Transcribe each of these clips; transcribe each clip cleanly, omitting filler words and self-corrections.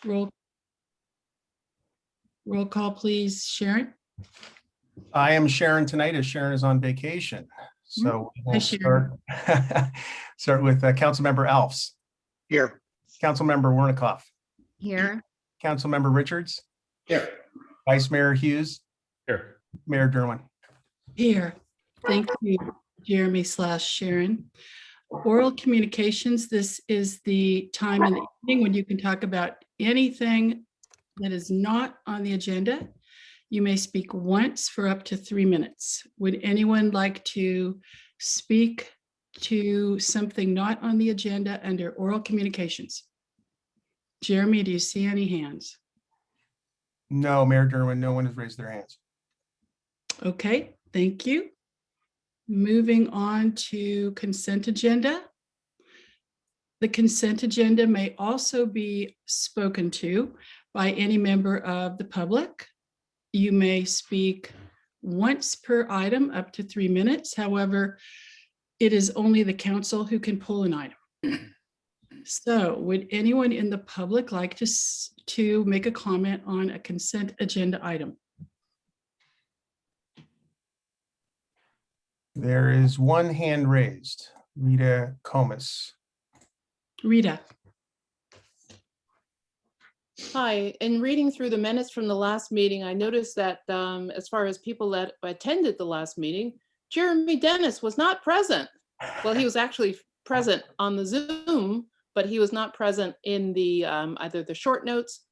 Roll call, please. Sharon? I am Sharon tonight, as Sharon is on vacation. So Hi, we'll Sharon. start with Councilmember Alves. Here. Councilmember Wernicott. Here. Councilmember Richards. Here. Vice Mayor Hughes. Here. Mayor Derwin. Here. Thank you, Jeremy / Sharon. Oral communications, this is the time in the evening when you can talk about anything that is not on the agenda. You may speak once for up to 3 minutes. Would anyone like to speak to something not on the agenda under oral communications? Jeremy, do you see any hands? No, Mayor Derwin, no one has raised their hands. Okay, thank you. Moving on to consent agenda. The consent agenda may also be spoken to by any member of the public. You may speak once per item, up to 3 minutes. However, it is only the council who can pull an item. So would anyone in the public like to make a comment on a consent agenda item? There is one hand raised. Rita Comas. Rita? Hi, in reading through the minutes from the last meeting, I noticed that as far as people that attended the last meeting, Jeremy Dennis was not present. Well, he was actually present on the Zoom, but he was not present in the either the short notes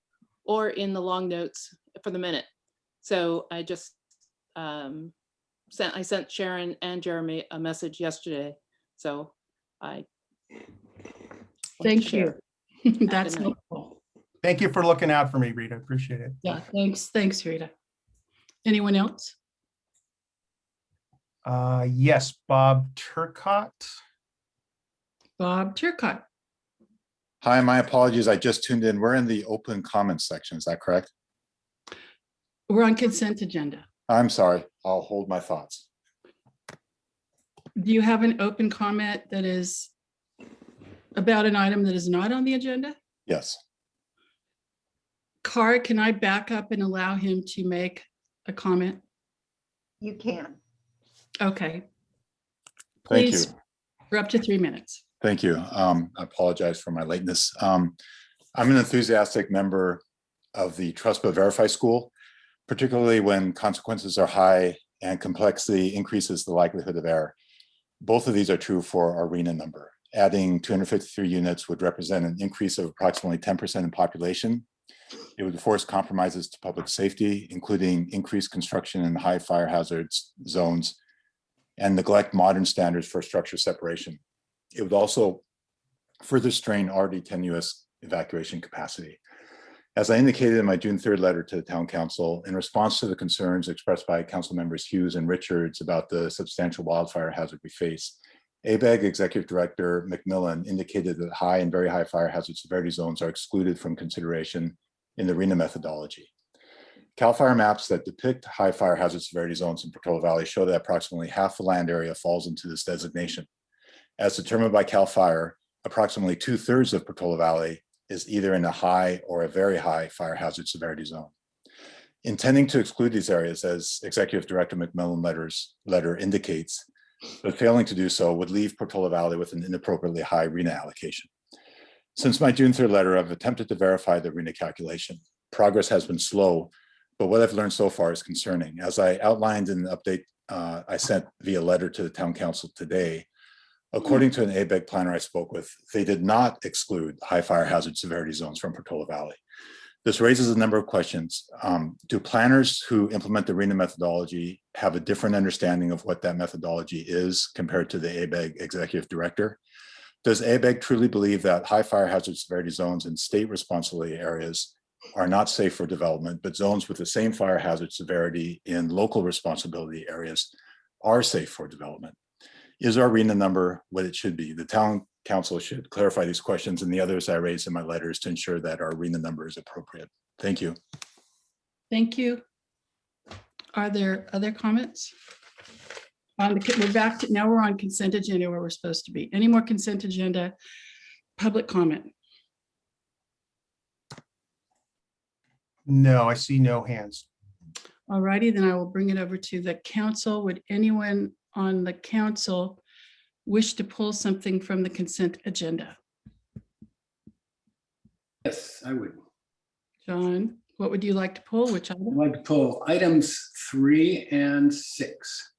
or in the long notes for the minute. So I just sent Sharon and Jeremy a message yesterday. So I Thank you. That's Good night. helpful. Thank you for looking out for me, Rita. Appreciate it. Yeah, thanks, Rita. Anyone else? Yes, Bob Turcott. Bob Turcott. Hi, my apologies. I just tuned in. We're in the open comments section. Is that correct? We're on consent agenda. I'm sorry. I'll hold my thoughts. Do you have an open comment that is about an item that is not on the agenda? Yes. Cara, can I back up and allow him to make a comment? You can. Okay. Thank Please, you. for up to 3 minutes. Thank you. I apologize for my lateness. I'm an enthusiastic member of the Trust but Verify school, particularly when consequences are high and complexity increases the likelihood of error. Both of these are true for our RENA number. Adding 253 units would represent an increase of approximately 10% in population. It would force compromises to public safety, including increased construction in high fire hazards zones and neglect modern standards for structure separation. It would also further strain already tenuous evacuation capacity. As I indicated in my June 3rd letter to the Town Council, in response to the concerns expressed by Council members Hughes and Richards about the substantial wildfire hazard we face, ABEG Executive Director McMillan indicated that high and very high fire hazard severity zones are excluded from consideration in the RENA methodology. CAL FIRE maps that depict high fire hazard severity zones in Portola Valley show that approximately half the land area falls into this designation. As determined by CAL FIRE, approximately 2/3 of Portola Valley is either in a high or a very high fire hazard severity zone. Intending to exclude these areas, as Executive Director McMillan's letter indicates, but failing to do so would leave Portola Valley with an inappropriately high RENA allocation. Since my June 3rd letter, I've attempted to verify the RENA calculation. Progress has been slow, but what I've learned so far is concerning. As I outlined in the update I sent via letter to the Town Council today, according to an ABEG planner I spoke with, they did not exclude high fire hazard severity zones from Portola Valley. This raises a number of questions. Do planners who implement the RENA methodology have a different understanding of what that methodology is compared to the ABEG Executive Director? Does ABEG truly believe that high fire hazard severity zones in state responsibility areas are not safe for development, but zones with the same fire hazard severity in local responsibility areas are safe for development? Is our RENA number what it should be? The Town Council should clarify these questions and the others I raised in my letters to ensure that our RENA number is appropriate. Thank you. Thank you. Are there other comments? We're back to, now we're on consent agenda where we're supposed to be. Any more consent agenda public comment? No, I see no hands. All righty, then I will bring it over to the council. Would anyone on the council wish to pull something from the consent agenda? Yes, I would. John, what would you like to pull? Which I'd item? like to pull items 3 and 6.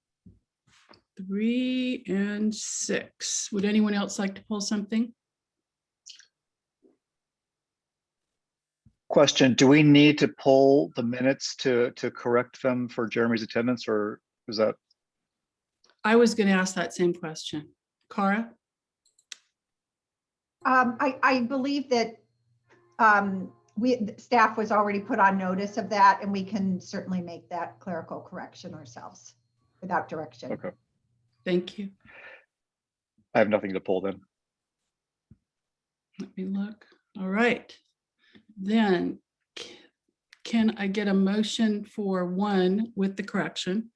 3 and 6. Would anyone else like to pull something? Question, do we need to pull the minutes to correct them for Jeremy's attendance, or is that? I was going to ask that same question. Cara? I believe that staff was already put on notice of that, and we can certainly make that clerical correction ourselves without direction. Okay, Thank you. I have nothing to pull then. Let me look. All right. Then can I get a motion for 1 with the correction,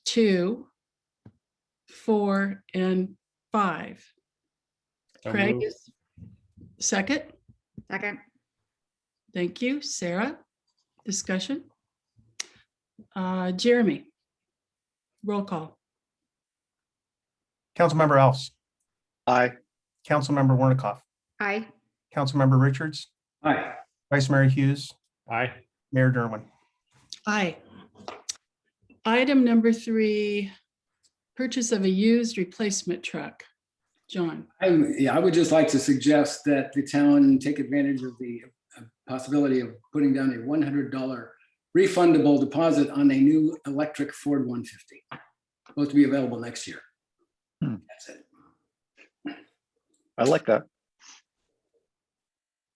2, 4, and 5? So Craig moved. is second. Second. Thank you. Sarah, discussion. Jeremy, roll call. Councilmember Else, Aye. Councilmember Wernicott, Aye. Councilmember Richards, Aye. Vice Mayor Hughes, Aye. Mayor Derwin. Aye. Item number 3, purchase of a used replacement truck. John, I would just like to suggest that the town take advantage of the possibility of putting down a $100 refundable deposit on a new electric Ford 150. Supposed to be available next year. Hmm. That's it. I like that.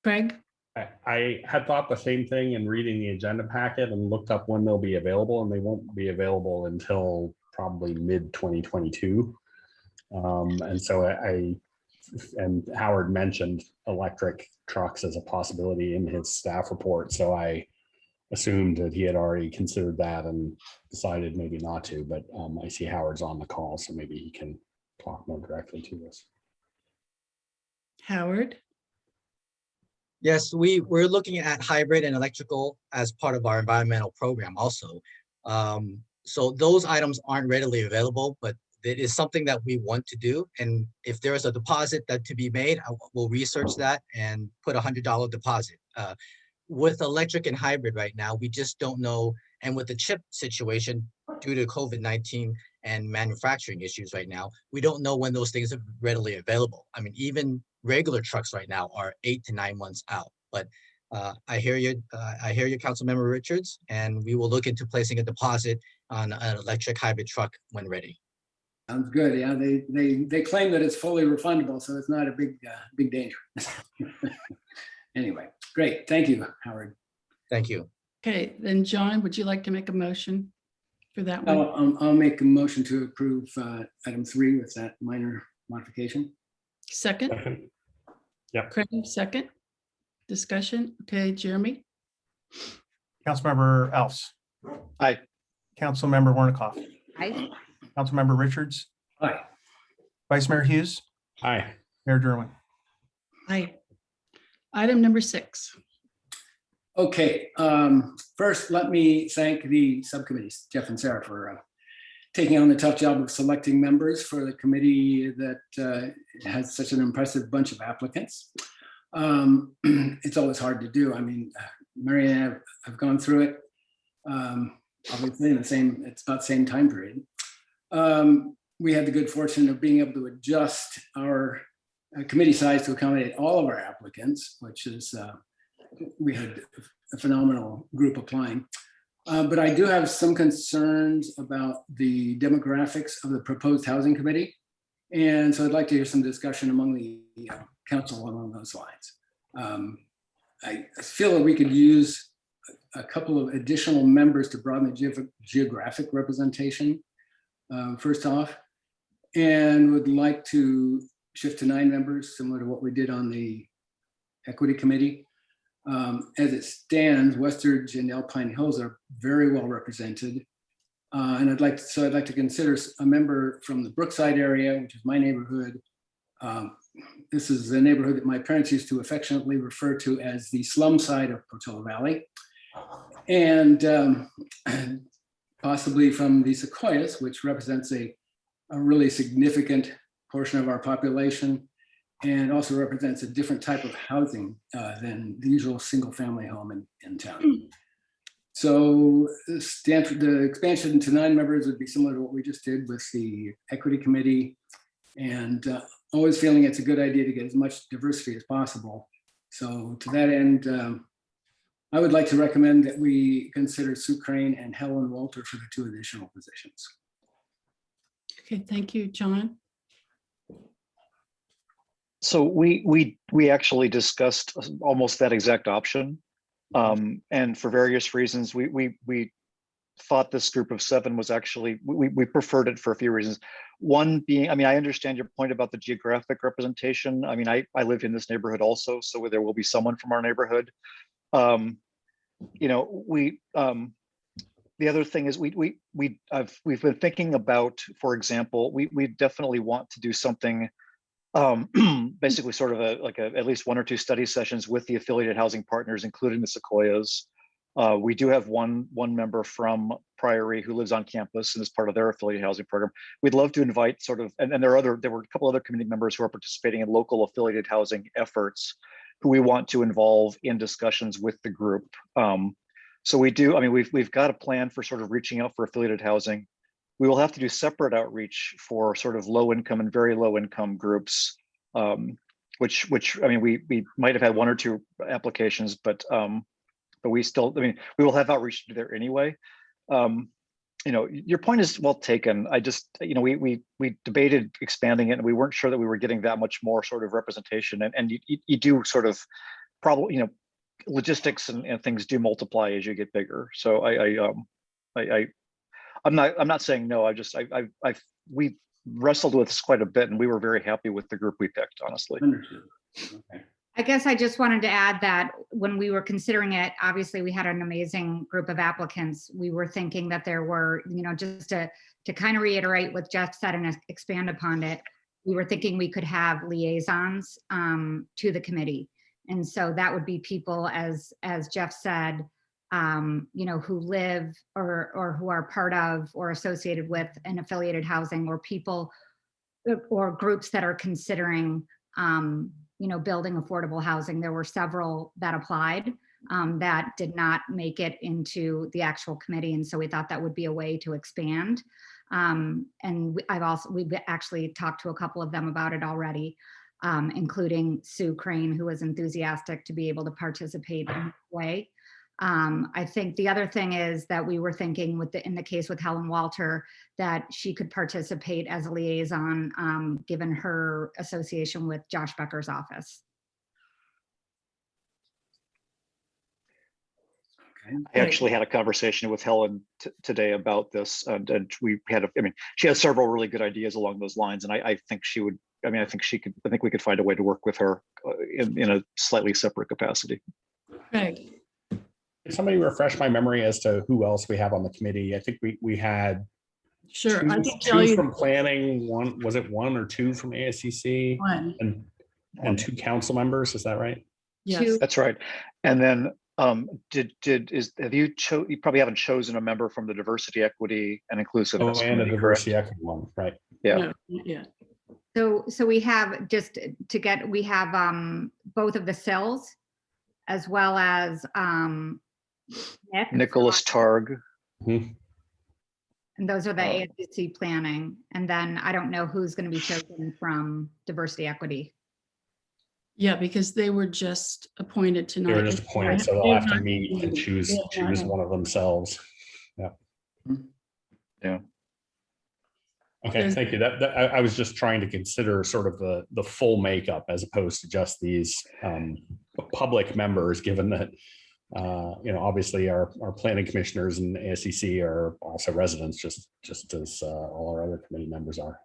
Craig, I had thought the same thing in reading the agenda packet and looked up when they'll be available, and they won't be available until probably mid 2022. And so and Howard mentioned electric trucks as a possibility in his staff report. So I assumed that he had already considered that and decided maybe not to, but I see Howard's on the call, so maybe he can talk more directly to us. Howard, Yes, we're looking at hybrid and electrical as part of our environmental program also. So those items aren't readily available, but it is something that we want to do. And if there is a deposit that to be made, we'll research that and put $100 deposit. With electric and hybrid right now, we just don't know. And with the chip situation due to COVID-19 and manufacturing issues right now, we don't know when those things are readily available. I mean, even regular trucks right now are 8 to 9 months out. But I hear you, Councilmember Richards, and we will look into placing a deposit on an electric hybrid truck when ready. Sounds good. Yeah, they claim that it's fully refundable, so it's not a big danger. Anyway, great. Thank you, Howard. Thank you. okay, then John, would you like to make a motion for that one? I'll make a motion to approve item 3 with that minor modification. Second, Second. Craig, second. Discussion. Okay, Jeremy, Councilmember Else, Aye. Councilmember Wernicott, Aye. Councilmember Richards, Aye. Vice Mayor Hughes, Aye. Mayor Derwin. aye. Item number 6. Okay, first, let me thank the subcommittees, Jeff and Sarah, for taking on the tough job of selecting members for the committee that has such an impressive bunch of applicants. It's always hard to do. I mean, Mary and I've gone through it, obviously it's about the same time period. We had the good fortune of being able to adjust our committee size to accommodate all of our applicants, which is, we had a phenomenal group applying. But I do have some concerns about the demographics of the proposed housing committee. And so I'd like to hear some discussion among the council along those lines. I feel that we could use a couple of additional members to broaden the geographic representation, first off, and would like to shift to 9 members, similar to what we did on the equity committee. As it stands, Westridge and Alpine Hills are very well represented. And I'd like to consider a member from the Brookside area, which is my neighborhood. This is the neighborhood that my parents used to affectionately refer to as the slum side of Portola Valley. And possibly from the Sequoias, which represents a really significant portion of our population and also represents a different type of housing than the usual single-family home in town. So the expansion to 9 members would be similar to what we just did with the Equity Committee, and always feeling it's a good idea to get as much diversity as possible. So to that end, I would like to recommend that we consider Sue Crane and Helen Walter for the 2 additional positions. Okay, thank you, John. So we actually discussed almost that exact option. And for various reasons, we thought this group of 7 was actually, we preferred it for a few reasons. One being, I mean, I understand your point about the geographic representation. I mean, I live in this neighborhood also, so there will be someone from our neighborhood. You know, the other thing is we've been thinking about, for example, we definitely want to do something basically sort of at least 1 or 2 study sessions with the affiliated housing partners, including the Sequoias. We do have one member from Priory who lives on campus and is part of their affiliated housing program. We'd love to invite sort of, and there were a couple other community members who are participating in local affiliated housing efforts who we want to involve in discussions with the group. So we do, I mean, we've got a plan for sort of reaching out for affiliated housing. We will have to do separate outreach for sort of low income and very low income groups, which I mean, we might have had 1 or 2 applications, but we still, I mean, we will have outreach there anyway. You know, your point is well taken. I just, you know, we debated expanding it and we weren't sure that we were getting that much more sort of representation. And you do sort of probably, you know, logistics and things do multiply as you get bigger. So I'm not saying no. We wrestled with this quite a bit and we were very happy with the group we picked, honestly. Understood. Okay. I guess I just wanted to add that when we were considering it, obviously we had an amazing group of applicants. We were thinking that there were, you know, just to kind of reiterate what Jeff said and expand upon it, we were thinking we could have liaisons to the committee. And so that would be people, as Jeff said, you know, who live or who are part of or associated with an affiliated housing, or people or groups that are considering, you know, building affordable housing. There were several that applied that did not make it into the actual committee. And so we thought that would be a way to expand. And we've actually talked to a couple of them about it already, including Sue Crane, who was enthusiastic to be able to participate in that way. I think the other thing is that we were thinking in the case with Helen Walter, that she could participate as a liaison, given her association with Josh Becker's office. Okay. I actually had a conversation with Helen today about this, and we had, I mean, she has several really good ideas along those lines, and I think she would, I mean, I think we could find a way to work with her in a slightly separate capacity. Greg. Can somebody refresh my memory as to who else we have on the committee? I think we had Sure, I can tell two you. from planning, 1 or 2 from ASCC, 1. and 2 council members. Is that right? Yes. That's right. And then you probably haven't chosen a member from the diversity, equity, and inclusiveness Oh, and a committee, diversity correct? equity one, right? Yeah. No, not yet. So we have we have both of the Sills, as well as Nicholas Targ. Mhm. And those are the ASCC planning. And then I don't know who's going to be chosen from diversity, equity. Yeah, because they were just appointed They tonight. were just appointed, so they'll have to meet and choose one of themselves. Yeah. Yeah. Okay, thank you. I was just trying to consider sort of the full makeup as opposed to just these public members, given that you know, obviously our planning commissioners and ASCC are also residents, just as all our other committee members are.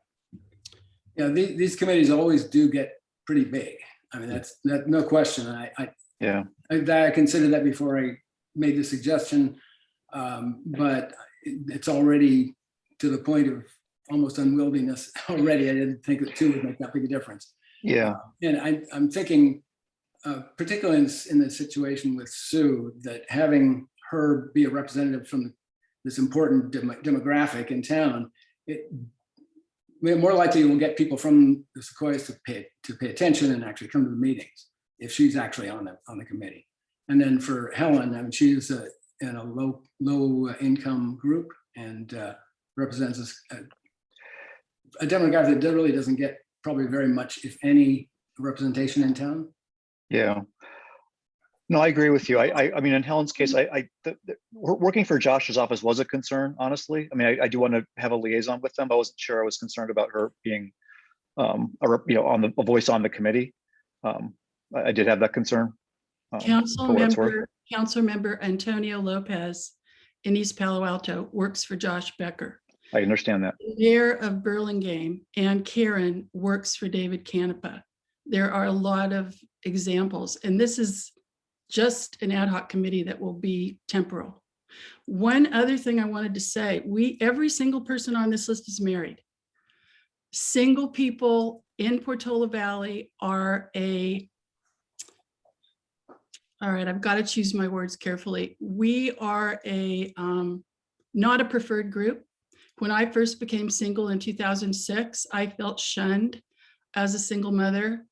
Yeah, these committees always do get pretty big. I mean, that's no question. I considered that before I made the suggestion, but it's already to the point of almost unwieldiness already. I didn't think that 2 would make that big a difference. Yeah. And I'm thinking, particularly in the situation with Sue, that having her be a representative from this important demographic in town, we're more likely we'll get people from the Sequoias to pay attention and actually come to the meetings if she's actually on the committee. And then for Helen, I mean, she's in a low income group and represents a demographic that really doesn't get probably very much, if any, representation in town. Yeah. No, I agree with you. I mean, in Helen's case, working for Josh's office was a concern, honestly. I mean, I do want to have a liaison with them. I wasn't sure. I was concerned about her being, a voice on the committee. I did have that concern. Council member Antonio Lopez in East Palo Alto works for Josh Becker. I understand that. Mayor of Burlingame, Ann Karen, works for David Canepa. There are a lot of examples, and this is just an ad hoc committee that will be temporal. One other thing I wanted to say, every single person on this list is married. Single people in Portola Valley are all right, I've got to choose my words carefully. We are not a preferred group. When I first became single in 2006, I felt shunned as a single mother.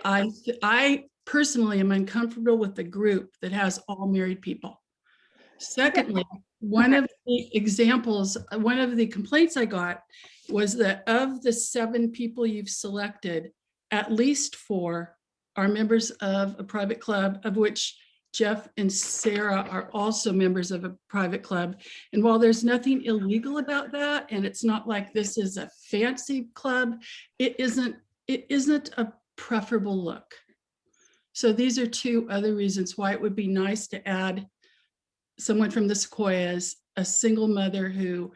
I personally am uncomfortable with the group that has all married people. Secondly, one of the complaints I got was that of the 7 people you've selected, at least 4 are members of a private club, of which Jeff and Sarah are also members of a private club. And while there's nothing illegal about that, and it's not like this is a fancy club, it isn't a preferable look. So these are 2 other reasons why it would be nice to add someone from the Sequoias, a single mother who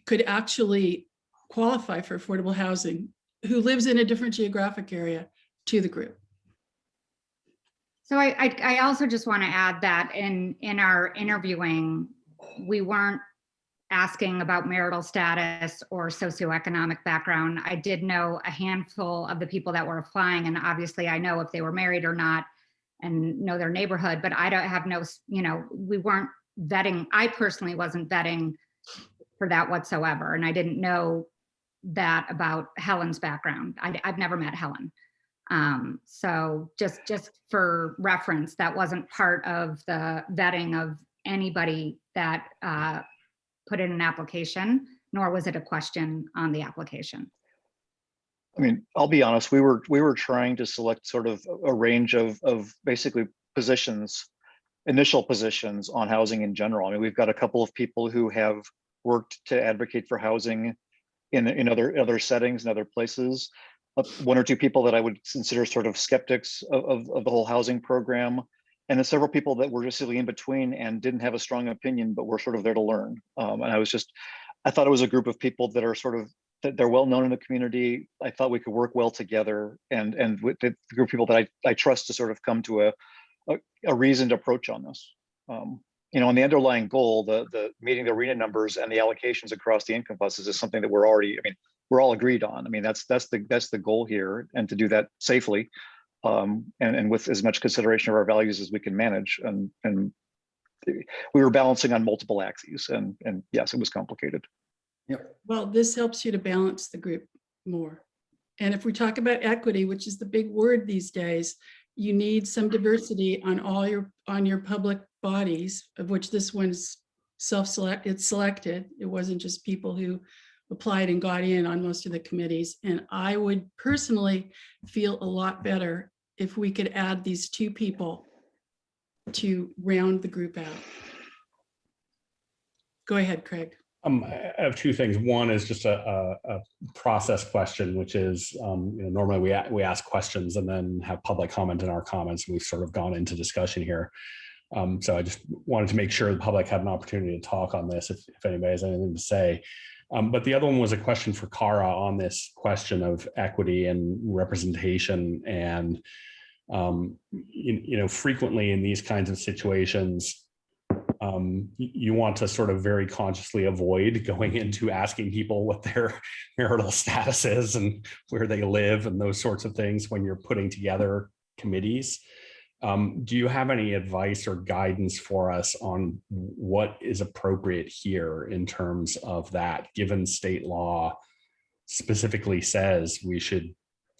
could actually qualify for affordable housing, who lives in a different geographic area, to the group. So I also just want to add that in our interviewing, we weren't asking about marital status or socioeconomic background. I did know a handful of the people that were applying, and obviously I know if they were married or not and know their neighborhood, but I don't have we weren't vetting. I personally wasn't vetting for that whatsoever. And I didn't know that about Helen's background. I've never met Helen. So just for reference, that wasn't part of the vetting of anybody that put in an application, nor was it a question on the application. I mean, I'll be honest, we were trying to select sort of a range of basically positions, initial positions on housing in general. I mean, we've got a couple of people who have worked to advocate for housing in other settings and other places. 1 or 2 people that I would consider sort of skeptics of the whole housing program. And then several people that were just really in between and didn't have a strong opinion, but were sort of there to learn. And I thought it was a group of people that are sort of, that they're well known in the community. I thought we could work well together, and with the group of people that I trust to sort of come to a reasoned approach on this. On the underlying goal, the meeting the RHNA numbers and the allocations across the income buses is something that we're all agreed on. I mean, that's the goal here, and to do that safely, and with as much consideration of our values as we can manage. And we were balancing on multiple axes, and yes, it was complicated. Yep. Well, this helps you to balance the group more. And if we talk about equity, which is the big word these days, you need some diversity on your public bodies, of which this one's selected. It wasn't just people who applied and got in on most of the committees. And I would personally feel a lot better if we could add these 2 people to round the group out. Go ahead, Craig. I have 2 things. One is just a process question, which is normally we ask questions and then have public comment in our comments. We've sort of gone into discussion here. So I just wanted to make sure the public had an opportunity to talk on this if anybody has anything to say. But the other one was a question for Cara on this question of equity and representation. And, frequently in these kinds of situations, you want to sort of very consciously avoid going into asking people what their marital status is and where they live and those sorts of things when you're putting together committees. Do you have any advice or guidance for us on what is appropriate here in terms of that, given state law specifically says we should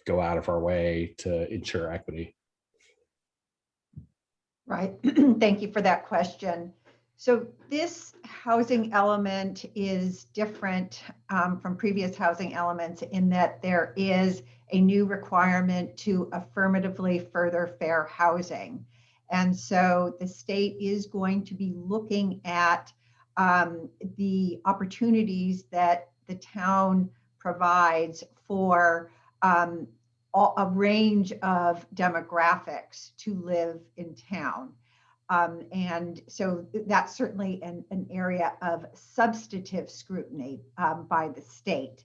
go out of our way to ensure equity? Right. Thank you for that question. So this housing element is different from previous housing elements in that there is a new requirement to affirmatively further fair housing. And so the state is going to be looking at the opportunities that the town provides for a range of demographics to live in town. And so that's certainly an area of substantive scrutiny by the state.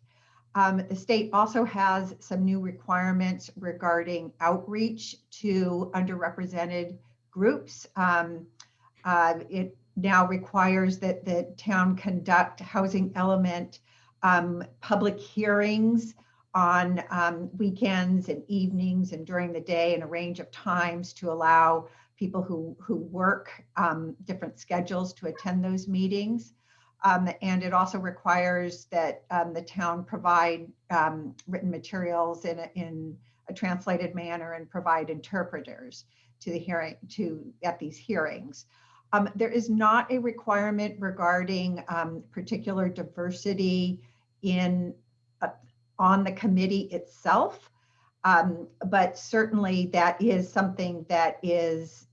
The state also has some new requirements regarding outreach to underrepresented groups. It now requires that the town conduct housing element public hearings on weekends and evenings and during the day and a range of times to allow people who work different schedules to attend those meetings. And it also requires that the town provide written materials in a translated manner and provide interpreters to the at these hearings. There is not a requirement regarding particular diversity on the committee itself, but certainly that is something that is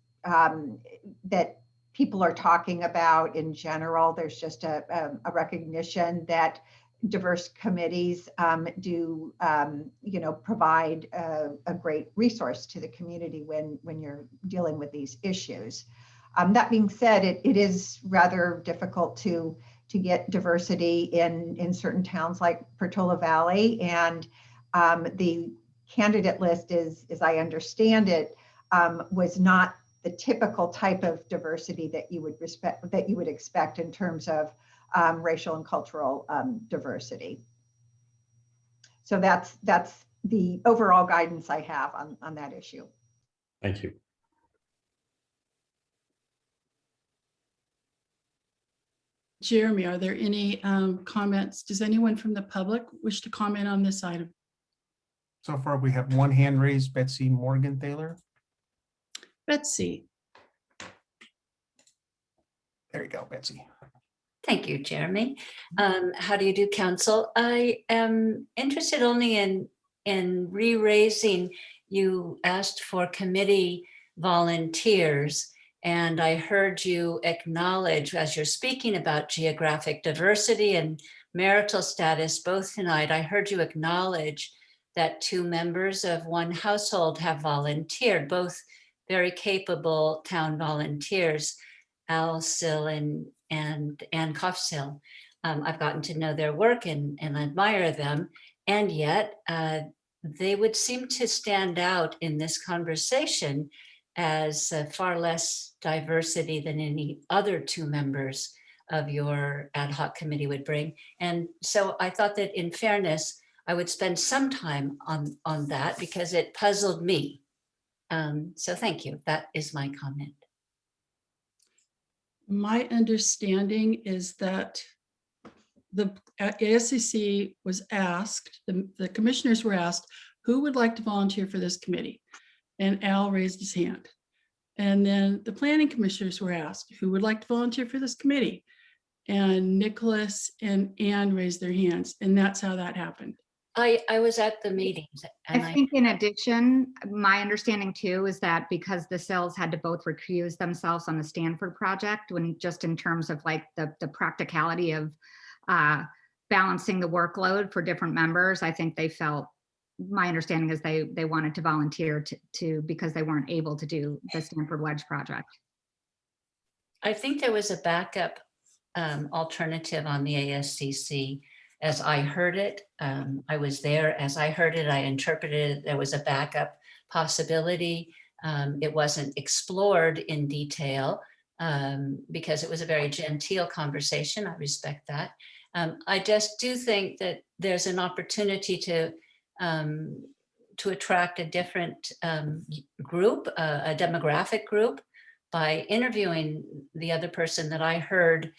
that people are talking about in general. There's just a recognition that diverse committees do provide a great resource to the community when you're dealing with these issues. That being said, it is rather difficult to get diversity in certain towns like Portola Valley, and the candidate list is, as I understand it, was not the typical type of diversity that you would expect in terms of racial and cultural diversity. So that's the overall guidance I have on that issue. Thank you. Jeremy, are there any comments? Does anyone from the public wish to comment on this item? So far, we have one hand raised, Betsy Morgenthaler. Betsy. There you go, Betsy. Thank you, Jeremy. How do you do, Council? I am interested only in re-raising. You asked for committee volunteers, and I heard you acknowledge, as you're speaking about geographic diversity and marital status both tonight, I heard you acknowledge that 2 members of one household have volunteered, both very capable town volunteers, Al Sill and Ann Koffsill. I've gotten to know their work and admire them, and yet they would seem to stand out in this conversation as far less diversity than any other 2 members of your ad hoc committee would bring. And so I thought that in fairness, I would spend some time on that because it puzzled me. So thank you. That is my comment. My understanding is that the ASCC was asked, the commissioners were asked, who would like to volunteer for this committee? And Al raised his hand. And then the planning commissioners were asked, who would like to volunteer for this committee? And Nicholas and Ann raised their hands, and that's how that happened. I was at the meetings. I And think in addition, my understanding too is that because the Sills had to both recuse themselves on the Stanford project, when just in terms of like the practicality of balancing the workload for different members, I think they felt, my understanding is they wanted to volunteer to because they weren't able to do the Stanford Wedge project. I think there was a backup alternative on the ASCC. As I heard it, I was there. As I heard it, I interpreted it. There was a backup possibility. It wasn't explored in detail because it was a very genteel conversation. I respect that. I just do think that there's an opportunity to to attract a different group, a demographic group, by interviewing the other person that I heard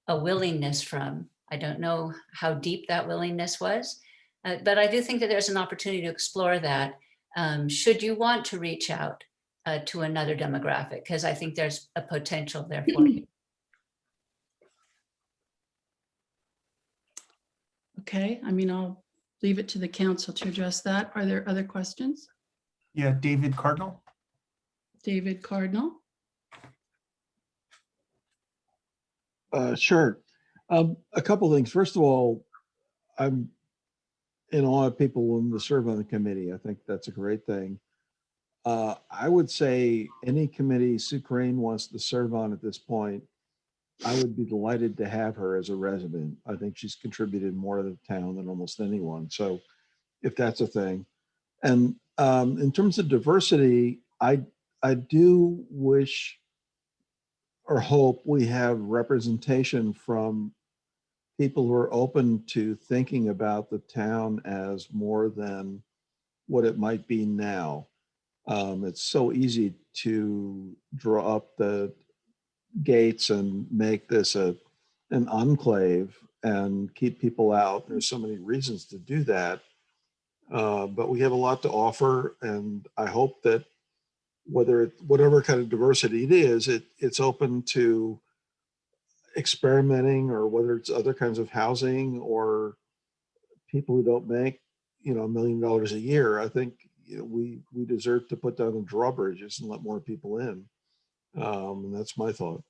a willingness from. I don't know how deep that willingness was, but I do think that there's an opportunity to explore that. Should you want to reach out to another demographic, because I think there's a potential there for you. Okay, I mean, I'll leave it to the council to address that. Are there other questions? Yeah, David Cardinal. David Cardinal? Sure. A couple of things. First of all, I'm in awe of people willing to serve on the committee. I think that's a great thing. I would say any committee Sue Crane wants to serve on at this point, I would be delighted to have her as a resident. I think she's contributed more to the town than almost anyone. So if that's a thing. And in terms of diversity, I do wish or hope we have representation from people who are open to thinking about the town as more than what it might be now. It's so easy to draw up the gates and make this an enclave and keep people out. There's so many reasons to do that. But we have a lot to offer, and I hope that whatever kind of diversity it is, it's open to experimenting, or whether it's other kinds of housing or people who don't make, $1 million a year. I think we deserve to put down the drawbridges and let more people in. And that's my thought.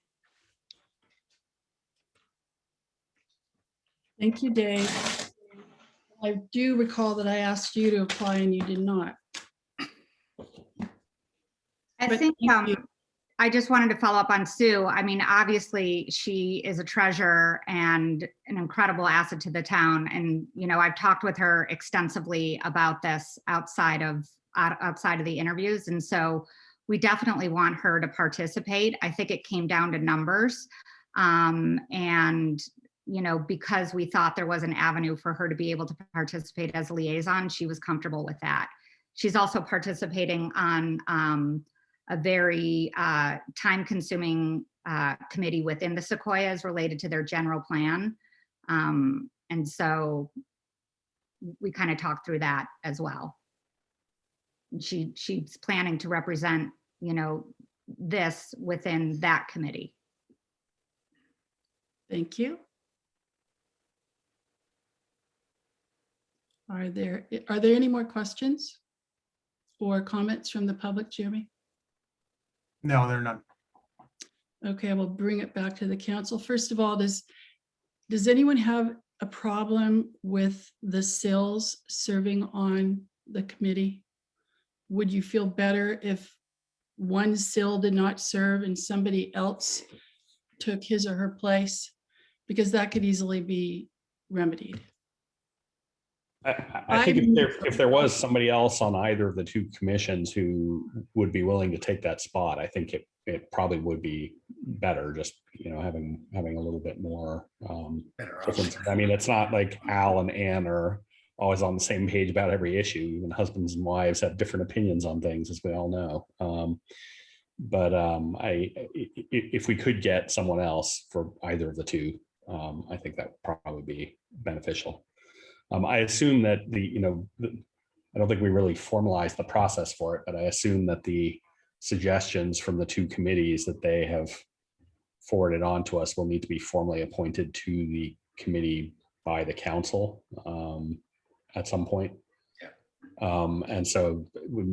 Thank you, Dave. I do recall that I asked you to apply and you did not. I But think thank you. I just wanted to follow up on Sue. I mean, obviously she is a treasure and an incredible asset to the town. And, I've talked with her extensively about this outside of the interviews. And so we definitely want her to participate. I think it came down to numbers. Because we thought there was an avenue for her to be able to participate as a liaison, she was comfortable with that. She's also participating on a very time-consuming committee within the Sequoias related to their general plan. And so we kind of talked through that as well. She's planning to represent, this within that committee. Thank you. Are there any more questions or comments from the public, Jeremy? No, they're not. Okay, I will bring it back to the council. First of all, does anyone have a problem with the Sills serving on the committee? Would you feel better if one Sill did not serve and somebody else took his or her place? Because that could easily be remedied. I think if there was somebody else on either of the two commissions who would be willing to take that spot, I think it probably would be better, just, having a little bit more difference. I mean, it's not like Al and Ann are always on the same page about every issue. Even husbands and wives have different opinions on things, as we all know. If we could get someone else for either of the two, I think that would probably be beneficial. I assume that I don't think we really formalized the process for it, but I assume that the suggestions from the two committees that they have forwarded on to us will need to be formally appointed to the committee by the council at some point. Yeah. And so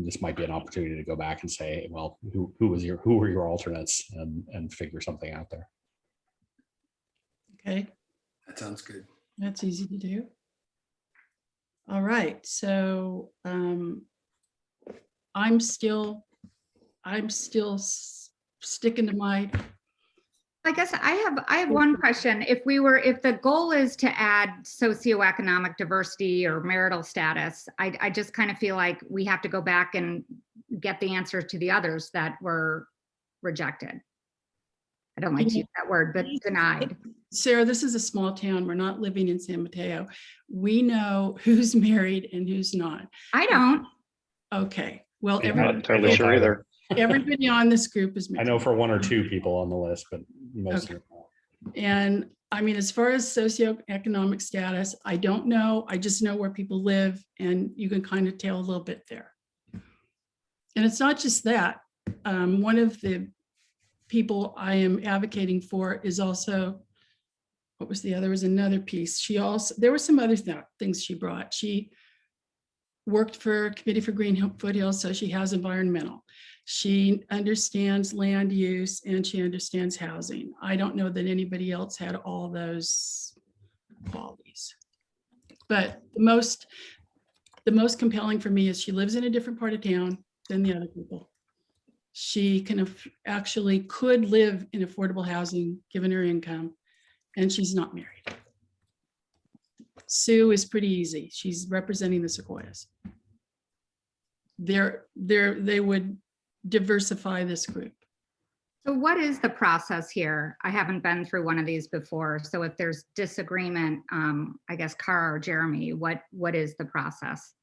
this might be an opportunity to go back and say, well, who were your alternates, and figure something out there. Okay, That sounds good. that's easy to do. All right, so I'm still sticking to my. I guess I have one question. If the goal is to add socioeconomic diversity or marital status, I just kind of feel like we have to go back and get the answers to the others that were rejected. I don't like to use that word, but denied. Sarah, this is a small town. We're not living in San Mateo. We know who's married and who's not. I don't. Okay, well, Yeah, I'm not I entirely don't sure either. everybody on this group is I married. know for one or two people on the list, but most of Okay. them. not. And I mean, as far as socioeconomic status, I don't know. I just know where people live and you can kind of tell a little bit there. And it's not just that. One of the people I am advocating for is also, what was the other? Was another piece. She also, there were some other things she brought. She worked for Committee for Green Foothills, so she has environmental. She understands land use and she understands housing. I don't know that anybody else had all those qualities. But the most compelling for me is she lives in a different part of town than the other people. She actually could live in affordable housing, given her income, and she's not married. Sue is pretty easy. She's representing the Sequoias. They would diversify this group. So what is the process here? I haven't been through one of these before. So if there's disagreement, I guess Cara or Jeremy, what is the process?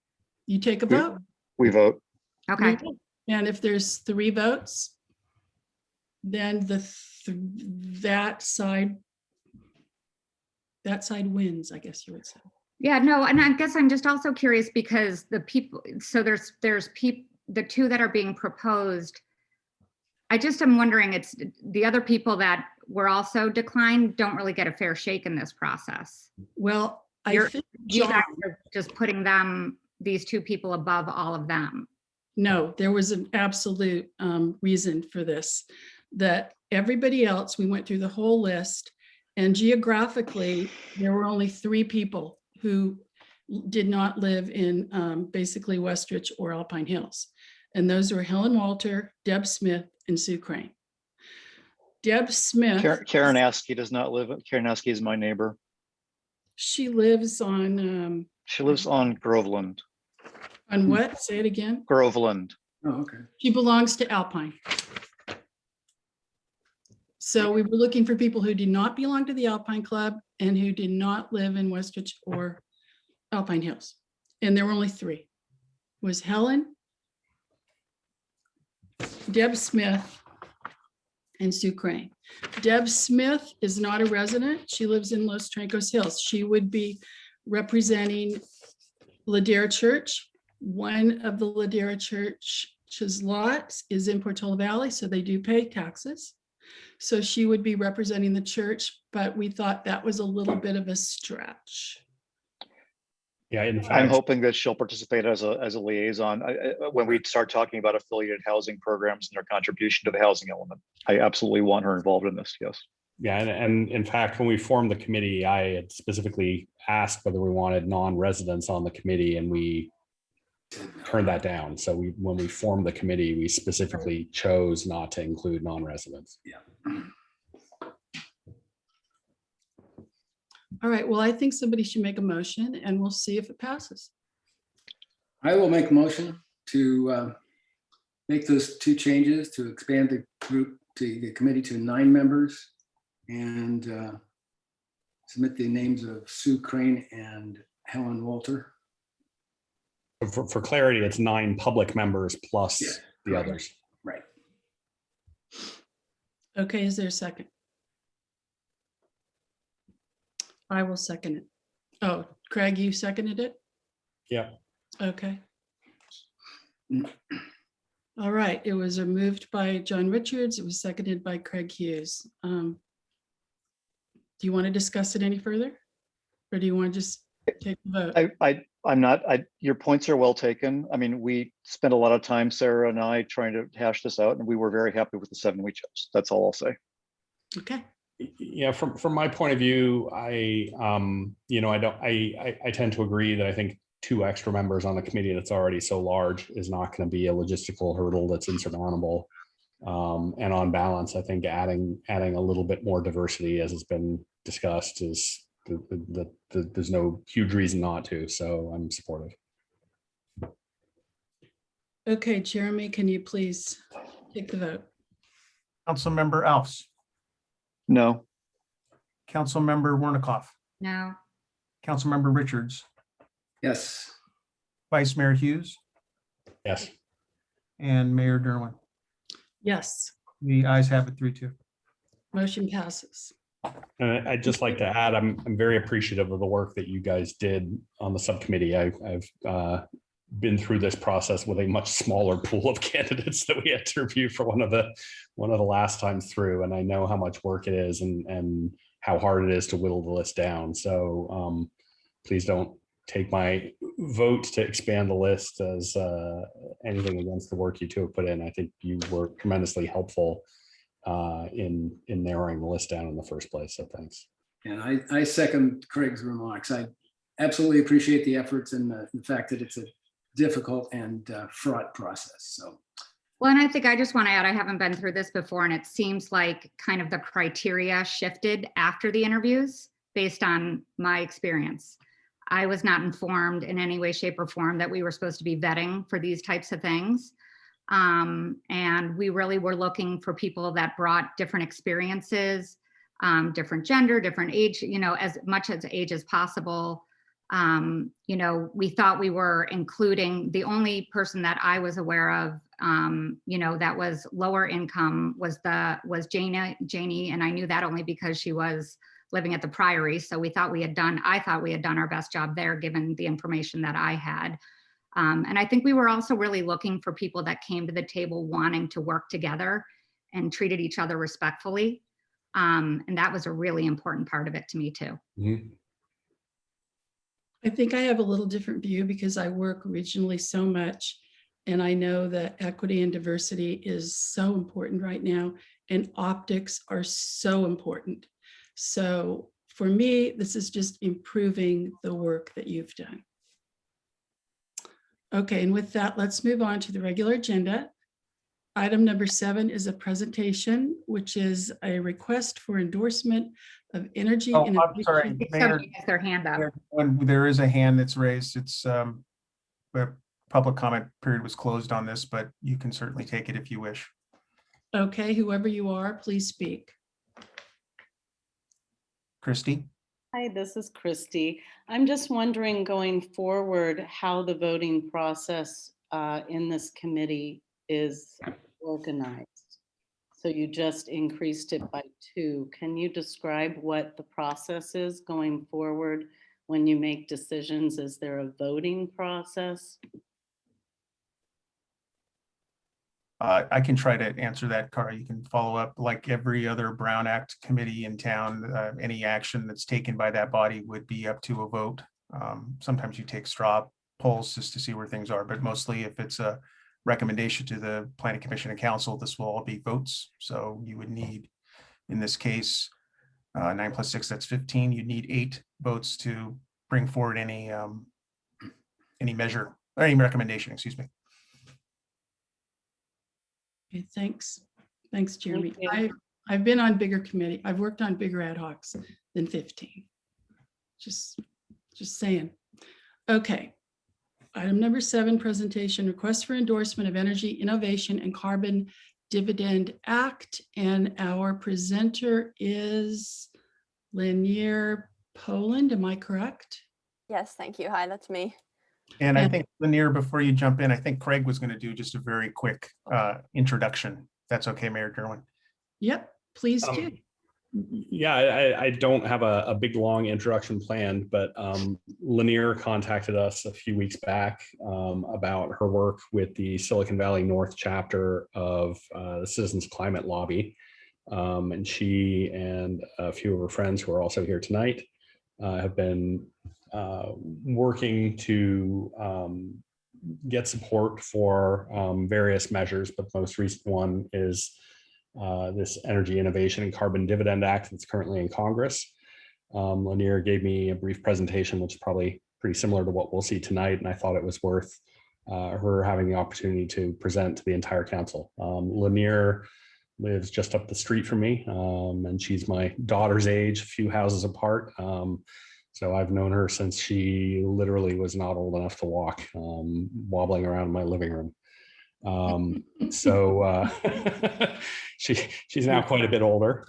You take a vote. We vote. Okay, And if there's 3 votes, then that side wins, I guess you would say. yeah, no, and I guess I'm just also curious because the people, so there's people, the 2 that are being proposed. I just am wondering, it's the other people that were also declined don't really get a fair shake in this process. Well, I You're- think You John, guys are just putting these 2 people above all of them. no, there was an absolute reason for this, that everybody else, we went through the whole list, and geographically, there were only 3 people who did not live in basically Westridge or Alpine Hills. And those were Helen Walter, Deb Smith, and Sue Crane. Deb Smith. Karen Askey does not live. Karen Askey is my neighbor. She lives on She lives on Groveland. what? Say it again. Groveland. Oh, okay. She belongs to Alpine. So we were looking for people who did not belong to the Alpine Club and who did not live in Westridge or Alpine Hills. And there were only 3. It was Helen, Deb Smith, and Sue Crane. Deb Smith is not a resident. She lives in Los Trancos Hills. She would be representing Ladera Church. One of the Ladera Church's lots is in Portola Valley, so they do pay taxes. So she would be representing the church, but we thought that was a little bit of a stretch. Yeah, in I'm fact, hoping that she'll participate as a liaison when we start talking about affiliated housing programs and their contribution to the housing element. I absolutely want her involved in this. Yes. yeah, and in fact, when we formed the committee, I had specifically asked whether we wanted non-residents on the committee, and we turned that down. So when we formed the committee, we specifically chose not to include non-residents. All right, well, I think somebody should make a motion and we'll see if it passes. I will make a motion to make those 2 changes, to expand the group, to the committee to 9 members and submit the names of Sue Crane and Helen Walter. For clarity, it's 9 public members plus Yeah, the correct. others. Right. Okay, is there a second? I will second it. Oh, Craig, you seconded it? Yeah. Okay. All right, it was moved by John Richards. It was seconded by Craig Hughes. Do you want to discuss it any further? Or do you want to just take the vote? I'm not, your points are well taken. I mean, we spent a lot of time, Sarah and I, trying to hash this out, and we were very happy with the 7 we chose. That's all I'll say. Okay. Yeah, from my point of view, I tend to agree that I think 2 extra members on the committee that's already so large is not going to be a logistical hurdle that's insurmountable. And on balance, I think adding a little bit more diversity, as has been discussed, is there's no huge reason not to. So I'm supportive. Okay, Jeremy, can you please take the vote? Councilmember Alves, No. Councilmember Wernicott, No, Councilmember Richards, Yes. Vice Mayor Hughes, Yes. and Mayor Derwin. Yes, The ayes have it 3-2. motion passes. And I'd just like to add, I'm very appreciative of the work that you guys did on the subcommittee. I've been through this process with a much smaller pool of candidates that we had to review for one of the last times through, and I know how much work it is and how hard it is to whittle the list down. So please don't take my vote to expand the list as anything against the work you two have put in. I think you were tremendously helpful in narrowing the list down in the first place. So thanks. And I second Craig's remarks. I absolutely appreciate the efforts and the fact that it's a difficult and fraught process. So, Well, and I think I just want to add, I haven't been through this before, and it seems like kind of the criteria shifted after the interviews based on my experience. I was not informed in any way, shape, or form that we were supposed to be vetting for these types of things. And we really were looking for people that brought different experiences, different gender, different age, as much as age as possible. We thought we were including, the only person that I was aware of, that was lower income was Janie, and I knew that only because she was living at the Priory. So I thought we had done our best job there, given the information that I had. And I think we were also really looking for people that came to the table wanting to work together and treated each other respectfully. And that was a really important part of it to me too. Mm-hmm. I think I have a little different view because I work regionally so much. And I know that equity and diversity is so important right now, and optics are so important. So for me, this is just improving the work that you've done. Okay, and with that, let's move on to the regular agenda. Item number 7 is a presentation, which is a request for endorsement of energy. Oh, I'm sorry, If Mayor. somebody has their hand up. When there is a hand that's raised, it's the public comment period was closed on this, but you can certainly take it if you wish. Okay, whoever you are, please speak. Christy? Hi, this is Christy. I'm just wondering going forward how the voting process in this committee is organized. So you just increased it by 2. Can you describe what the process is going forward when you make decisions? Is there a voting process? I can try to answer that, Cara. You can follow up. Like every other Brown Act committee in town, any action that's taken by that body would be up to a vote. Sometimes you take straw polls just to see where things are, but mostly if it's a recommendation to the Planning Commission and Council, this will all be votes. So you would need, in this case, 9 + 6, that's 15. You'd need 8 votes to bring forward any measure or any recommendation, excuse me. Okay, thanks. Thanks, Jeremy. Thank you. I've been on bigger committee. I've worked on bigger ad hocs than 15. Just saying. Okay. Item number 7, presentation, request for endorsement of Energy Innovation and Carbon Dividend Act. And our presenter is Lanier Poland. Am I correct? Yes, thank you. Hi, that's me. And I And- think, Lanier, before you jump in, I think Craig was going to do just a very quick introduction. That's okay, Mayor Derwin. Yep, please do. Yeah, I don't have a big, long introduction planned, but Lanier contacted us a few weeks back about her work with the Silicon Valley North chapter of the Citizens Climate Lobby. And she and a few of her friends who are also here tonight have been working to get support for various measures, but the most recent one is this Energy Innovation and Carbon Dividend Act that's currently in Congress. Lanier gave me a brief presentation, which is probably pretty similar to what we'll see tonight, and I thought it was worth her having the opportunity to present to the entire council. Lanier lives just up the street from me, and she's my daughter's age, a few houses apart. So I've known her since she literally was not old enough to walk, wobbling around in my living room. She's now quite a bit older.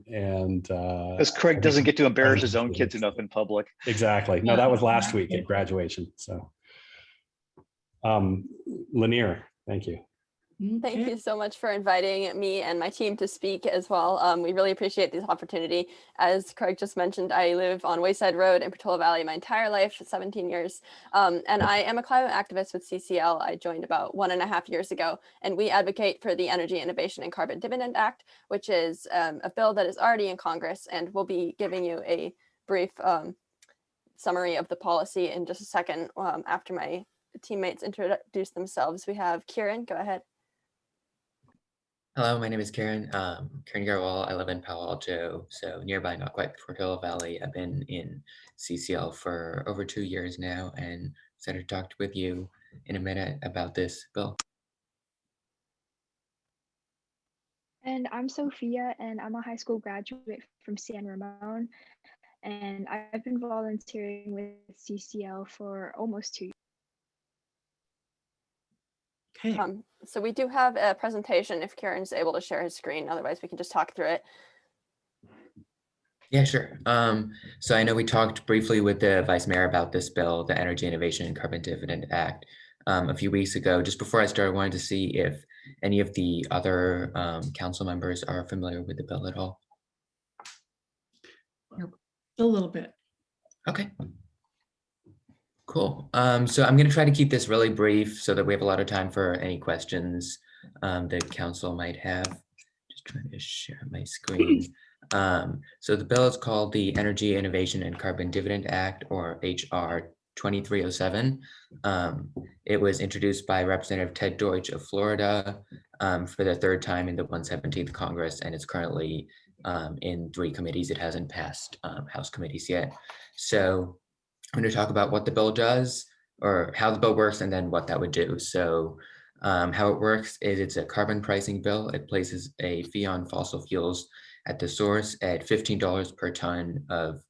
Because Craig doesn't get to embarrass his own kids enough in public. Exactly. No, that was last week at graduation. So Lanier, thank you. Thank Okay. you so much for inviting me and my team to speak as well. We really appreciate this opportunity. As Craig just mentioned, I live on Wayside Road in Portola Valley my entire life, 17 years. And I am a climate activist with CCL. I joined about 1.5 years ago, and we advocate for the Energy Innovation and Carbon Dividend Act, which is a bill that is already in Congress, and we'll be giving you a brief summary of the policy in just a second after my teammates introduce themselves. We have Kieran, go ahead. Hello, my name is Karen. Karen Garwal. I live in Palo Alto, so nearby, not quite Portola Valley. I've been in CCL for over 2 years now, and excited to talk with you in a minute about this bill. And I'm Sophia, and I'm a high school graduate from San Ramon, and I've been volunteering with CCL for almost 2 years. Okay. So we do have a presentation if Kieran's able to share his screen, otherwise we can just talk through it. Yeah, sure. So I know we talked briefly with the Vice Mayor about this bill, the Energy Innovation and Carbon Dividend Act, a few weeks ago. Just before I started, I wanted to see if any of the other council members are familiar with the bill at all. A little bit. Okay. Cool. So I'm going to try to keep this really brief so that we have a lot of time for any questions that council might have. Just trying to share my screen. So the bill is called the Energy Innovation and Carbon Dividend Act, or HR 2307. It was introduced by Representative Ted Deutsch of Florida for the 3rd time in the 117th Congress, and it's currently in 3 committees. It hasn't passed House committees yet. So I'm going to talk about what the bill does, or how the bill works, and then what that would do. So how it works is it's a carbon pricing bill. It places a fee on fossil fuels at the source at $15 per ton of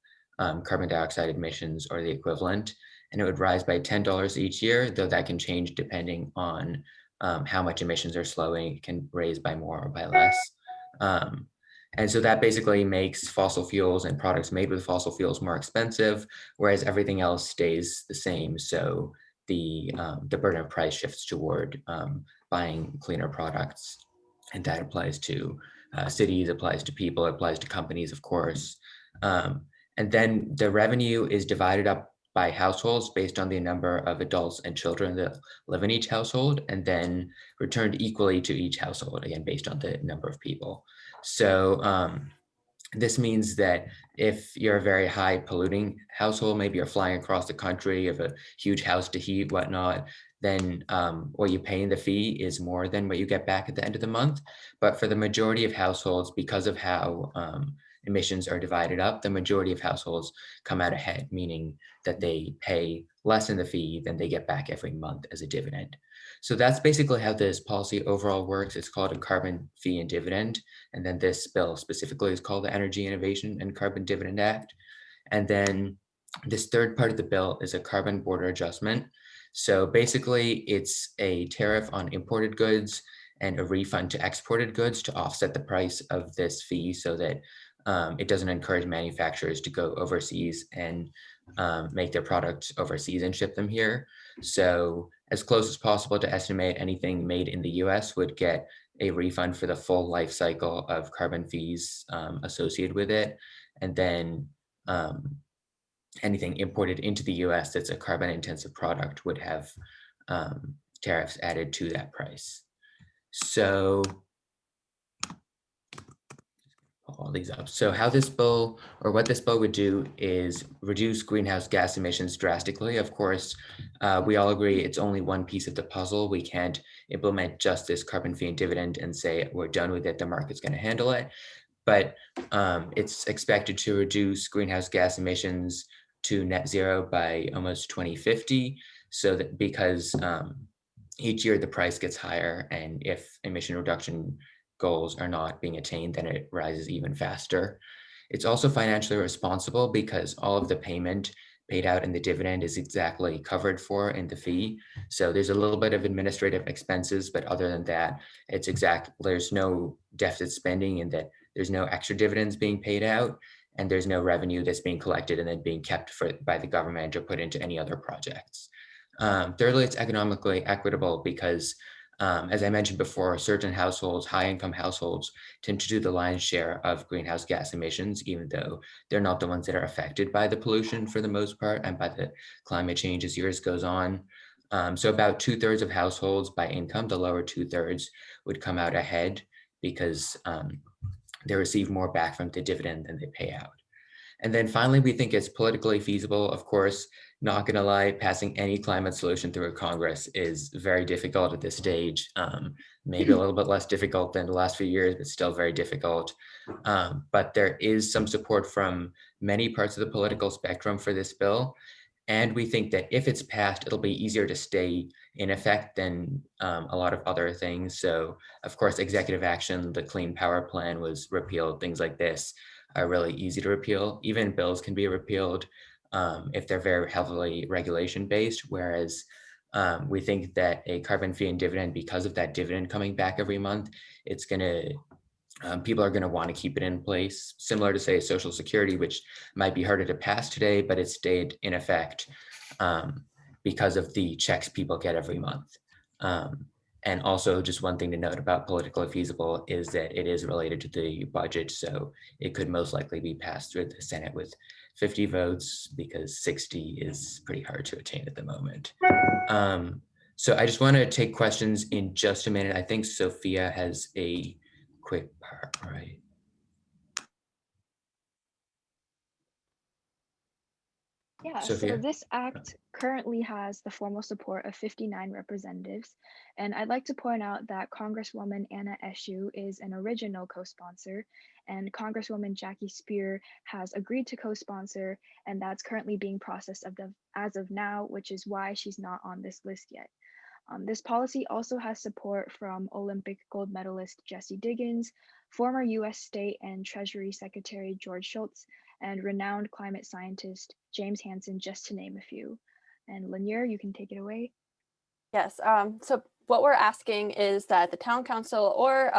carbon dioxide emissions, or the equivalent, and it would rise by $10 each year, though that can change depending on how much emissions are slowing. It can raise by more or by less. And so that basically makes fossil fuels and products made with fossil fuels more expensive, whereas everything else stays the same. So the burden of price shifts toward buying cleaner products. And that applies to cities, applies to people, applies to companies, of course. And then the revenue is divided up by households based on the number of adults and children that live in each household, and then returned equally to each household, again, based on the number of people. So this means that if you're a very high polluting household, maybe you're flying across the country, you have a huge house to heat, whatnot, then what you pay in the fee is more than what you get back at the end of the month. But for the majority of households, because of how emissions are divided up, the majority of households come out ahead, meaning that they pay less in the fee than they get back every month as a dividend. So that's basically how this policy overall works. It's called a carbon fee and dividend. And then this bill specifically is called the Energy Innovation and Carbon Dividend Act. And then this third part of the bill is a carbon border adjustment. So basically it's a tariff on imported goods and a refund to exported goods to offset the price of this fee, so that it doesn't encourage manufacturers to go overseas and make their products overseas and ship them here. So as close as possible to estimate, anything made in the US would get a refund for the full life cycle of carbon fees associated with it. And then anything imported into the US that's a carbon intensive product would have tariffs added to that price. So all these up. So how this bill, or what this bill would do, is reduce greenhouse gas emissions drastically. Of course, we all agree it's only one piece of the puzzle. We can't implement just this carbon fee and dividend and say we're done with it, the market's going to handle it. But it's expected to reduce greenhouse gas emissions to net zero by almost 2050. So that because each year the price gets higher, and if emission reduction goals are not being attained, then it rises even faster. It's also financially responsible because all of the payment paid out in the dividend is exactly covered for in the fee. So there's a little bit of administrative expenses, but other than that, it's exact. There's no deficit spending in that there's no extra dividends being paid out, and there's no revenue that's being collected and then being kept by the government or put into any other projects. Thirdly, it's economically equitable because, as I mentioned before, certain households, high-income households, tend to do the lion's share of greenhouse gas emissions, even though they're not the ones that are affected by the pollution for the most part and by the climate change as years goes on. So about 2/3 of households by income, the lower 2/3 would come out ahead because they receive more back from the dividend than they pay out. And then finally, we think it's politically feasible. Of course, not gonna lie, passing any climate solution through Congress is very difficult at this stage. Maybe a little bit less difficult than the last few years, but still very difficult. But there is some support from many parts of the political spectrum for this bill. And we think that if it's passed, it'll be easier to stay in effect than a lot of other things. So of course, executive action, the Clean Power Plan was repealed, things like this are really easy to repeal. Even bills can be repealed if they're very heavily regulation based, whereas we think that a carbon fee and dividend, because of that dividend coming back every month, it's gonna, people are gonna wanna keep it in place, similar to say Social Security, which might be harder to pass today, but it stayed in effect because of the checks people get every month. And also just one thing to note about politically feasible is that it is related to the budget. So it could most likely be passed through the Senate with 50 votes because 60 is pretty hard to attain at the moment. So I just want to take questions in just a minute. I think Sophia has a quick part, right? Yeah, Sophia? so this act currently has the formal support of 59 representatives. And I'd like to point out that Congresswoman Anna Eshoo is an original co-sponsor, and Congresswoman Jackie Speer has agreed to co-sponsor, and that's currently being processed as of now, which is why she's not on this list yet. This policy also has support from Olympic gold medalist Jessie Diggins, former US State and Treasury Secretary George Shultz, and renowned climate scientist James Hansen, just to name a few. And Lanier, you can take it away. Yes, so what we're asking is that the town council or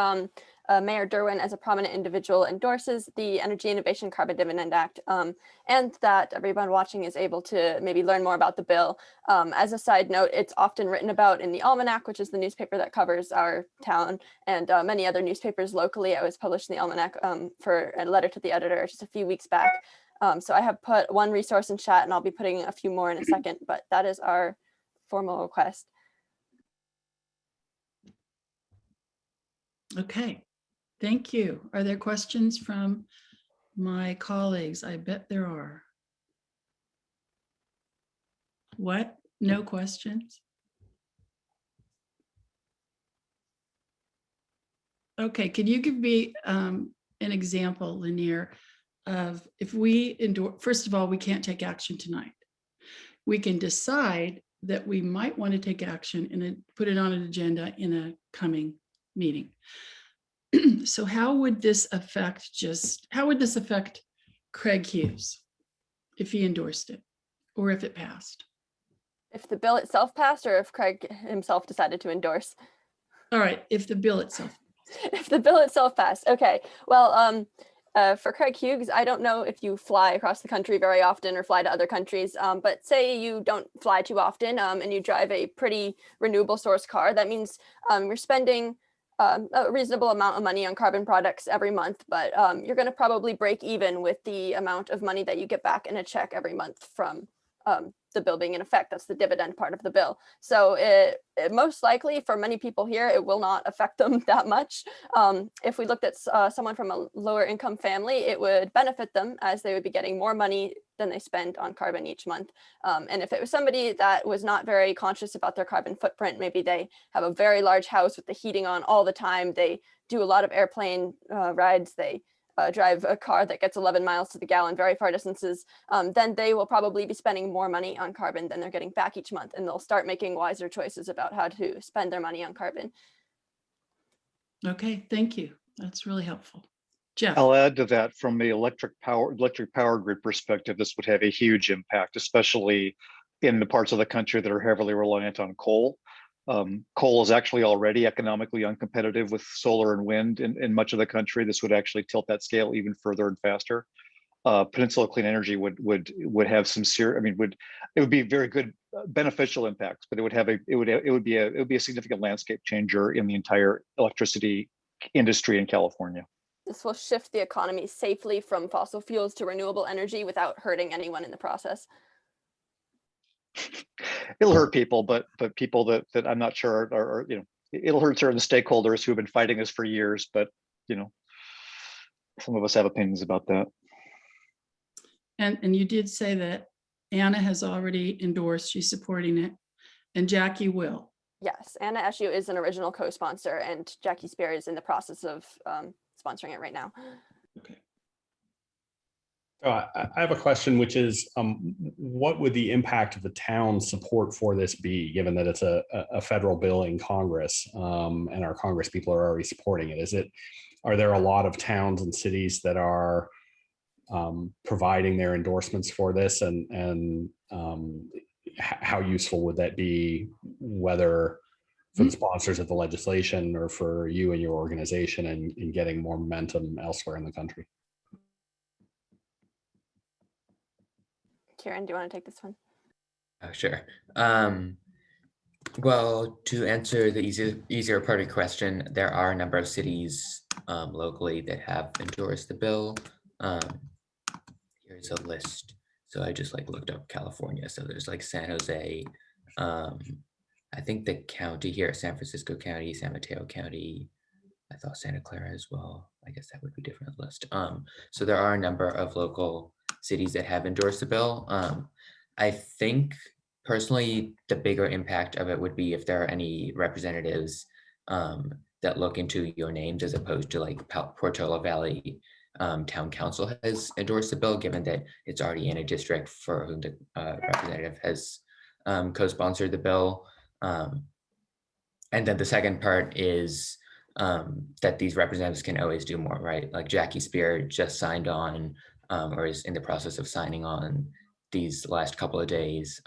Mayor Derwin as a prominent individual endorses the Energy Innovation Carbon Dividend Act, and that everyone watching is able to maybe learn more about the bill. As a side note, it's often written about in the Almanac, which is the newspaper that covers our town, and many other newspapers locally. I was published in the Almanac for a letter to the editor just a few weeks back. So I have put one resource in chat, and I'll be putting a few more in a second, but that is our formal request. Okay, thank you. Are there questions from my colleagues? I bet there are. What? No questions? Okay, can you give me an example, Lanier, of if we endorse, first of all, we can't take action tonight. We can decide that we might want to take action and put it on an agenda in a coming meeting. So how would this affect Craig Hughes if he endorsed it or if it passed? If the bill itself passed or if Craig himself decided to endorse? All right, if the bill itself. If the bill itself passed, okay. Well, for Craig Hughes, I don't know if you fly across the country very often or fly to other countries, but say you don't fly too often and you drive a pretty renewable source car, that means you're spending a reasonable amount of money on carbon products every month, but you're going to probably break even with the amount of money that you get back in a check every month from the bill being in effect. That's the dividend part of the bill. So it most likely for many people here, it will not affect them that much. If we looked at someone from a lower income family, it would benefit them as they would be getting more money than they spend on carbon each month. And if it was somebody that was not very conscious about their carbon footprint, maybe they have a very large house with the heating on all the time, they do a lot of airplane rides, they drive a car that gets 11 miles to the gallon very far distances, then they will probably be spending more money on carbon than they're getting back each month, and they'll start making wiser choices about how to spend their money on carbon. Okay, thank you. That's really helpful. Jeff. I'll add to that from the electric power grid perspective, this would have a huge impact, especially in the parts of the country that are heavily reliant on coal. Coal is actually already economically uncompetitive with solar and wind in much of the country. This would actually tilt that scale even further and faster. Peninsula Clean Energy would have some it would be very good beneficial impacts, but it would be a significant landscape changer in the entire electricity industry in California. This will shift the economy safely from fossil fuels to renewable energy without hurting anyone in the process. It'll hurt people, but people that I'm not sure are, it'll hurt certain stakeholders who have been fighting this for years, but some of us have opinions about that. And you did say that Anna has already endorsed, she's supporting it, and Jackie will. Yes, Anna Eshoo is an original co-sponsor, and Jackie Spear is in the process of sponsoring it right now. Okay. I have a question, which is, what would the impact of the town's support for this be, given that it's a federal bill in Congress, and our Congress people are already supporting it? Are there a lot of towns and cities that are providing their endorsements for this, and how useful would that be, whether for the sponsors of the legislation or for you and your organization in getting more momentum elsewhere in the country? Kieran, do you want to take this one? Sure. Well, to answer the easier part of your question, there are a number of cities locally that have endorsed the bill. Here's a list. So I just looked up California. So there's San Jose. I think the county here, San Francisco County, San Mateo County. I thought Santa Clara as well. I guess that would be different list. So there are a number of local cities that have endorsed the bill. I think personally, the bigger impact of it would be if there are any representatives that look into your names, as opposed to Portola Valley Town Council has endorsed the bill, given that it's already in a district for whom the representative has co-sponsored the bill. And then the second part is that these representatives can always do more, right? Like Jackie Spear just signed on or is in the process of signing on these last couple of days.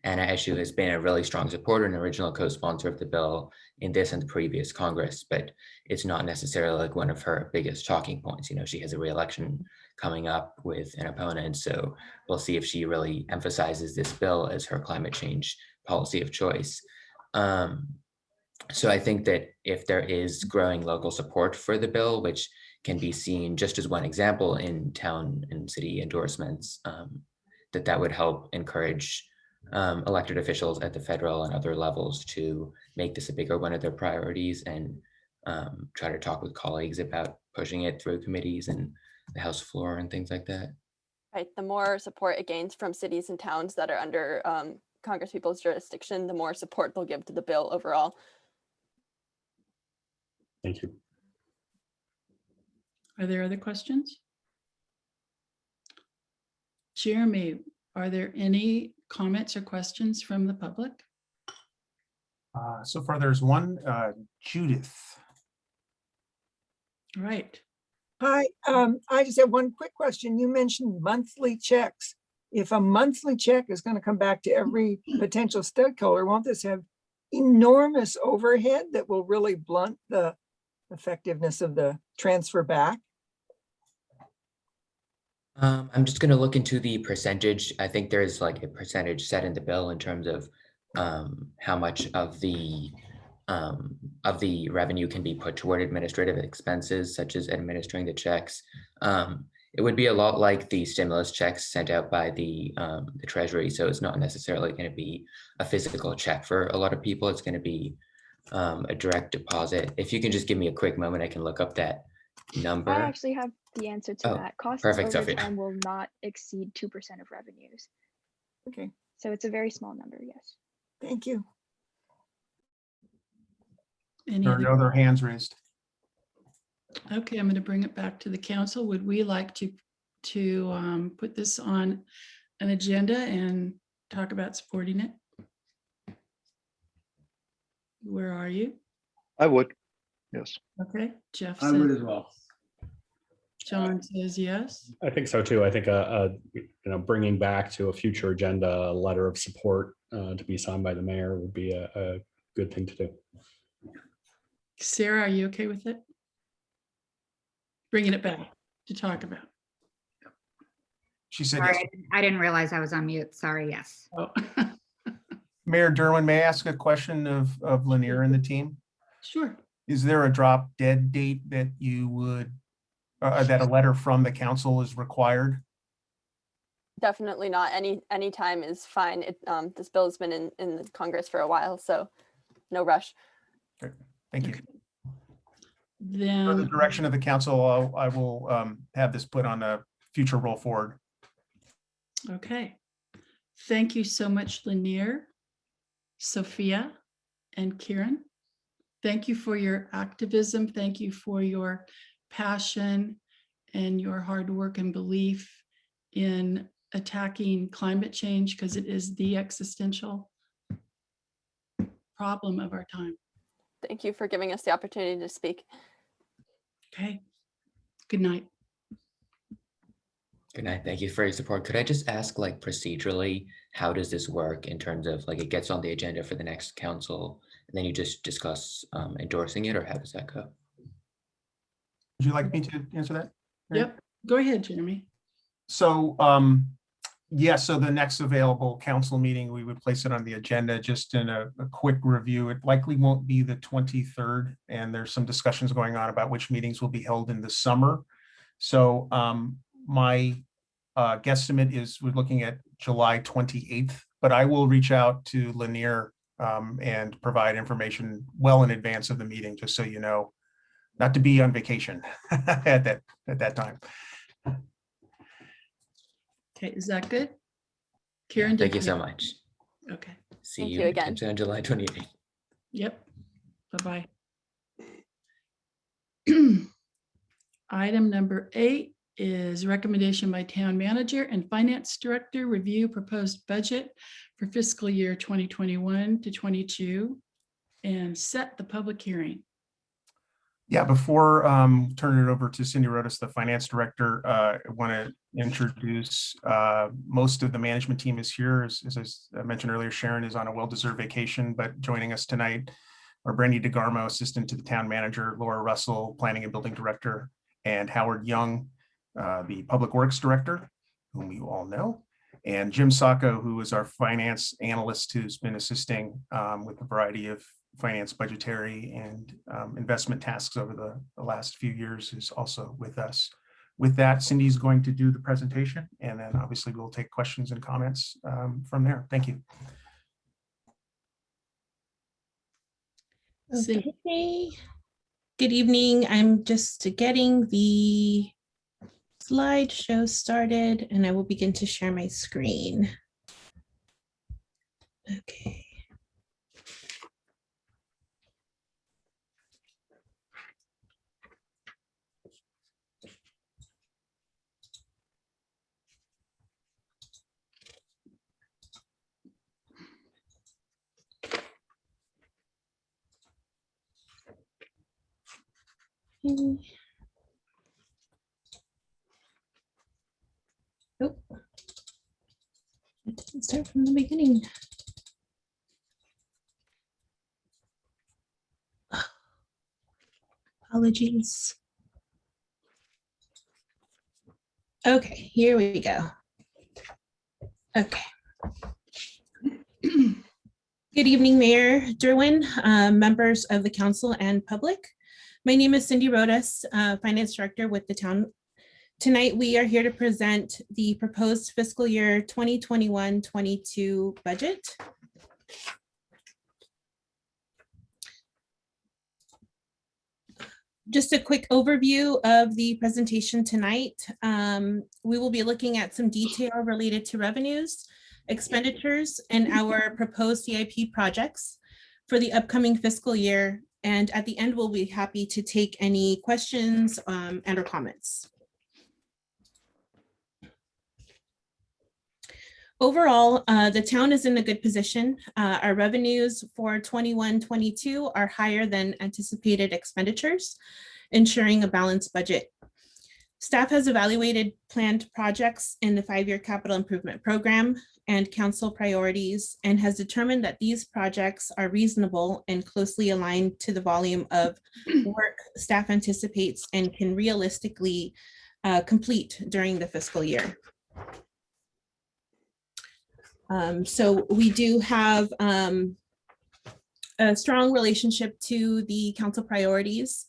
Anna Eshoo has been a really strong supporter and original co-sponsor of the bill in this and the previous Congress, but it's not necessarily one of her biggest talking points. She has a re-election coming up with an opponent, so we'll see if she really emphasizes this bill as her climate change policy of choice. So I think that if there is growing local support for the bill, which can be seen just as one example in town and city endorsements, that would help encourage elected officials at the federal and other levels to make this a bigger one of their priorities, and try to talk with colleagues about pushing it through committees and the House floor and things like that. Right, the more support it gains from cities and towns that are under Congress people's jurisdiction, the more support they'll give to the bill overall. Thank you. Are there other questions? Jeremy, are there any comments or questions from the public? So far, there's one, Judith. Right. Hi, I just have one quick question. You mentioned monthly checks. If a monthly check is going to come back to every potential stakeholder, won't this have enormous overhead that will really blunt the effectiveness of the transfer back? I'm just going to look into the percentage. I think there's a percentage set in the bill in terms of how much of the revenue can be put toward administrative expenses, such as administering the checks. It would be a lot like the stimulus checks sent out by the Treasury. So it's not necessarily going to be a physical check for a lot of people. It's going to be a direct deposit. If you can just give me a quick moment, I can look up that number. I actually have the answer to that. Costs perfect, over Sophia. time will not exceed 2% of revenues. Okay, So it's a very small number, yes. thank you. Any There are no other hands raised. Okay, I'm going to bring it back to the council. Would we like to put this on an agenda and talk about supporting it? Where are you? I would, yes. Okay, Jeff I would says, as well. John says yes. I think so too. I think bringing back to a future agenda, a letter of support to be signed by the mayor would be a good thing to do. Sarah, are you okay with it? Bringing it back to talk about. She said yes. Sorry, I didn't realize I was on mute. Sorry, yes. Oh, Mayor Derwin, may I ask a question of Lanier and the team? sure. Is there a drop dead date that you would, that a letter from the council is required? Definitely not. Any time is fine. This bill has been in the Congress for a while, so no rush. Great. Thank you. Okay. For the Then, direction of the council, I will have this put on a future roll forward. okay. Thank you so much, Lanier, Sophia, and Kieran. Thank you for your activism. Thank you for your passion and your hard work and belief in attacking climate change, because it is the existential problem of our time. Thank you for giving us the opportunity to speak. Okay. Good night. Good night. Thank you for your support. Could I just ask, like, procedurally, how does this work in terms of, like, it gets on the agenda for the next council and then you just discuss endorsing it, or how does that go? Would you like me to answer that? Yep. Go ahead, Jeremy. So, yeah, so the next available council meeting, we would place it on the agenda. Just in a quick review. It likely won't be the 23rd, and there's some discussions going on about which meetings will be held in the summer. So my guesstimate is we're looking at July 28th, but I will reach out to Lanier and provide information well in advance of the meeting, just so you know, not to be on vacation at that time. Okay, is that good? Kieran? Thank did you so much. Okay. See Thank you you again. on July 28th. Yep. Bye-bye. Item number 8 is recommendation by town manager and finance director, review proposed budget for fiscal year 2021 to 22 and set the public hearing. Yeah, before turning it over to Cindy Rodas, the finance director, I want to introduce most of the management team is here. As I mentioned earlier, Sharon is on a well-deserved vacation, but joining us tonight are Brandy DeGarmo, assistant to the town manager, Laura Russell, planning and building director, and Howard Young, the public works director, whom you all know, and Jim Sacco, who is our finance analyst, who's been assisting with a variety of finance, budgetary, and investment tasks over the last few years, is also with us. With that, Cindy's going to do the presentation, and then obviously we'll take questions and comments from there. Thank you. Cindy. Okay. Good evening. I'm just getting the slideshow started, and I will begin to share my screen. Okay. Oh, it didn't start from the beginning. Apologies. Okay, here we go. Okay. Good evening, Mayor Derwin, members of the council and public. My name is Cindy Rodas, Finance Director with the town. Tonight, we are here to present the proposed fiscal year 2021-22 budget. Just a quick overview of the presentation tonight. We will be looking at some detail related to revenues, expenditures, and our proposed CIP projects for the upcoming fiscal year. And at the end, we'll be happy to take any questions and or comments. Overall, the town is in a good position. Our revenues for 21-22 are higher than anticipated expenditures, ensuring a balanced budget. Staff has evaluated planned projects in the 5-year capital improvement program and council priorities, and has determined that these projects are reasonable and closely aligned to the volume of work staff anticipates and can realistically complete during the fiscal year. So we do have a strong relationship to the council priorities.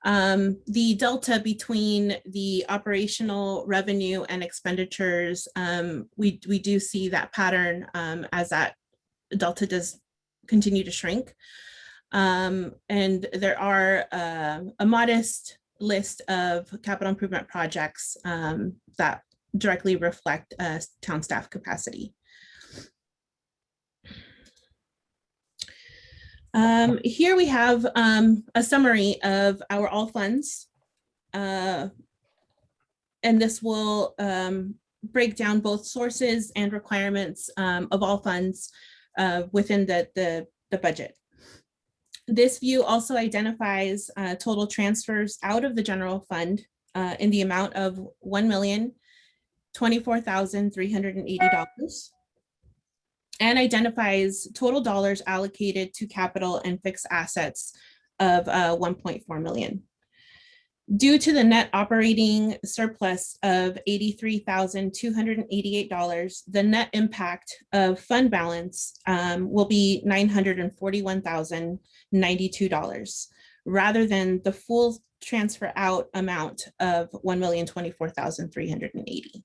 The delta between the operational revenue and expenditures, we do see that pattern as that delta does continue to shrink. And there are a modest list of capital improvement projects that directly reflect town staff capacity. Here we have a summary of our all funds. And this will break down both sources and requirements of all funds within the budget. This view also identifies total transfers out of the general fund in the amount of $1,024,380. And identifies total dollars allocated to capital and fixed assets of 1.4 million. Due to the net operating surplus of $83,288, the net impact of fund balance will be $941,092, rather than the full transfer out amount of $1,024,380.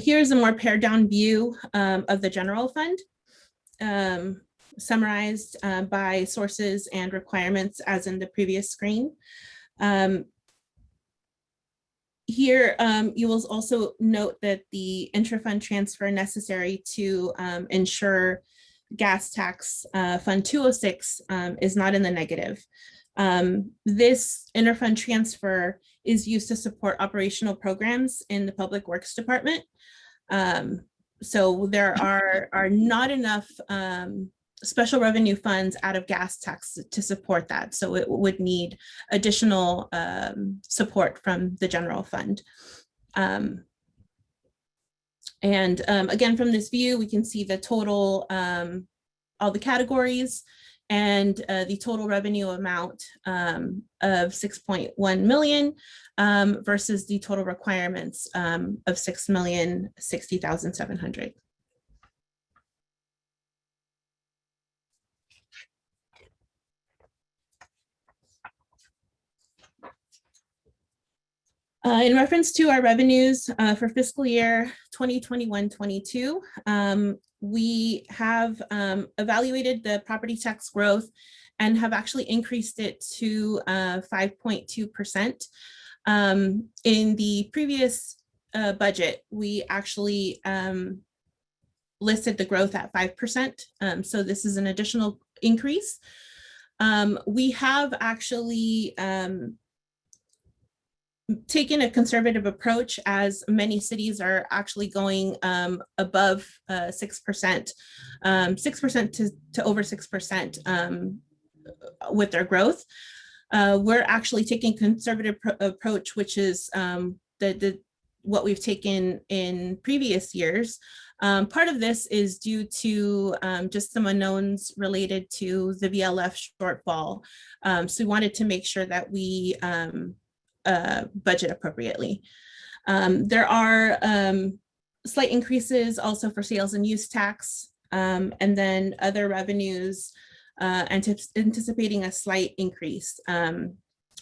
Here's a more pared down view of the general fund, summarized by sources and requirements as in the previous screen. Here, you will also note that the intra-fund transfer necessary to ensure gas tax fund 206 is not in the negative. This interfund transfer is used to support operational programs in the Public Works Department. So there are not enough special revenue funds out of gas tax to support that. So it would need additional support from the general fund. And again, from this view, we can see the total, all the categories, and the total revenue amount of 6.1 million versus the total requirements of 6,060,700. In reference to our revenues for fiscal year 2021-22, we have evaluated the property tax growth and have actually increased it to 5.2%. In the previous budget, we actually listed the growth at 5%. So this is an additional increase. We have actually taken a conservative approach, as many cities are actually going above 6%, 6% to over 6% with their growth. We're actually taking a conservative approach, which is what we've taken in previous years. Part of this is due to just some unknowns related to the VLF shortfall. So we wanted to make sure that we budget appropriately. There are slight increases also for sales and use tax, and then other revenues anticipating a slight increase.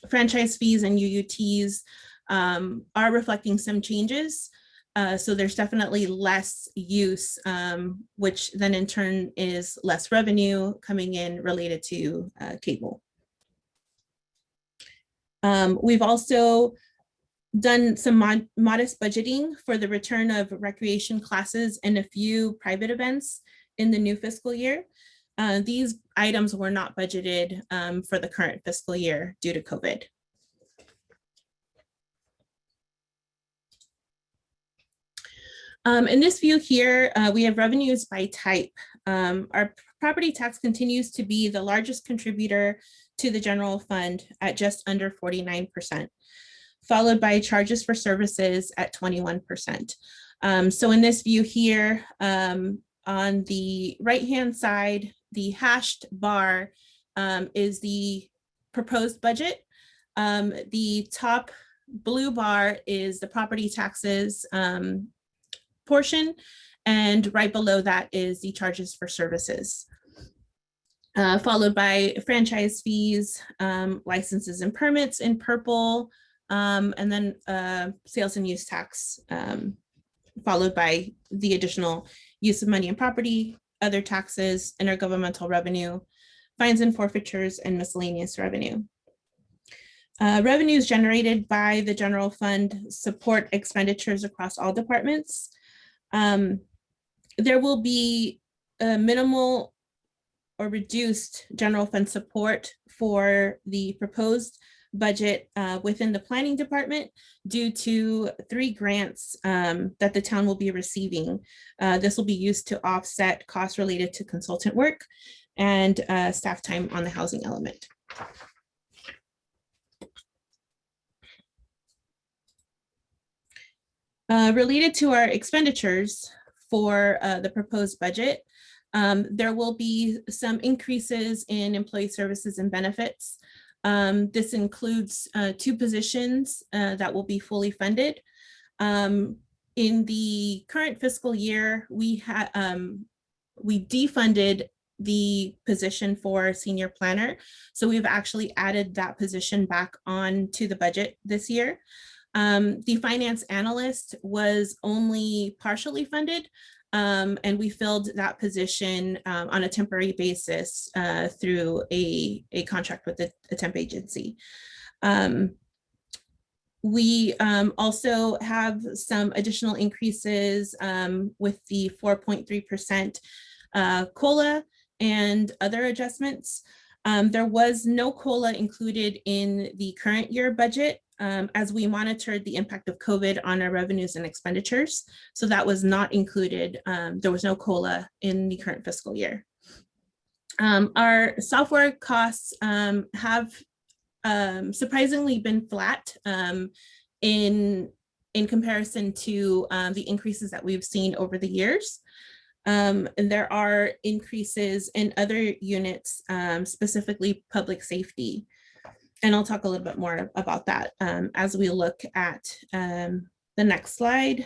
Franchise fees and UUTs are reflecting some changes. So there's definitely less use, which then in turn is less revenue coming in related to cable. We've also done some modest budgeting for the return of recreation classes and a few private events in the new fiscal year. These items were not budgeted for the current fiscal year due to COVID. In this view here, we have revenues by type. Our property tax continues to be the largest contributor to the general fund at just under 49%, followed by charges for services at 21%. So in this view here, on the right-hand side, the hashed bar is the proposed budget. The top blue bar is the property taxes portion, and right below that is the charges for services. Followed by franchise fees, licenses and permits in purple, and then sales and use tax, followed by the additional use of money and property, other taxes, intergovernmental revenue, fines and forfeitures, and miscellaneous revenue. Revenues generated by the general fund support expenditures across all departments. There will be a minimal or reduced general fund support for the proposed budget within the planning department due to 3 grants that the town will be receiving. This will be used to offset costs related to consultant work and staff time on the housing element. Related to our expenditures for the proposed budget, there will be some increases in employee services and benefits. This includes 2 positions that will be fully funded. In the current fiscal year, we defunded the position for senior planner. So we've actually added that position back on to the budget this year. The finance analyst was only partially funded, and we filled that position on a temporary basis through a contract with a temp agency. We also have some additional increases with the 4.3% COLA and other adjustments. There was no COLA included in the current year budget as we monitored the impact of COVID on our revenues and expenditures. So that was not included. There was no COLA in the current fiscal year. Our software costs have surprisingly been flat in comparison to the increases that we've seen over the years. And there are increases in other units, specifically public safety. And I'll talk a little bit more about that as we look at the next slide.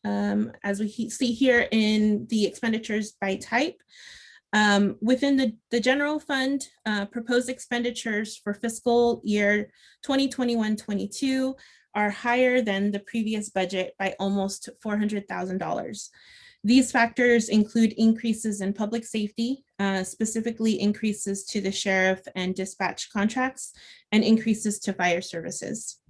As we see here in the expenditures by type, within the general fund, proposed expenditures for fiscal year 2021-22 are higher than the previous budget by almost $400,000. These factors include increases in public safety, specifically increases to the sheriff and dispatch contracts, and increases to fire services.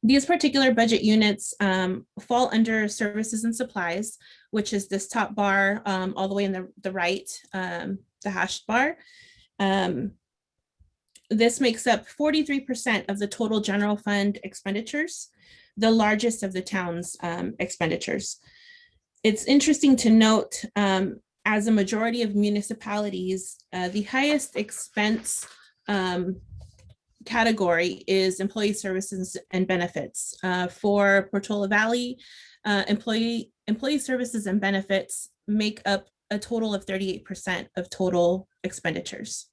These particular budget units fall under services and supplies, which is this top bar all the way in the right, the hashed bar. This makes up 43% of the total general fund expenditures, the largest of the town's expenditures. It's interesting to note, as a majority of municipalities, the highest expense category is employee services and benefits. For Portola Valley, employee services and benefits make up a total of 38% of total expenditures.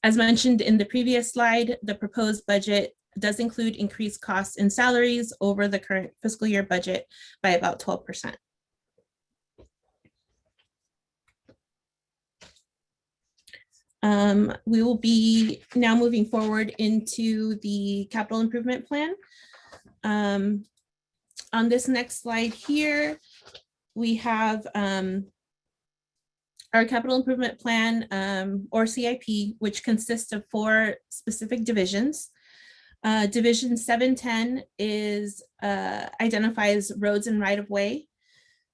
As mentioned in the previous slide, the proposed budget does include increased costs in salaries over the current fiscal year budget by about 12%. We will be now moving forward into the capital improvement plan. On this next slide here, we have our capital improvement plan, or CIP, which consists of 4 specific divisions. Division 710 identifies roads and right-of-way.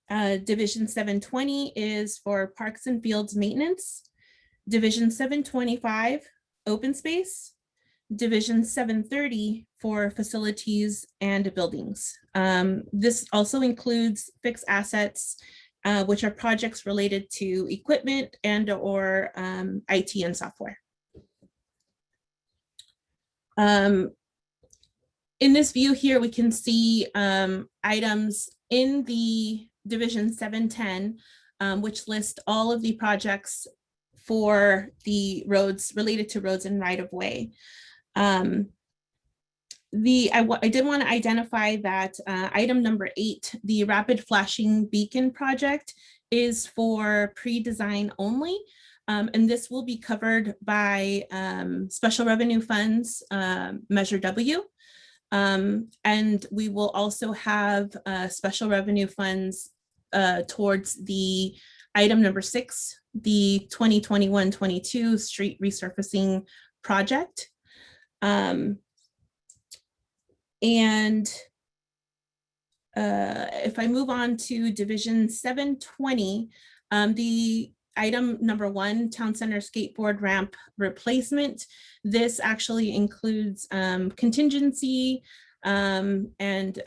Division 720 is for parks and fields maintenance. Division 725, open space. Division 730 for facilities and buildings. This also includes fixed assets, which are projects related to equipment and or IT and software. In this view here, we can see items in the Division 710, which list all of the projects for the roads related to roads and right of way. I did want to identify that item number 8, the rapid flashing beacon project, is for pre-design only. And this will be covered by special revenue funds, Measure W. And we will also have special revenue funds towards the item number 6, the 2021-22 street resurfacing project. And if I move on to Division 720, the item number 1, Town Center skateboard ramp replacement. This actually includes contingency and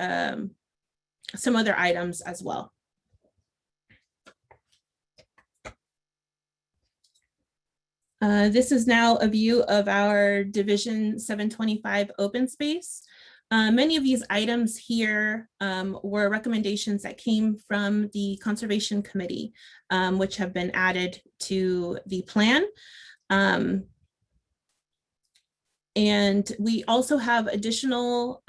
some other items as well. This is now a view of our Division 725 open space. Many of these items here were recommendations that came from the Conservation Committee, which have been added to the plan. And we also have additional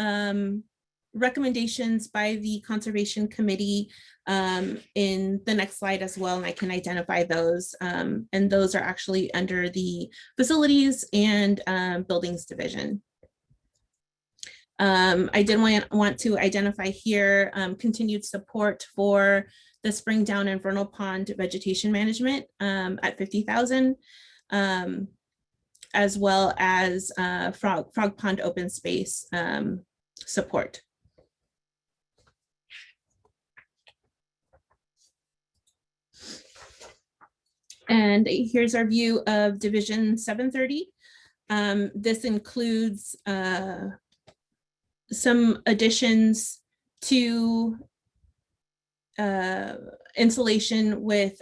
recommendations by the Conservation Committee in the next slide as well, and I can identify those. And those are actually under the Facilities and Buildings Division. I did want to identify here continued support for the Spring Down and Vernal Pond vegetation management at 50,000, as well as Frog Pond open space support. And here's our view of Division 730. This includes some additions to insulation with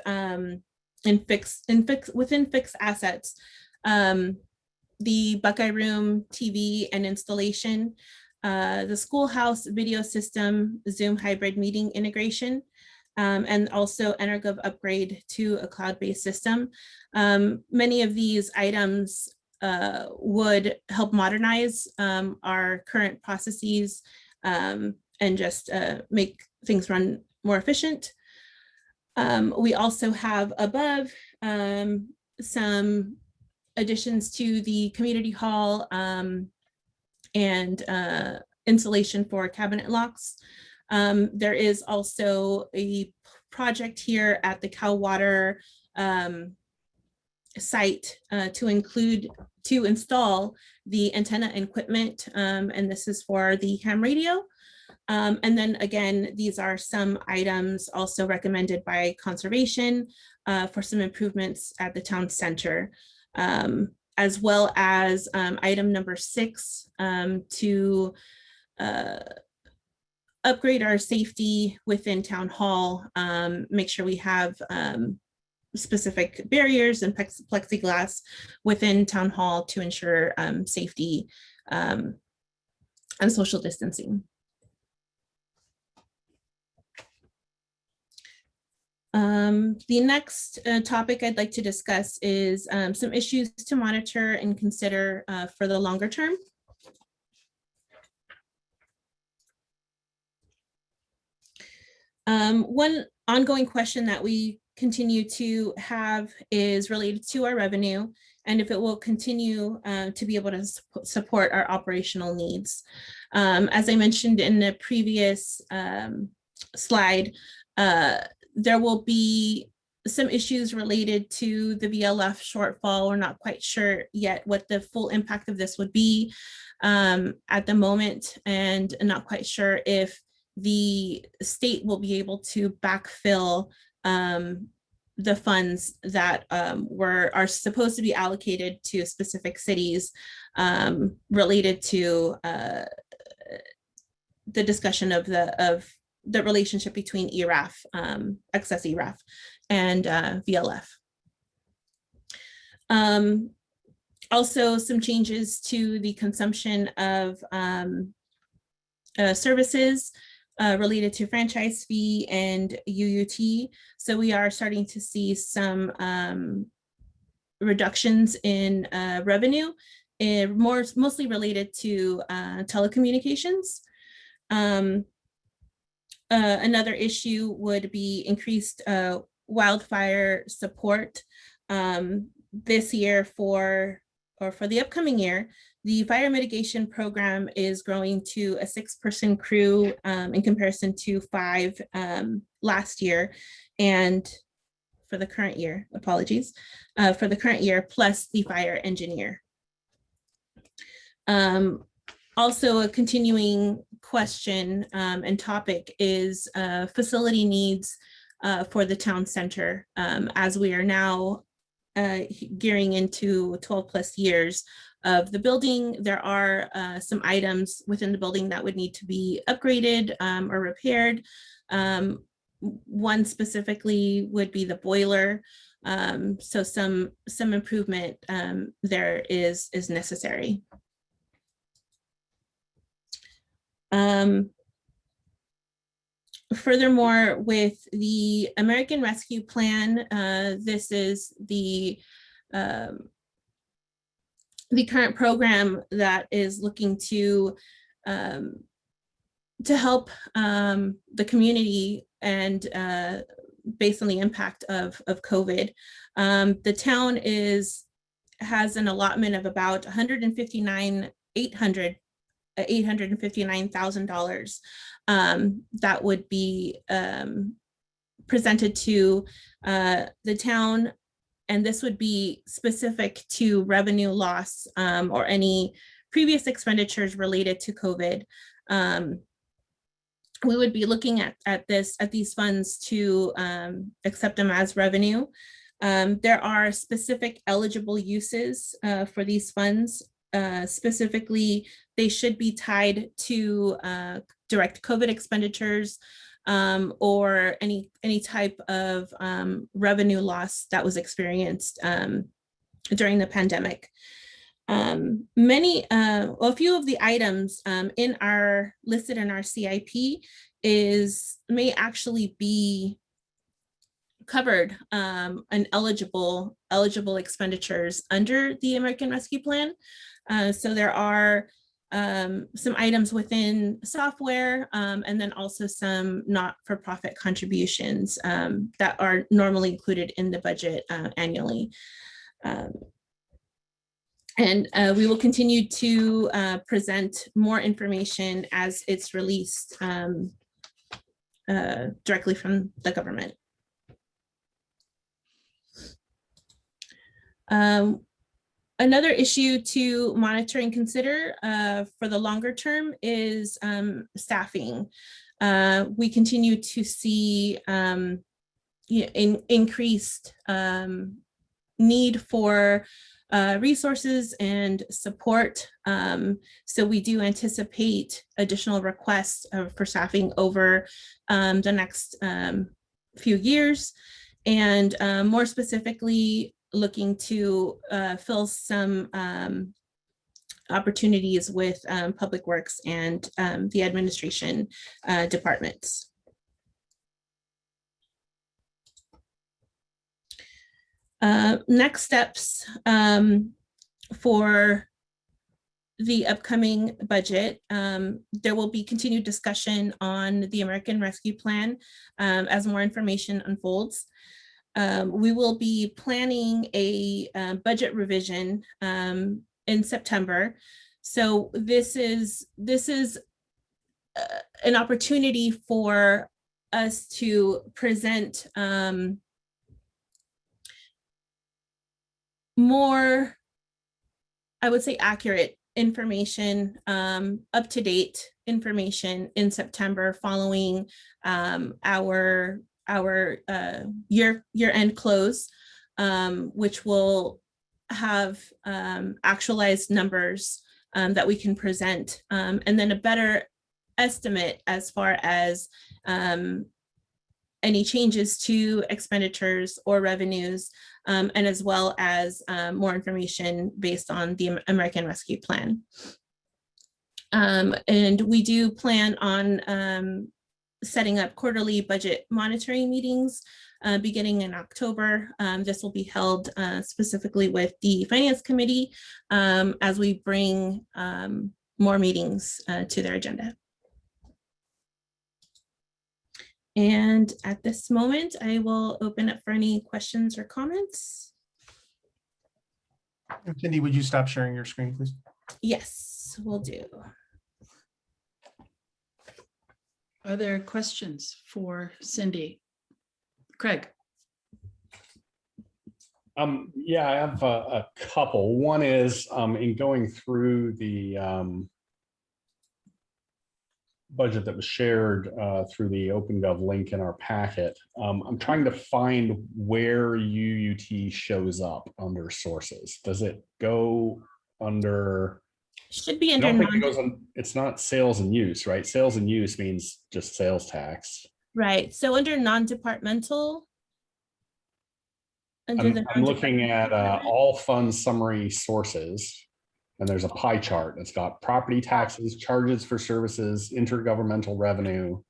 within fixed assets. The Buckeye Room TV and installation, the schoolhouse video system, Zoom hybrid meeting integration, and also Energov upgrade to a cloud-based system. Many of these items would help modernize our current processes and just make things run more efficient. We also have above some additions to the community hall and installation for cabinet locks. There is also a project here at the Cal Water site to install the antenna equipment, and this is for the ham radio. And then again, these are some items also recommended by Conservation for some improvements at the town center, as well as item number 6 to upgrade our safety within town hall, make sure we have specific barriers and plexiglass within town hall to ensure safety and social distancing. The next topic I'd like to discuss is some issues to monitor and consider for the longer term. One ongoing question that we continue to have is related to our revenue and if it will continue to be able to support our operational needs. As I mentioned in the previous slide, there will be some issues related to the VLF shortfall. We're not quite sure yet what the full impact of this would be at the moment, and not quite sure if the state will be able to backfill the funds that are supposed to be allocated to specific cities related to the discussion of the relationship between ERAF, excess ERAF, and VLF. Also, some changes to the consumption of services related to franchise fee and UUT. So we are starting to see some reductions in revenue, mostly related to telecommunications. Another issue would be increased wildfire support. This year for the upcoming year, the fire mitigation program is growing to a 6-person crew in comparison to 5 last year. And for the current year, apologies, for the current year, plus the fire engineer. Also, a continuing question and topic is facility needs for the town center. As we are now gearing into 12 plus years of the building, there are some items within the building that would need to be upgraded or repaired. One specifically would be the boiler. So some improvement there is necessary. Furthermore, with the American Rescue Plan, this is the current program that is looking to help the community and based on the impact of COVID. The town has an allotment of about $859,000 that would be presented to the town, and this would be specific to revenue loss or any previous expenditures related to COVID. We would be looking at these funds to accept them as revenue. There are specific eligible uses for these funds. Specifically, they should be tied to direct COVID expenditures or any type of revenue loss that was experienced during the pandemic. A few of the items listed in our CIP may actually be covered and eligible expenditures under the American Rescue Plan. So there are some items within software and then also some not-for-profit contributions that are normally included in the budget annually. And we will continue to present more information as it's released directly from the government. Another issue to monitor and consider for the longer term is staffing. We continue to see increased need for resources and support. So we do anticipate additional requests for staffing over the next few years, and more specifically looking to fill some opportunities with Public Works and the administration departments. Next steps for the upcoming budget, there will be continued discussion on the American Rescue Plan as more information unfolds. We will be planning a budget revision in September. So this is an opportunity for us to present more, I would say, accurate information, up-to-date information in September following our year-end close, which will have actualized numbers that we can present, and then a better estimate as far as any changes to expenditures or revenues, and as well as more information based on the American Rescue Plan. And we do plan on setting up quarterly budget monitoring meetings beginning in October. This will be held specifically with the Finance Committee as we bring more meetings to their agenda. And at this moment, I will open up for any questions or comments. Cindy, would you stop sharing your screen, please? Yes, will do. Are there questions for Cindy? Craig? Yeah, I have a couple. One is in going through the budget that was shared through the OpenGov link in our packet. I'm trying to find where UUT shows up under sources. Does it go under? Should be I under don't think it goes on. It's not sales and use, right? Sales and use means just sales tax. right. So under non-departmental. I'm looking at all fund summary sources. And there's a pie chart. It's got property taxes, charges for services, intergovernmental revenue,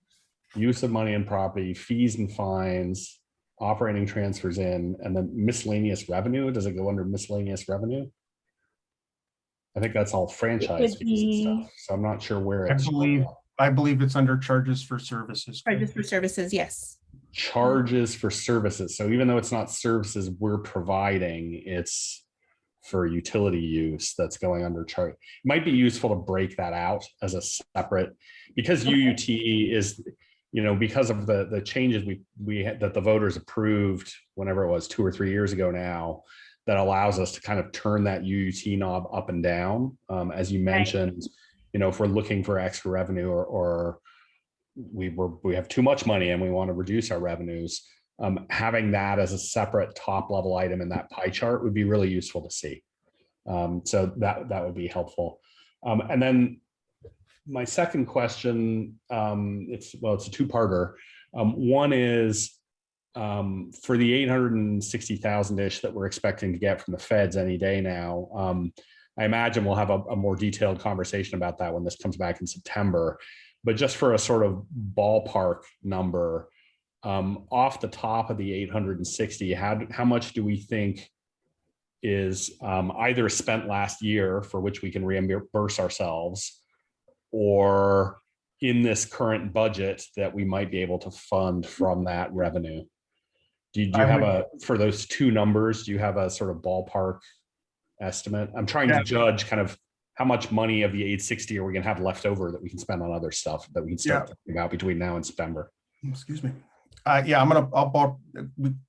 use of money and property, fees and fines, operating transfers in, and then miscellaneous revenue. Does it go under miscellaneous revenue? I think that's all franchise fees and stuff. So I'm not sure where it's. I believe it's under charges for services. Charges for services, yes. Charges for services. So even though it's not services we're providing, it's for utility use that's going under charge. It might be useful to break that out as a separate, because UUT is, you know, because of the changes we had, that the voters approved whenever it was 2 or 3 years ago now, that allows us to kind of turn that UUT knob up and down. As you mentioned, you know, if we're looking for extra revenue or we have too much money and we want to reduce our revenues, having that as a separate top level item in that pie chart would be really useful to see. So that would be helpful. And then my second question, it's a two-parter. One is for the 860,000-ish that we're expecting to get from the feds any day now. I imagine we'll have a more detailed conversation about that when this comes back in September. But just for a sort of ballpark number, off the top of the 860, how much do we think is either spent last year for which we can reimburse ourselves, or in this current budget that we might be able to fund from that revenue? Do you have for those two numbers, do you have a sort of ballpark estimate? I'm trying to judge kind of how much money of the 860 are we gonna have left over that we can spend on other stuff that we can start thinking about between now and September. Excuse me. The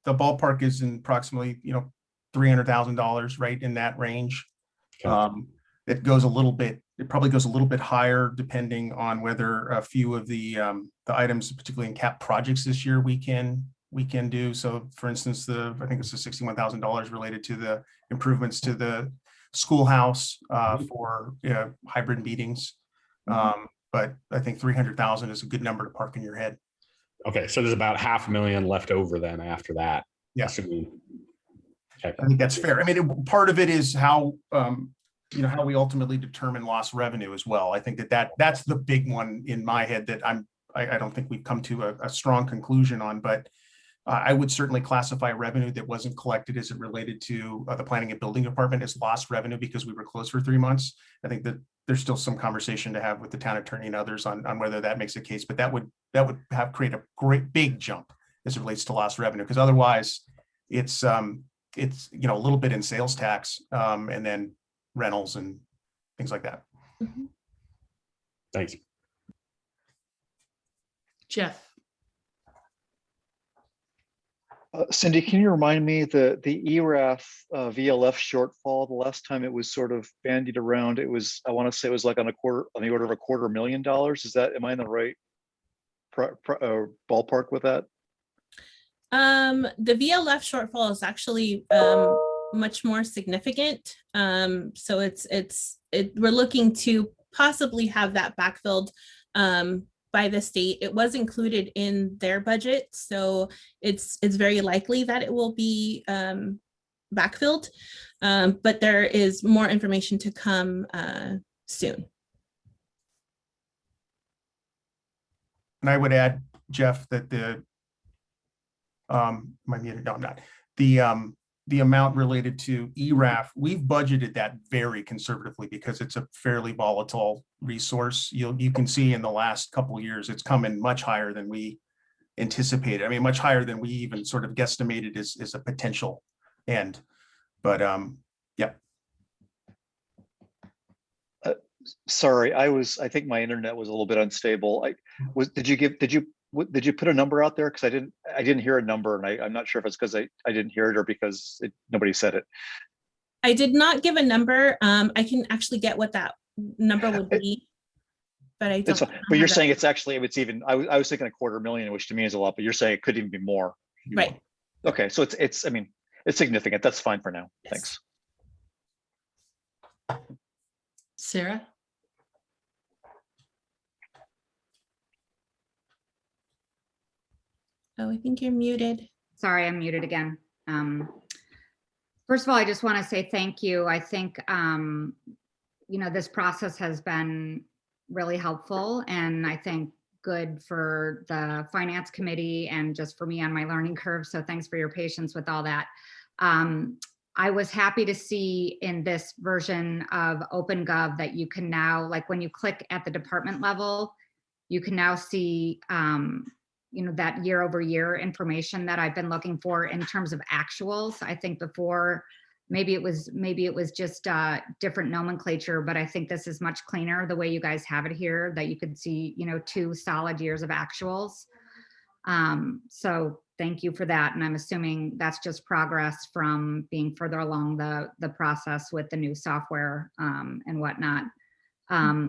ballpark is in approximately, $300,000, right in that range. Okay. It probably goes a little bit higher depending on whether a few of the items, particularly in cap projects this year, we can do. So for instance, I think it's the $61,000 related to the improvements to the schoolhouse for hybrid meetings. But I think 300,000 is a good number to park in your head. Okay, so there's about $500,000 left over then after that. Yeah. Okay. I think that's fair. I mean, part of it is how how we ultimately determine lost revenue as well. I think that's the big one in my head that I don't think we've come to a strong conclusion on, but I would certainly classify revenue that wasn't collected as it related to the planning and building department as lost revenue because we were closed for 3 months. I think that there's still some conversation to have with the town attorney and others on whether that makes a case, but that would create a great big jump as it relates to lost revenue, because otherwise it's a little bit in sales tax and then rentals and things like that. Thanks. Jeff. Cindy, can you remind me the ERAF VLF shortfall? The last time it was sort of bandied around, I want to say it was like on the order of $250,000. Am I in the right ballpark with that? The VLF shortfall is actually much more significant. So we're looking to possibly have that backfilled by the state. It was included in their budget, so it's very likely that it will be backfilled, but there is more information to come soon. And I would add, Jeff, that Am I muted? No, I'm not. The amount related to ERAF, we've budgeted that very conservatively because it's a fairly volatile resource. You can see in the last couple of years, it's come in much higher than we anticipated. I mean, much higher than we even sort of guesstimated is a potential end. But yeah. Sorry, I think my internet was a little bit unstable. Did you put a number out there? Because I didn't hear a number, and I'm not sure if it's because I didn't hear it or because nobody said it. I did not give a number. I can actually get what that number would be, but I don't. But you're saying it's even. I was thinking $250,000, which to me is a lot, but you're saying it could even be more. Right. Okay, so it's significant. That's fine for now. Yes. Thanks. Sarah? Oh, I think you're muted. Sorry, I'm muted again. First of all, I just want to say thank you. I think, this process has been really helpful, and I think good for the finance committee and just for me on my learning curve. So thanks for your patience with all that. I was happy to see in this version of OpenGov that you can now, like when you click at the department level, you can now see that year over year information that I've been looking for in terms of actuals. I think before maybe it was just different nomenclature, but I think this is much cleaner the way you guys have it here, that you could see 2 solid years of actuals. So thank you for that. And I'm assuming that's just progress from being further along the process with the new software and whatnot. I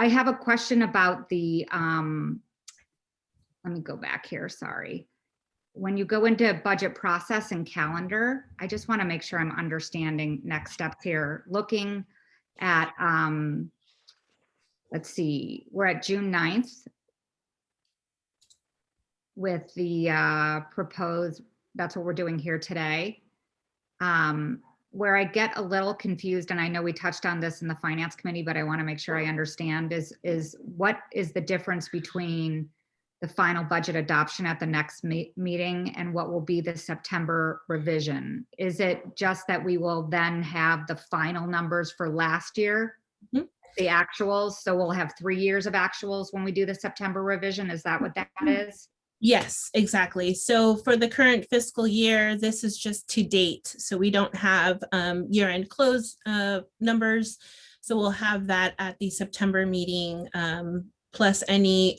have a question about the, let me go back here, sorry. When you go into budget process and calendar, I just want to make sure I'm understanding next steps here. Looking at, let's see, we're at June 9th with the proposed, that's what we're doing here today. Where I get a little confused, and I know we touched on this in the finance committee, but I want to make sure I understand, is what is the difference between the final budget adoption at the next meeting and what will be the September revision? Is it just that we will then have the final numbers for last year, the actuals? So we'll have 3 years of actuals when we do the September revision. Is that what that is? Yes, exactly. So for the current fiscal year, this is just to date. So we don't have year-end close numbers. So we'll have that at the September meeting, plus any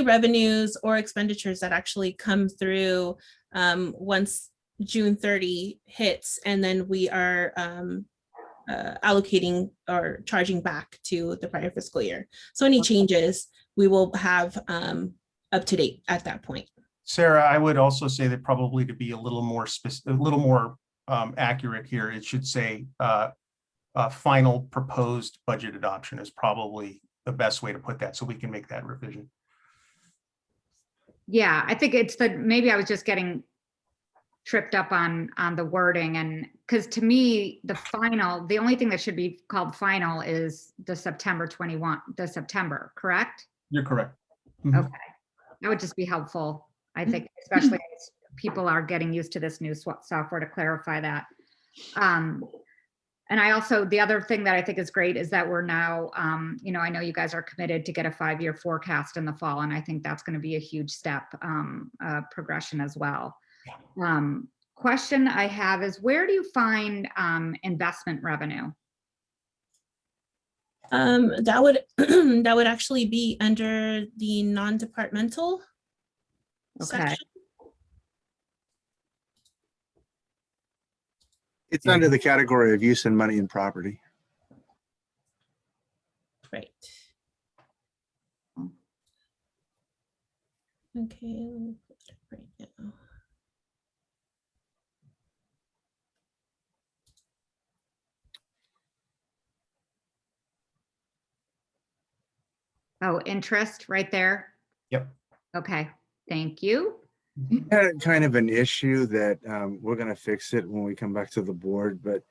revenues or expenditures that actually come through once June 30 hits, and then we are allocating or charging back to the prior fiscal year. So any changes we will have up to date at that point. Sarah, I would also say that probably to be a little more accurate here, it should say final proposed budget adoption is probably the best way to put that, so we can make that revision. Yeah, I think it's maybe I was just getting tripped up on the wording, and because to me, the only thing that should be called final is the September 21, September, correct? You're correct. Okay, that would just be helpful, I think, especially as people are getting used to this new software, to clarify that. And I also, the other thing that I think is great is that we're now, I know you guys are committed to get a 5-year forecast in the fall, and I think that's going to be a huge step progression as well. Question I have is, where do you find investment revenue? That would that would actually be under the non-departmental section. It's under the category of use and money and property. Right. Okay, let me put it right now. Oh, interest right there. Yep. Okay, thank you. We had kind of an issue that we're going to fix it when we come back to the board, but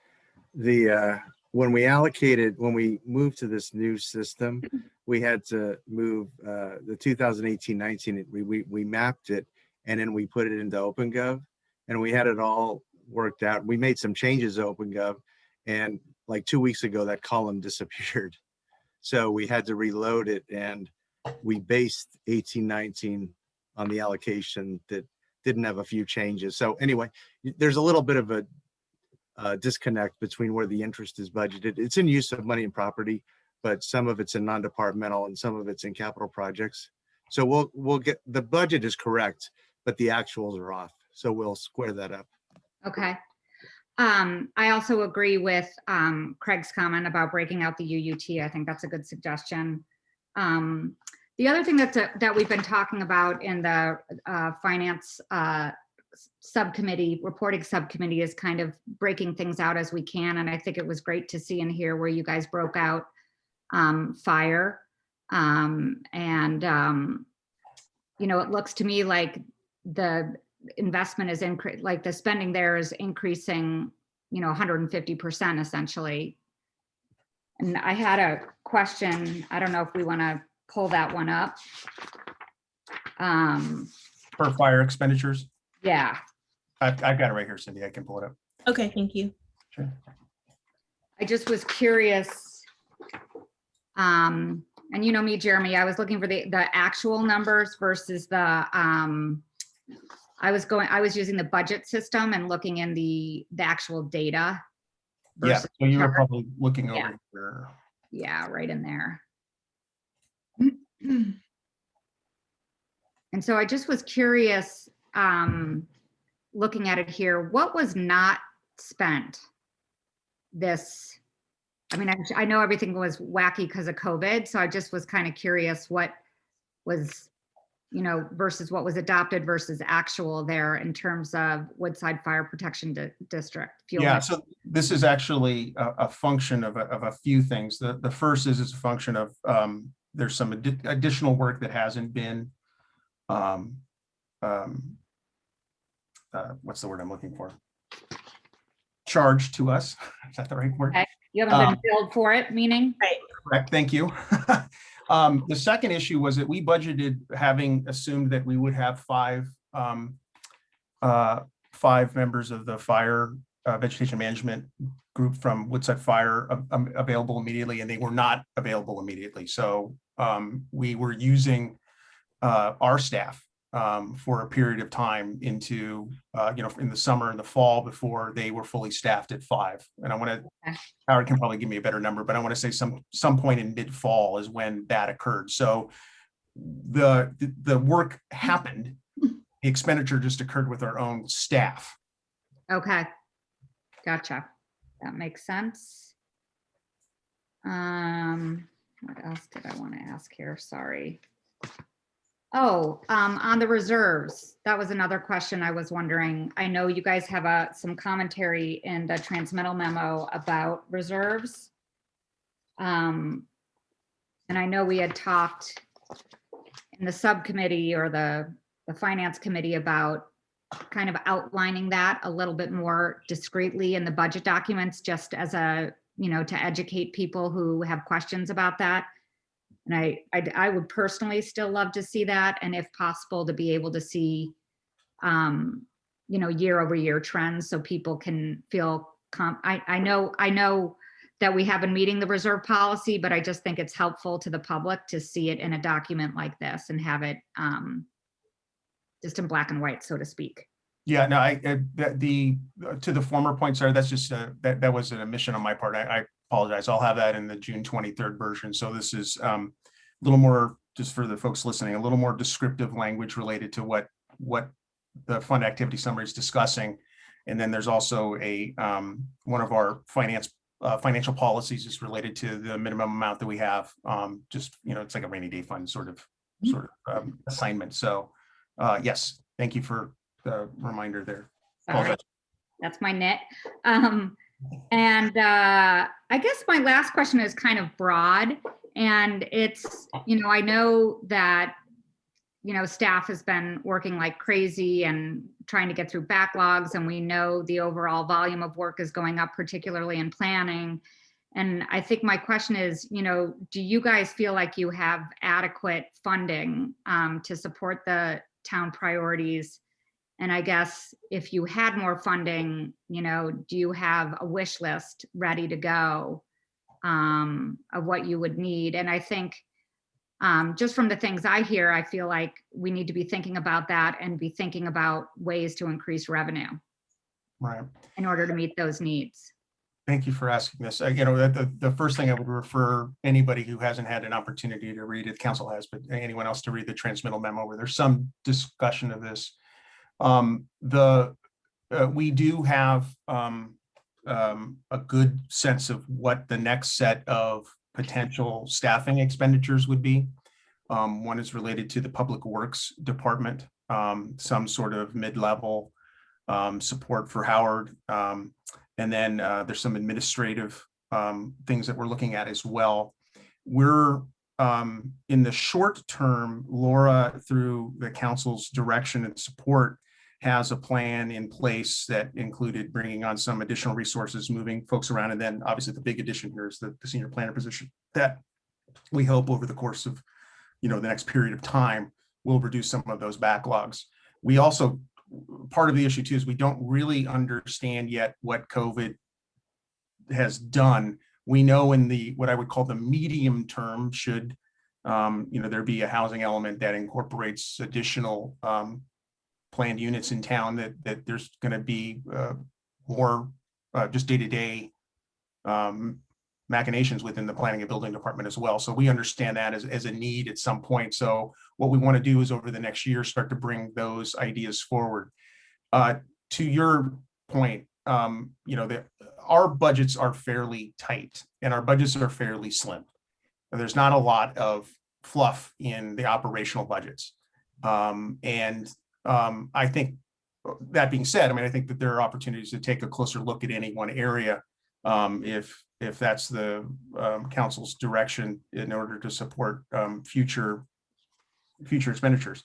when we moved to this new system, we had to move the 2018-19, we mapped it and then we put it into OpenGov, and we had it all worked out. We made some changes to OpenGov, and like 2 weeks ago, that column disappeared. So we had to reload it, and we based 1819 on the allocation that didn't have a few changes. So anyway, there's a little bit of a disconnect between where the interest is budgeted. It's in use of money and property, but some of it's in non-departmental and some of it's in capital projects. So we'll get, the budget is correct, but the actuals are off. So we'll square that up. Okay. I also agree with Craig's comment about breaking out the UUT. I think that's a good suggestion. The other thing that we've been talking about in the finance subcommittee, reporting subcommittee, is kind of breaking things out as we can. And I think it was great to see and hear where you guys broke out fire. You know, it looks to me like the investment is like the spending there is increasing, you know, 150% essentially. And I had a question. I don't know if we want to pull that one up. For fire expenditures. Yeah. I've got it right here, Cindy. I can pull it up. Okay, thank you. Sure. I just was curious. And you know me, Jeremy, I was looking for the actual numbers versus the, I was using the budget system and looking in the actual data. Yeah, versus so you were chart. probably looking over Yeah. here. Yeah, right in there. And so I just was curious, looking at it here, what was not spent this? I mean, I know everything was wacky because of COVID, so I just was kind of curious what was, you know, versus what was adopted versus actual there in terms of Woodside Fire Protection District. Fuel Yeah, mix. so this is actually a function of a few things. The first is it's a function of there's some additional work that hasn't been what's the word I'm looking for? Charged to us. Is that the right word? Okay. You haven't been billed for it, meaning? Right. Correct, thank you. The second issue was that we budgeted, having assumed that we would have five members of the fire vegetation management group from Woodside Fire available immediately, and they were not available immediately. So we were using our staff for a period of time into, you know, in the summer and the fall before they were fully staffed at 5. And I want to, Howard can probably give me a better number, but I want to say some point in mid-fall is when that occurred. So the work happened. The expenditure just occurred with our own staff. Okay, gotcha. That makes sense. What else did I want to ask here? Sorry. Oh, on the reserves, that was another question I was wondering. I know you guys have some commentary in the transmittal memo about reserves. And I know we had talked in the subcommittee or the finance committee about kind of outlining that a little bit more discreetly in the budget documents, just as a, you know, to educate people who have questions about that. And I would personally still love to see that. And if possible, to be able to see, you know, year over year trends so people can feel, I know that we have been meeting the reserve policy, but I just think it's helpful to the public to see it in a document like this and have it just in black and white, so to speak. Yeah, no, to the former point, sorry, that's just that was an omission on my part. I apologize. I'll have that in the June 23rd version. So this is a little more, just for the folks listening, a little more descriptive language related to what the fund activity summary is discussing. And then there's also a one of our financial policies is related to the minimum amount that we have. Just, you know, it's like a rainy day fund sort of assignment. So yes, thank you for the reminder there. Sorry, that's my nit. And I guess my last question is kind of broad, and it's, you know, I know that, you know, staff has been working like crazy and trying to get through backlogs, and we know the overall volume of work is going up, particularly in planning. And I think my question is, you know, do you guys feel like you have adequate funding to support the town priorities. And I guess if you had more funding, do you have a wish list ready to go of what you would need? And I think just from the things I hear, I feel like we need to be thinking about that and be thinking about ways to increase revenue Right. in order to meet those needs. Thank you for asking this. The first thing I would refer anybody who hasn't had an opportunity to read it, council has, but anyone else to read the transmittal memo where there's some discussion of this. We do have a good sense of what the next set of potential staffing expenditures would be. One is related to the Public Works Department, some sort of mid-level support for Howard. And then there's some administrative things that we're looking at as well. We're in the short term, Laura, through the council's direction and support, has a plan in place that included bringing on some additional resources, moving folks around. And then obviously the big addition here is the senior planner position that we hope over the course of, the next period of time will reduce some of those backlogs. We also, part of the issue too, is we don't really understand yet what COVID has done. We know in the, what I would call the medium term, should, there be a housing element that incorporates additional planned units in town, that there's going to be more just day-to-day machinations within the planning and building department as well. So we understand that as a need at some point. So what we want to do is over the next year, start to bring those ideas forward. To your point, our budgets are fairly tight and our budgets are fairly slim. There's not a lot of fluff in the operational budgets. I think that being said, I think that there are opportunities to take a closer look at any one area if that's the council's direction in order to support future expenditures.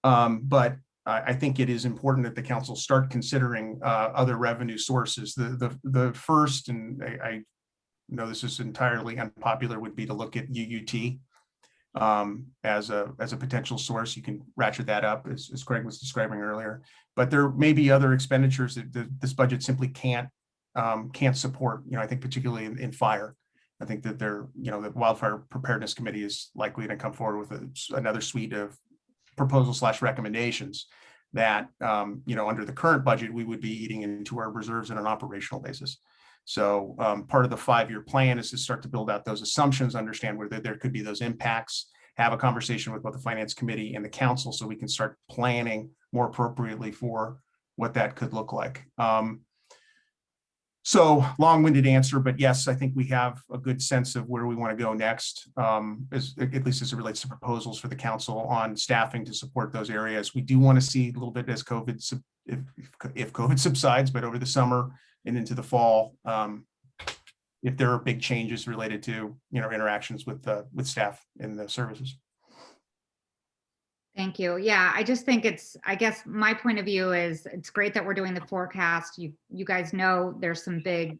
But I think it is important that the council start considering other revenue sources. The first, and I know this is entirely unpopular, would be to look at UUT as a potential source. You can ratchet that up as Craig was describing earlier, but there may be other expenditures that this budget simply can't support. I think particularly in fire, I think that the Wildfire Preparedness Committee is likely to come forward with another suite of proposals / recommendations that under the current budget we would be eating into our reserves on an operational basis. So part of the 5-year plan is to start to build out those assumptions, understand where there could be those impacts, have a conversation with both the Finance Committee and the council so we can start planning more appropriately for what that could look like. So long-winded answer, but yes, I think we have a good sense of where we want to go next, at least as it relates to proposals for the council on staffing to support those areas. We do want to see a little bit as COVID, if COVID subsides, but over the summer and into the fall, if there are big changes related to interactions with staff in the services. Thank you. Yeah, I just think I guess my point of view is it's great that we're doing the forecast. You guys know there's some big,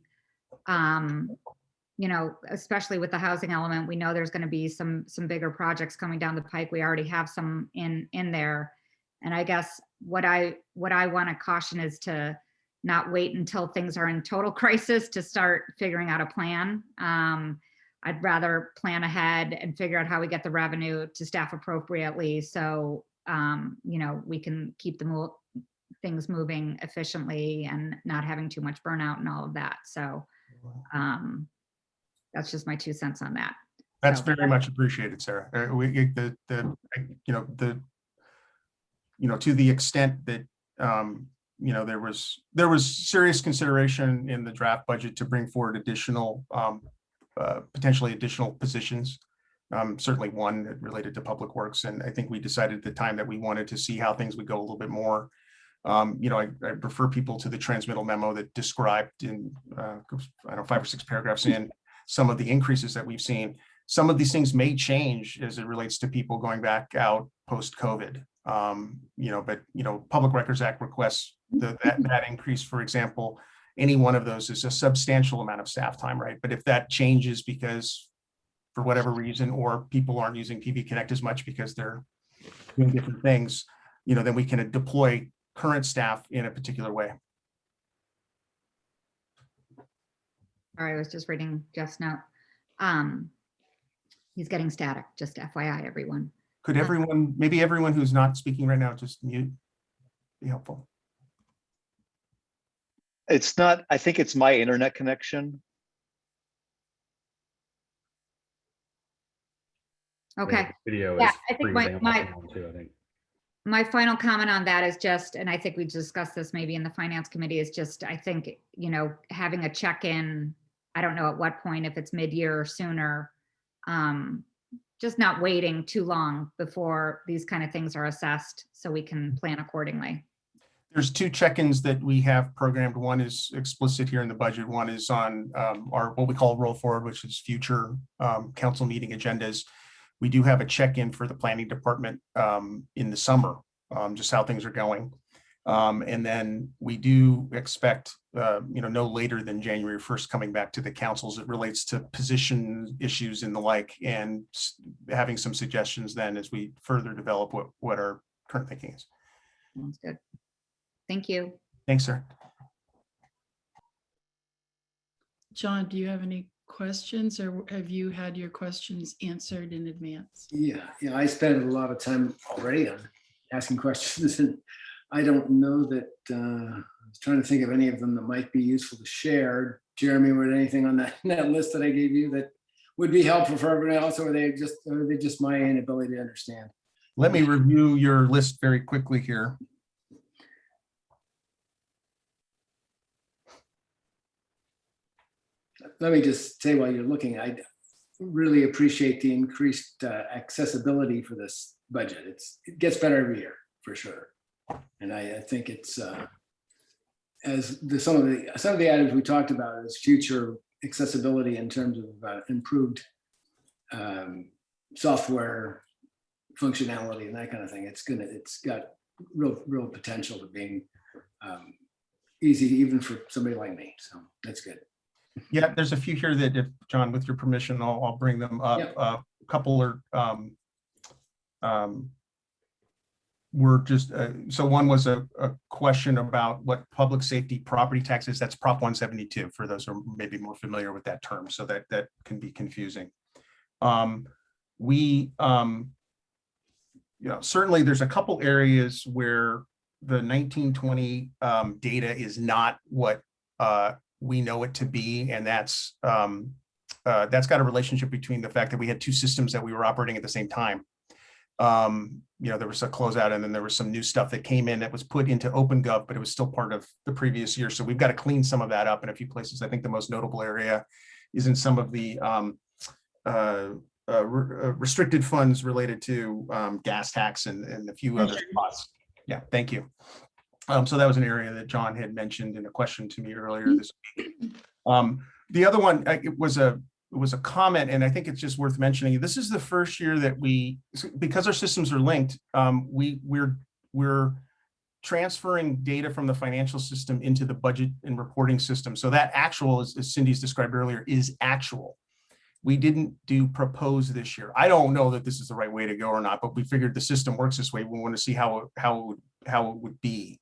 especially with the housing element, we know there's going to be some bigger projects coming down the pike. We already have some in there. And I guess what I want to caution is to not wait until things are in total crisis to start figuring out a plan. I'd rather plan ahead and figure out how we get the revenue to staff appropriately. So, we can keep things moving efficiently and not having too much burnout and all of that. So that's just my 2 cents on that. That's very much appreciated, Sarah. To the extent that, there was serious consideration in the draft budget to bring forward additional potentially additional positions, certainly one that related to Public Works. And I think we decided at the time that we wanted to see how things would go a little bit more. I refer people to the transmittal memo that described in, 5 or 6 paragraphs in some of the increases that we've seen. Some of these things may change as it relates to people going back out post-COVID. But Public Records Act requests that increase, for example. Any one of those is a substantial amount of staff time, right? But if that changes because for whatever reason, or people aren't using PV Connect as much because they're doing different things, then we can deploy current staff in a particular way. Sorry, I was just reading Jeff's note. He's getting static, just FYI, everyone. Could everyone, maybe everyone who's not speaking right now, just mute? Be helpful. It's not, I think it's my internet connection. Okay. Video Yeah, is I think freezing my up now too, I think. my final comment on that is just, and I think we discussed this maybe in the finance committee, is just, I think, having a check-in, I don't know at what point, if it's mid-year or sooner, just not waiting too long before these kind of things are assessed so we can plan accordingly. There's 2 check-ins that we have programmed. One is explicit here in the budget. One is on our, what we call roll forward, which is future council meeting agendas. We do have a check-in for the planning department in the summer, just how things are going. And then we do expect, no later than January 1st coming back to the councils. It relates to position issues and the like, and having some suggestions then as we further develop what our current thinking is. Sounds good. Thank you. Thanks, sir. John, do you have any questions, or have you had your questions answered in advance? Yeah, I spent a lot of time already on asking questions, and I don't know that, I was trying to think of any of them that might be useful to share. Jeremy, were there anything on that list that I gave you that would be helpful for everyone else, or are they just my inability to understand? Let me review your list very quickly here. Let me just say while you're looking, I really appreciate the increased accessibility for this budget. It gets better every year, for sure. And I think it's, as some of the items we talked about is future accessibility in terms of improved software functionality and that kind of thing. It's got real potential to being easy even for somebody like me. So that's good. Yeah, there's a few here that, if John, with your permission, I'll bring them up. Yep. A couple are were just so one was a question about what public safety property tax is. That's Prop 172 for those who are maybe more familiar with that term. So that can be confusing. Certainly there's a couple areas where the 1920 data is not what we know it to be, and that's got a relationship between the fact that we had 2 systems that we were operating at the same time. There was a closeout, and then there was some new stuff that came in that was put into OpenGov, but it was still part of the previous year. So we've got to clean some of that up in a few places. I think the most notable area is in some of the restricted funds related to gas tax and a few other spots. Yeah, thank you. So that was an area that John had mentioned in a question to me earlier this week. The other one, it was a comment, and I think it's just worth mentioning. This is the first year that because our systems are linked, we're transferring data from the financial system into the budget and reporting system. So that actual, as Cindy's described earlier, is actual. We didn't do propose this year. I don't know that this is the right way to go or not, but we figured the system works this way. We want to see how it would be.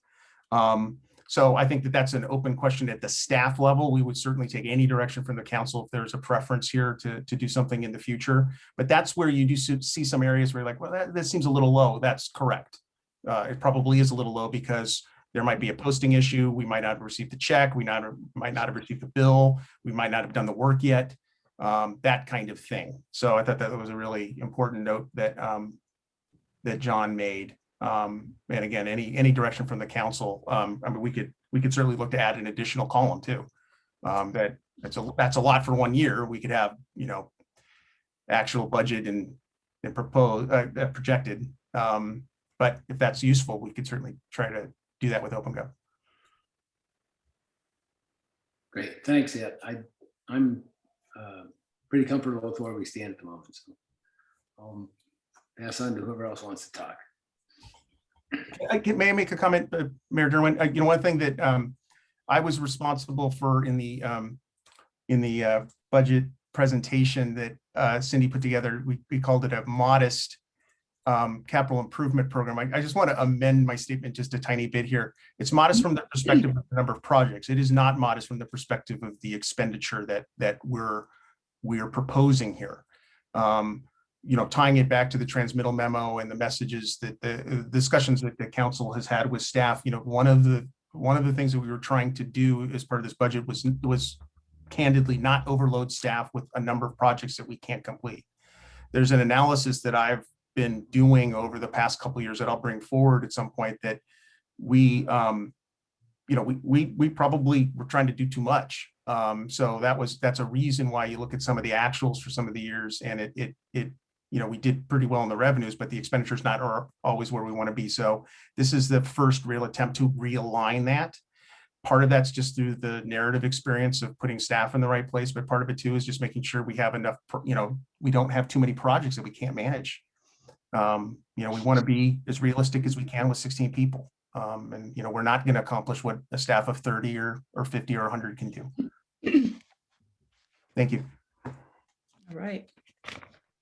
So I think that that's an open question at the staff level. We would certainly take any direction from the council if there's a preference here to do something in the future. But that's where you do see some areas where you're like, well, that seems a little low. That's correct. It probably is a little low because there might be a posting issue. We might not have received the check. We might not have received the bill. We might not have done the work yet. That kind of thing. So I thought that was a really important note that that John made. And again, any direction from the council. I mean, we could certainly look to add an additional column too. That's a lot for 1 year. We could have, actual budget and propose projected. But if that's useful, we could certainly try to do that with OpenGov. Great, thanks. Yeah, I'm pretty comfortable with where we stand at the moment. So I'll pass on to whoever else wants to talk. May I make a comment, Mayor Derwin? One thing that I was responsible for in the budget presentation that Cindy put together, we called it a modest capital improvement program, I just want to amend my statement just a tiny bit here. It's modest from the perspective of the number of projects. It is not modest from the perspective of the expenditure that we're proposing here. You know, tying it back to the transmittal memo and the messages that the discussions that the council has had with staff, you know, one of the things that we were trying to do as part of this budget was candidly not overload staff with a number of projects that we can't complete. There's an analysis that I've been doing over the past couple of years that I'll bring forward at some point that we, you know, we probably were trying to do too much. So that's a reason why you look at some of the actuals for some of the years, and it you know, we did pretty well in the revenues, but the expenditures not are always where we want to be. So this is the first real attempt to realign that. Part of that's just through the narrative experience of putting staff in the right place, but part of it too is just making sure we have enough, you know, we don't have too many projects that we can't manage. You know, we want to be as realistic as we can with 16 people. And, you know, we're not going to accomplish what a staff of 30 or 50 or 100 can do. Thank you. All right.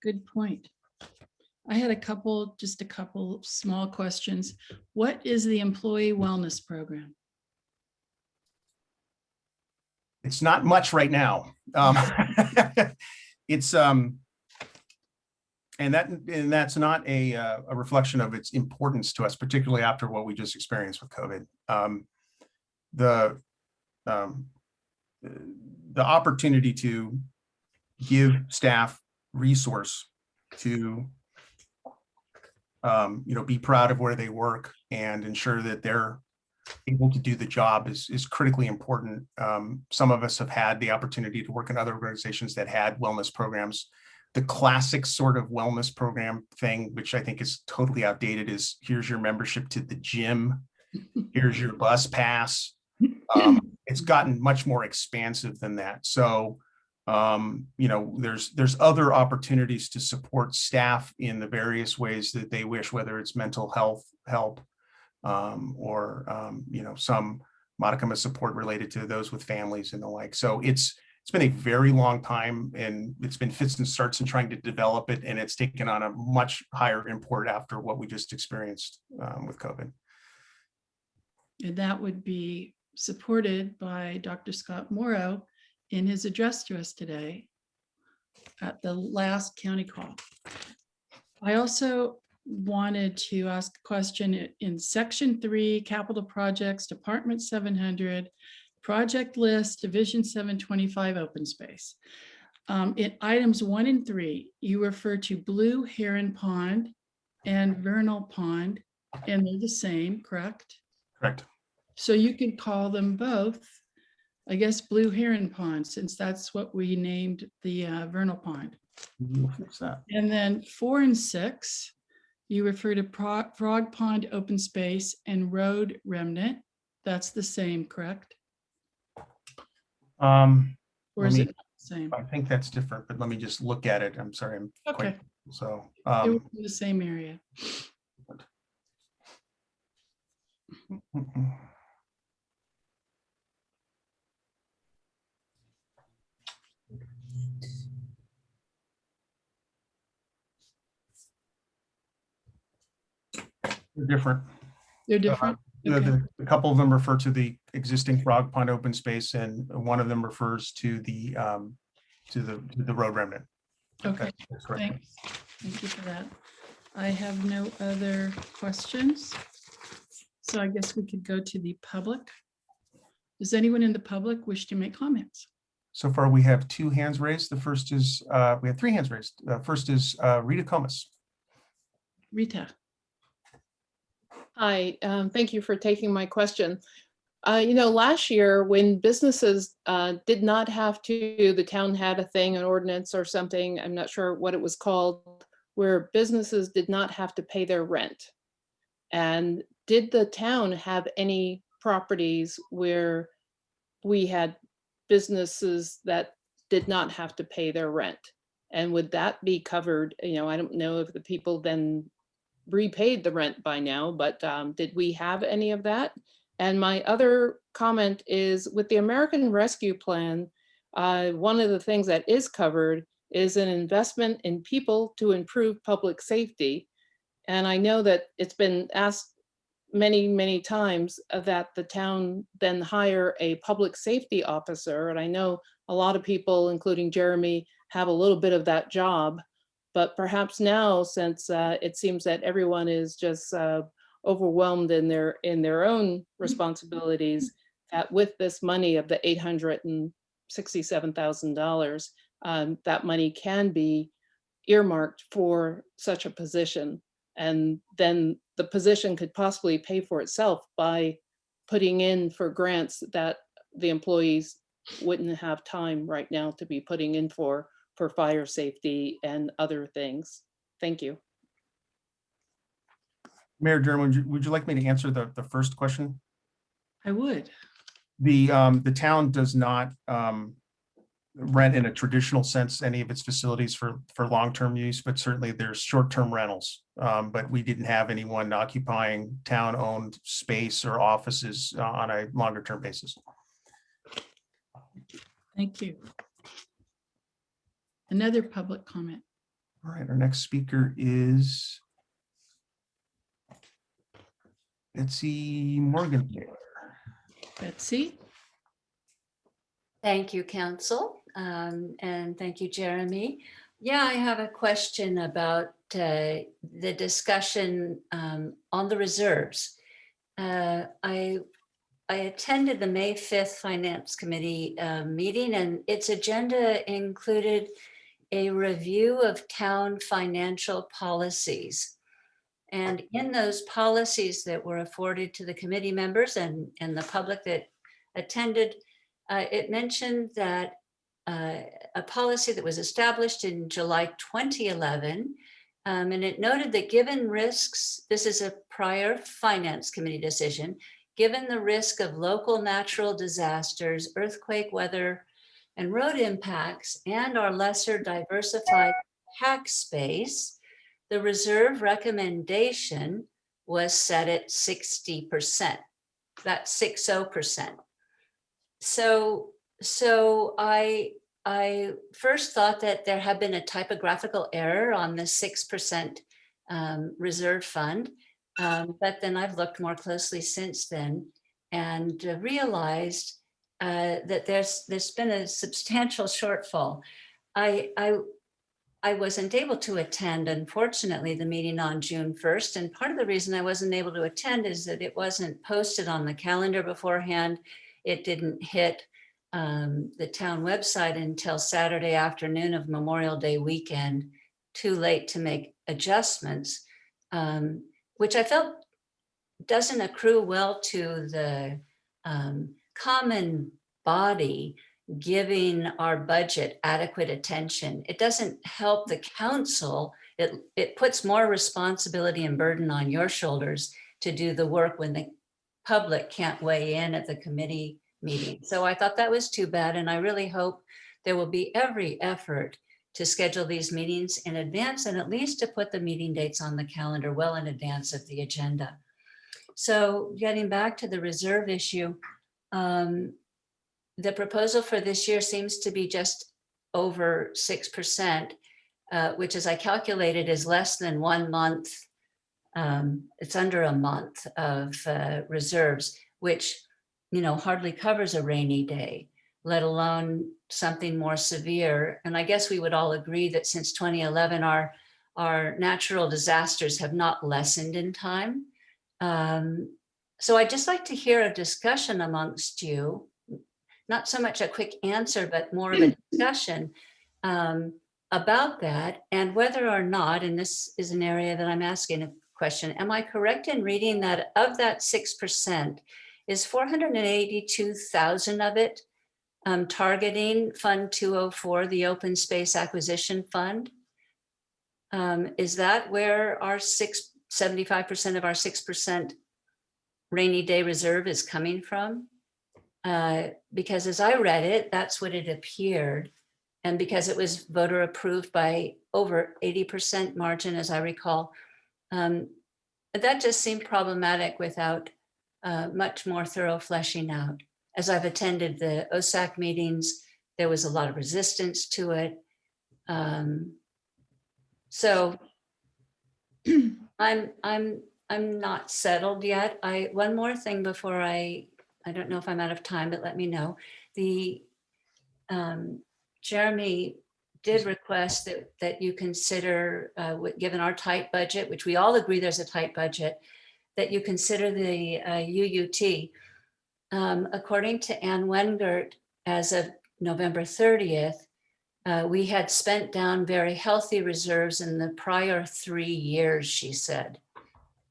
Good point. I had just a couple small questions. What is the employee wellness program? It's not much right now. It's and that's not a reflection of its importance to us, particularly after what we just experienced with COVID. The opportunity to give staff resource to you know, be proud of where they work and ensure that they're able to do the job is critically important. Some of us have had the opportunity to work in other organizations that had wellness programs. The classic sort of wellness program thing, which I think is totally outdated, is here's your membership to the gym, here's your bus pass. It's gotten much more expansive than that. So you know, there's other opportunities to support staff in the various ways that they wish, whether it's mental health help or you know, some modicum of support related to those with families and the like. So it's been a very long time, and it's been fits and starts in trying to develop it, and it's taken on a much higher import after what we just experienced with COVID. And that would be supported by Dr. Scott Morrow in his address to us today at the last county call. I also wanted to ask a question in section 3, capital projects, department 700, project list, division 725, open space. In items 1 and 3, you refer to Blue Heron Pond and Vernal Pond, and they're the same, correct? Correct. So you could call them both, I guess, Blue Heron Pond, since that's what we named the Vernal Pond. We'll fix that. And then 4 and 6, you refer to Frog Pond open space and road remnant. That's the same, correct? Or is it not the same? I think that's different, but let me just look at it. I'm sorry. Okay. So They were in the same area. They're different. They're different. Okay. A couple of them refer to the existing Frog Pond open space, and one of them refers to the road remnant. Okay, That's correct. thanks. Thank you for that. I have no other questions. So I guess we could go to the public. Does anyone in the public wish to make comments? So far, we have 2 hands raised. The first is, we have 3 hands raised. First is Rita Comas. Rita. Hi, thank you for taking my question. You know, last year when businesses did not have to, the town had a thing, an ordinance or something, I'm not sure what it was called, where businesses did not have to pay their rent. And did the town have any properties where we had businesses that did not have to pay their rent? And would that be covered? You know, I don't know if the people then repaid the rent by now, but did we have any of that? And my other comment is with the American Rescue Plan, one of the things that is covered is an investment in people to improve public safety. And I know that it's been asked many, many times that the town then hire a public safety officer. And I know a lot of people, including Jeremy, have a little bit of that job. But perhaps now, since it seems that everyone is just overwhelmed in their own responsibilities, that with this money of the $867,000, that money can be earmarked for such a position. And then the position could possibly pay for itself by putting in for grants that the employees wouldn't have time right now to be putting in for fire safety and other things. Thank you. Mayor Dermott, would you like me to answer the first question? I would. The town does not rent in a traditional sense any of its facilities for long-term use, but certainly there's short-term rentals. But we didn't have anyone occupying town-owned space or offices on a longer-term basis. Thank you. Another public comment. All right, our next speaker is Betsy Morgan. Betsy. Thank you, Council, and thank you, Jeremy. Yeah, I have a question about the discussion on the reserves. I attended the May 5th Finance Committee meeting, and its agenda included a review of town financial policies. And in those policies that were afforded to the committee members and the public that attended, it mentioned that a policy that was established in July 2011, and it noted that given risks, this is a prior Finance Committee decision, given the risk of local natural disasters, earthquake, weather, and road impacts, and our lesser diversified tax base, the reserve recommendation was set at 60%. That's 60%. So I first thought that there had been a typographical error on the 6% reserve fund, but then I've looked more closely since then and realized that there's been a substantial shortfall. I wasn't able to attend, unfortunately, the meeting on June 1st. And part of the reason I wasn't able to attend is that it wasn't posted on the calendar beforehand. It didn't hit the town website until Saturday afternoon of Memorial Day weekend, too late to make adjustments, which I felt doesn't accrue well to the common body giving our budget adequate attention. It doesn't help the council. It puts more responsibility and burden on your shoulders to do the work when the public can't weigh in at the committee meeting. So I thought that was too bad. And I really hope there will be every effort to schedule these meetings in advance and at least to put the meeting dates on the calendar well in advance of the agenda. So getting back to the reserve issue, the proposal for this year seems to be just over 6%, which as I calculated is less than 1 month. It's under a month of reserves, which, hardly covers a rainy day, let alone something more severe. And I guess we would all agree that since 2011, our natural disasters have not lessened in time. So I'd just like to hear a discussion amongst you, not so much a quick answer, but more of a discussion about that and whether or not, and this is an area that I'm asking a question, am I correct in reading that of that 6%, is 482,000 of it targeting Fund 204, the Open Space Acquisition Fund? Is that where our 75% of our 6% rainy day reserve is coming from? Because as I read it, that's what it appeared. And because it was voter approved by over 80% margin, as I recall, that just seemed problematic without much more thorough fleshing out. As I've attended the OSAC meetings, there was a lot of resistance to it. So I'm not settled yet. One more thing before I don't know if I'm out of time, but let me know. Jeremy did request that you consider, given our tight budget, which we all agree there's a tight budget, that you consider the UUT. According to Ann Wengert, as of November 30th, we had spent down very healthy reserves in the prior 3 years, she said.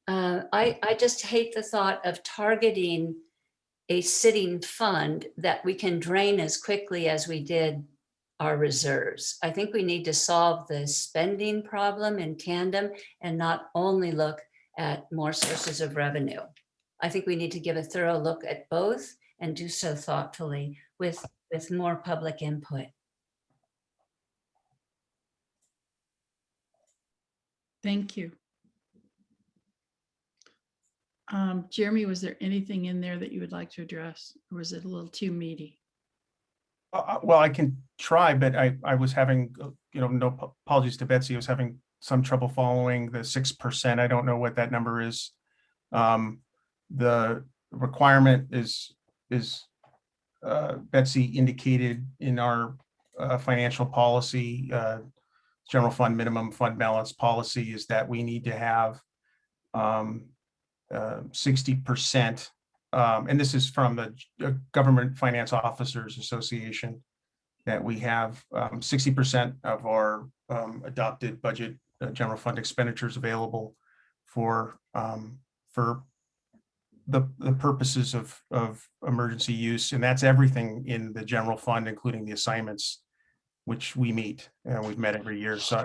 I just hate the thought of targeting a sitting fund that we can drain as quickly as we did our reserves. I think we need to solve the spending problem in tandem and not only look at more sources of revenue. I think we need to give a thorough look at both and do so thoughtfully with more public input. Thank you. Jeremy, was there anything in there that you would like to address, or was it a little too meaty? Well, I can try, but I was having, no apologies to Betsy, I was having some trouble following the 6%. I don't know what that number is. The requirement is Betsy indicated in our financial policy, general fund minimum fund balance policy, is that we need to have 60%. And this is from the Government Finance Officers Association, that we have 60% of our adopted budget general fund expenditures available for the purposes of emergency use. And that's everything in the general fund, including the assignments, which we meet, and we've met every year. So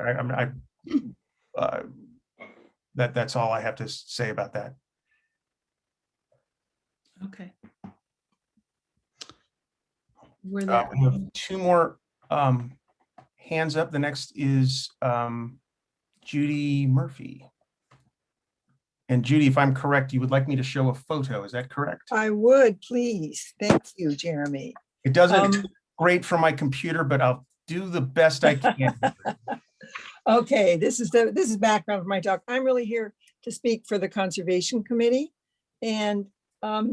that's all I have to say about that. Okay. Were We there, have 2 more hands up. The next is Judy Murphy. And Judy, if I'm correct, you would like me to show a photo. Is that correct? I would, please. Thank you, Jeremy. It doesn't look great from my computer, but I'll do the best I can. Okay, this is background for my talk. I'm really here to speak for the Conservation Committee. And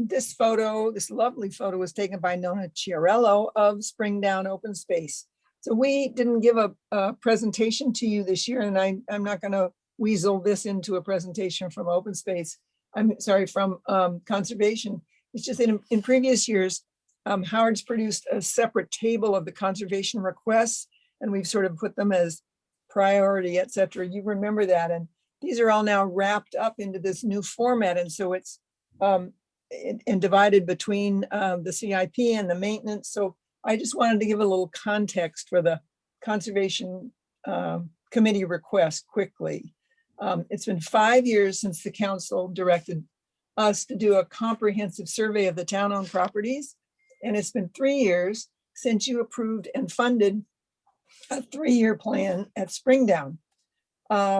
this lovely photo was taken by Nona Chiarello of Springdown Open Space. So we didn't give a presentation to you this year, and I'm not going to weasel this into a presentation from Open Space. I'm sorry, from Conservation. It's just that in previous years, Howard's produced a separate table of the conservation requests, and we've sort of put them as priority, et cetera. You remember that, and these are all now wrapped up into this new format, and so it's and divided between the CIP and the maintenance. So I just wanted to give a little context for the Conservation Committee request quickly. It's been 5 years since the council directed us to do a comprehensive survey of the town-owned properties. And it's been 3 years since you approved and funded a 3-year plan at Springdown,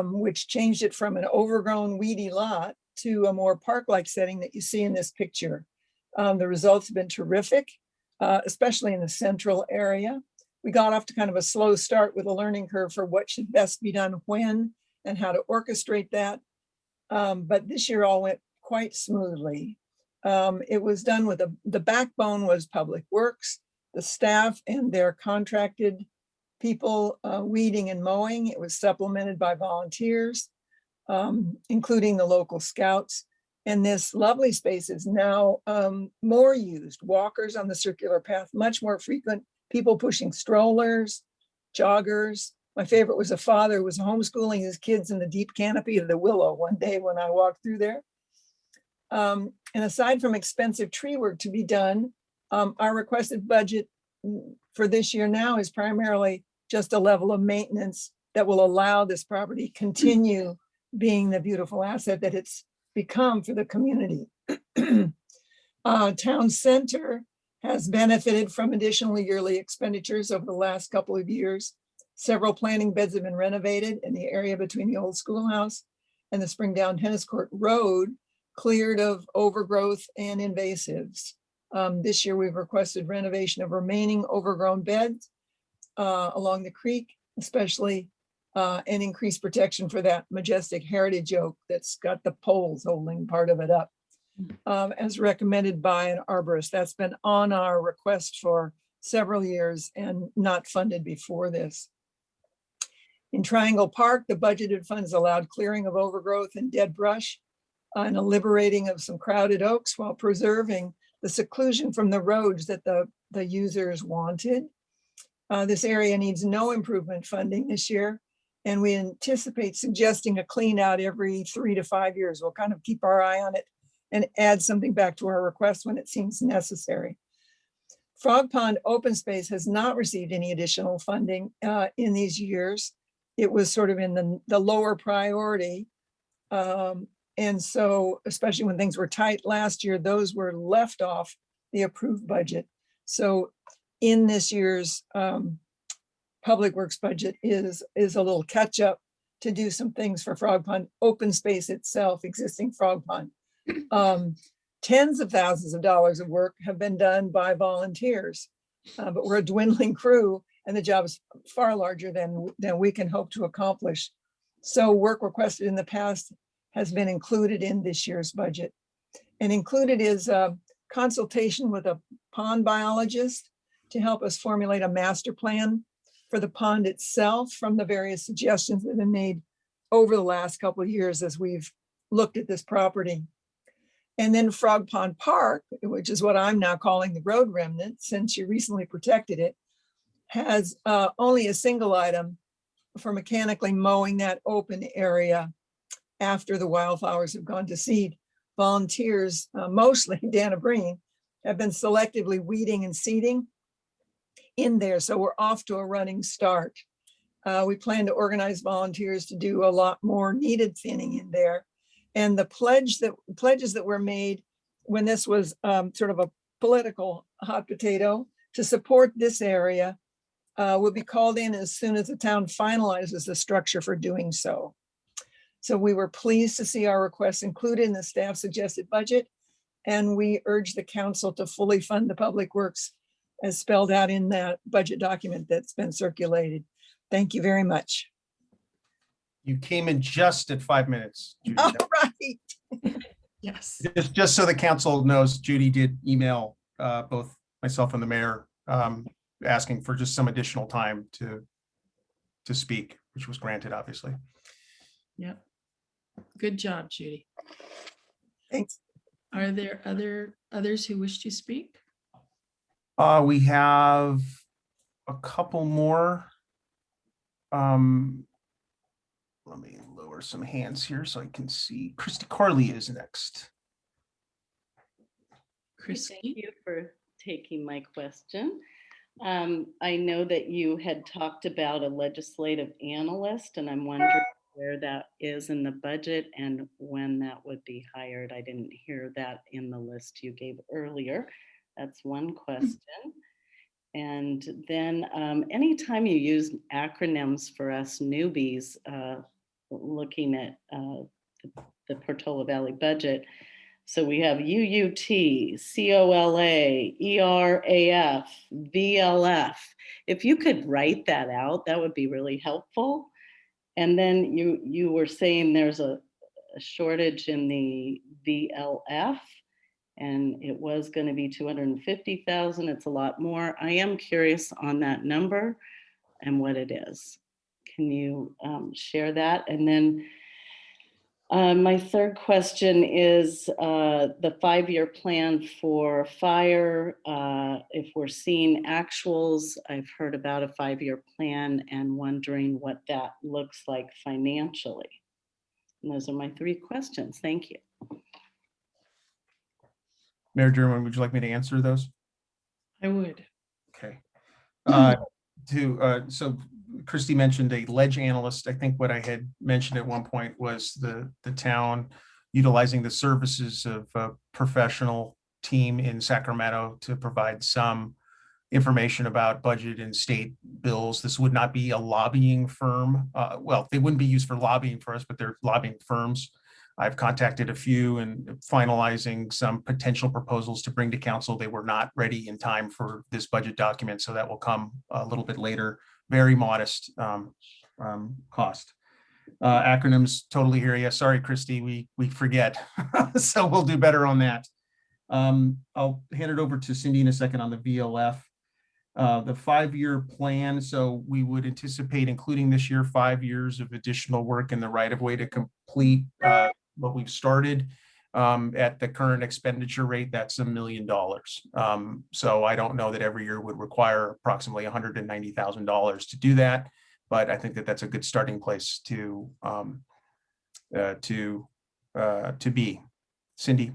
which changed it from an overgrown weedy lot to a more park-like setting that you see in this picture. The results have been terrific, especially in the central area. We got off to kind of a slow start with a learning curve for what should best be done when and how to orchestrate that. But this year all went quite smoothly. It was done with the backbone was Public Works, the staff and their contracted people weeding and mowing. It was supplemented by volunteers, including the local scouts. And this lovely space is now more used. Walkers on the circular path, much more frequent, people pushing strollers, joggers. My favorite was a father who was homeschooling his kids in the deep canopy of the willow one day when I walked through there. And aside from expensive tree work to be done, our requested budget for this year now is primarily just a level of maintenance that will allow this property continue being the beautiful asset that it's become for the community. Town Center has benefited from additional yearly expenditures over the last couple of years. Several planting beds have been renovated in the area between the old schoolhouse and the Springdown Tennis Court Road, cleared of overgrowth and invasives. This year, we've requested renovation of remaining overgrown beds along the creek, especially and increased protection for that majestic heritage oak that's got the poles holding part of it up, as recommended by an arborist. That's been on our request for several years and not funded before this. In Triangle Park, the budgeted funds allowed clearing of overgrowth and dead brush and a liberating of some crowded oaks while preserving the seclusion from the roads that the users wanted. This area needs no improvement funding this year, and we anticipate suggesting a clean out every 3 to 5 years. We'll kind of keep our eye on it and add something back to our request when it seems necessary. Frog Pond Open Space has not received any additional funding in these years. It was sort of in the lower priority. And so, especially when things were tight last year, those were left off the approved budget. So in this year's Public Works budget is a little catch up to do some things for Frog Pond Open Space itself, existing Frog Pond. Tens of thousands of dollars of work have been done by volunteers, but we're a dwindling crew and the job is far larger than we can hope to accomplish. So work requested in the past has been included in this year's budget. And included is a consultation with a pond biologist to help us formulate a master plan for the pond itself from the various suggestions that have been made over the last couple of years as we've looked at this property. And then Frog Pond Park, which is what I'm now calling the road remnant, since you recently protected it, has only a single item for mechanically mowing that open area after the wildflowers have gone to seed. Volunteers, mostly Dana Breen, have been selectively weeding and seeding in there. So we're off to a running start. We plan to organize volunteers to do a lot more needed thinning in there. And the pledges that were made when this was sort of a political hot potato to support this area will be called in as soon as the town finalizes the structure for doing so. So we were pleased to see our requests included in the staff suggested budget, and we urge the council to fully fund the Public Works as spelled out in that budget document that's been circulated. Thank you very much. You came in just at 5 minutes, Judy. All right. Yes. Just so the council knows, Judy did email both myself and the mayor asking for just some additional time to speak, which was granted, obviously. Yep. Good job, Judy. Thanks. Are there others who wish to speak? We have a couple more. Let me lower some hands here so I can see. Christy Corley is next. Christy? Thank you for taking my question. I know that you had talked about a legislative analyst, and I'm wondering where that is in the budget and when that would be hired. I didn't hear that in the list you gave earlier. That's one question. And then anytime you use acronyms for us newbies, looking at the Portola Valley budget. So we have UUT, COLA, ERAF, VLF. If you could write that out, that would be really helpful. And then you were saying there's a shortage in the VLF, and it was going to be 250,000. It's a lot more. I am curious on that number and what it is. Can you share that? And then my third question is the 5-year plan for fire. If we're seeing actuals, I've heard about a 5-year plan and wondering what that looks like financially. And those are my 3 questions. Thank you. Mayor German, would you like me to answer those? I would. Okay. So Christy mentioned a ledge analyst. I think what I had mentioned at one point was the town utilizing the services of a professional team in Sacramento to provide some information about budget and state bills. This would not be a lobbying firm. Well, they wouldn't be used for lobbying for us, but they're lobbying firms. I've contacted a few and finalizing some potential proposals to bring to council. They were not ready in time for this budget document, so that will come a little bit later. Very modest cost. Acronyms, totally hear you. Sorry, Christy, we forget. So we'll do better on that. I'll hand it over to Cindy in a second on the VLF. The 5-year plan, so we would anticipate including this year 5 years of additional work in the right of way to complete what we've started. At the current expenditure rate, that's $1 million. So I don't know that every year would require approximately $190,000 to do that, but I think that that's a good starting place to be. Cindy.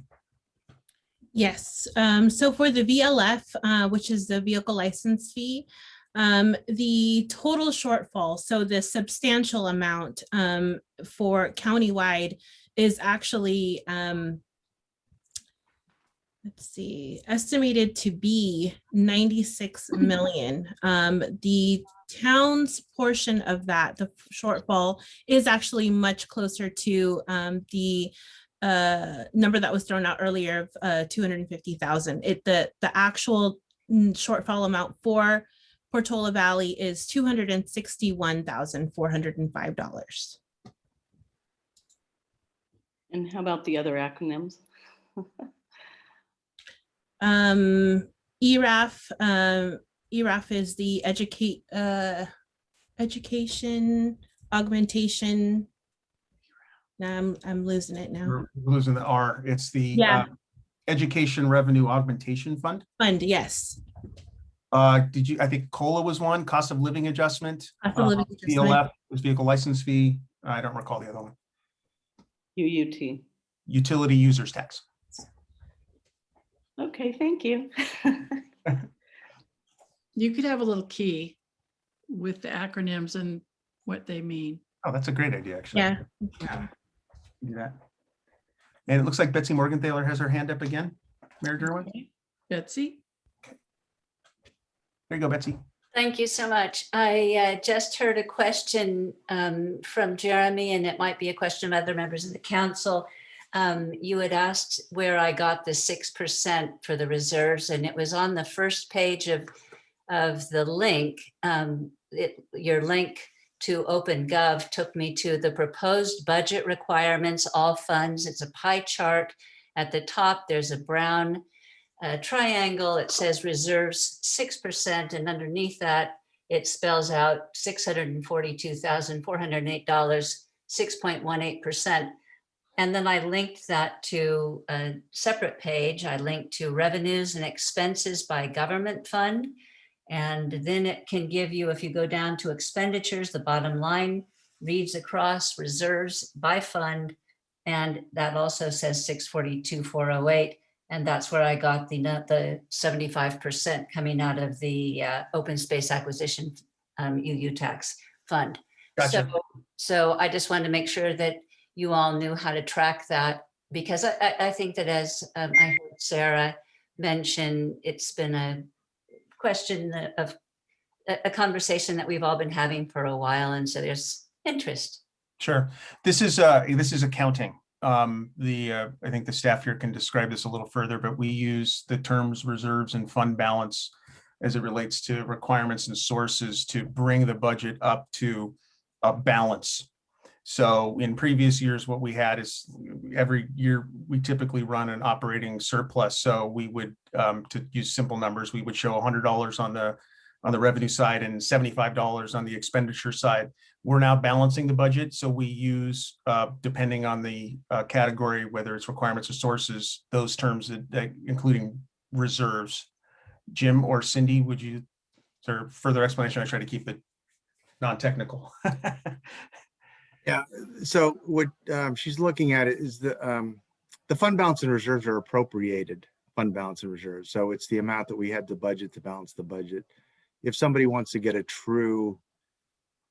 Yes, so for the VLF, which is the vehicle license fee, the total shortfall, so the substantial amount for countywide is actually, let's see, estimated to be 96 million. The town's portion of that, the shortfall, is actually much closer to the number that was thrown out earlier of 250,000. The actual shortfall amount for Portola Valley is $261,405. And how about the other acronyms? ERAF is the education augmentation. Now I'm losing it now. We're losing the R. It's the Education Revenue Augmentation Fund. Yes. I think COLA was one, cost of living adjustment. Cost of living adjustment. VLF was vehicle license fee. I don't recall the other one. UUT. Utility users tax. Okay, thank you. You could have a little key with the acronyms and what they mean. Oh, that's a great idea, actually. Yeah. Do that. And it looks like Betsy Morgenthaler has her hand up again. Mayor Derwin. Okay. Betsy? There you go, Betsy. Thank you so much. I just heard a question from Jeremy, and it might be a question of other members of the council. You had asked where I got the 6% for the reserves, and it was on the first page of the link. Your link to OpenGov took me to the proposed budget requirements, all funds. It's a pie chart. At the top, there's a brown triangle. It says reserves 6%, and underneath that, it spells out $642,408, 6.18%. And then I linked that to a separate page. I linked to revenues and expenses by government fund. And then it can give you, if you go down to expenditures, the bottom line reads across reserves by fund. And that also says 642,408. And that's where I got the 75% coming out of the open space acquisition UU tax fund. Gotcha. So I just wanted to make sure that you all knew how to track that, because I think that, as I heard Sarah mention, it's been a question of a conversation that we've all been having for a while, and so there's interest. Sure. This is accounting. I think the staff here can describe this a little further, but we use the terms reserves and fund balance as it relates to requirements and sources to bring the budget up to a balance. So in previous years, what we had is every year we typically run an operating surplus. So we would, to use simple numbers, we would show $100 on the revenue side and $75 on the expenditure side. We're now balancing the budget. So we use, depending on the category, whether it's requirements or sources, those terms, including reserves. Jim or Cindy, would you, for further explanation? I try to keep it non-technical. Yeah, so what she's looking at is the fund balance and reserves are appropriated fund balance and reserves. So it's the amount that we had to budget to balance the budget. If somebody wants to get a true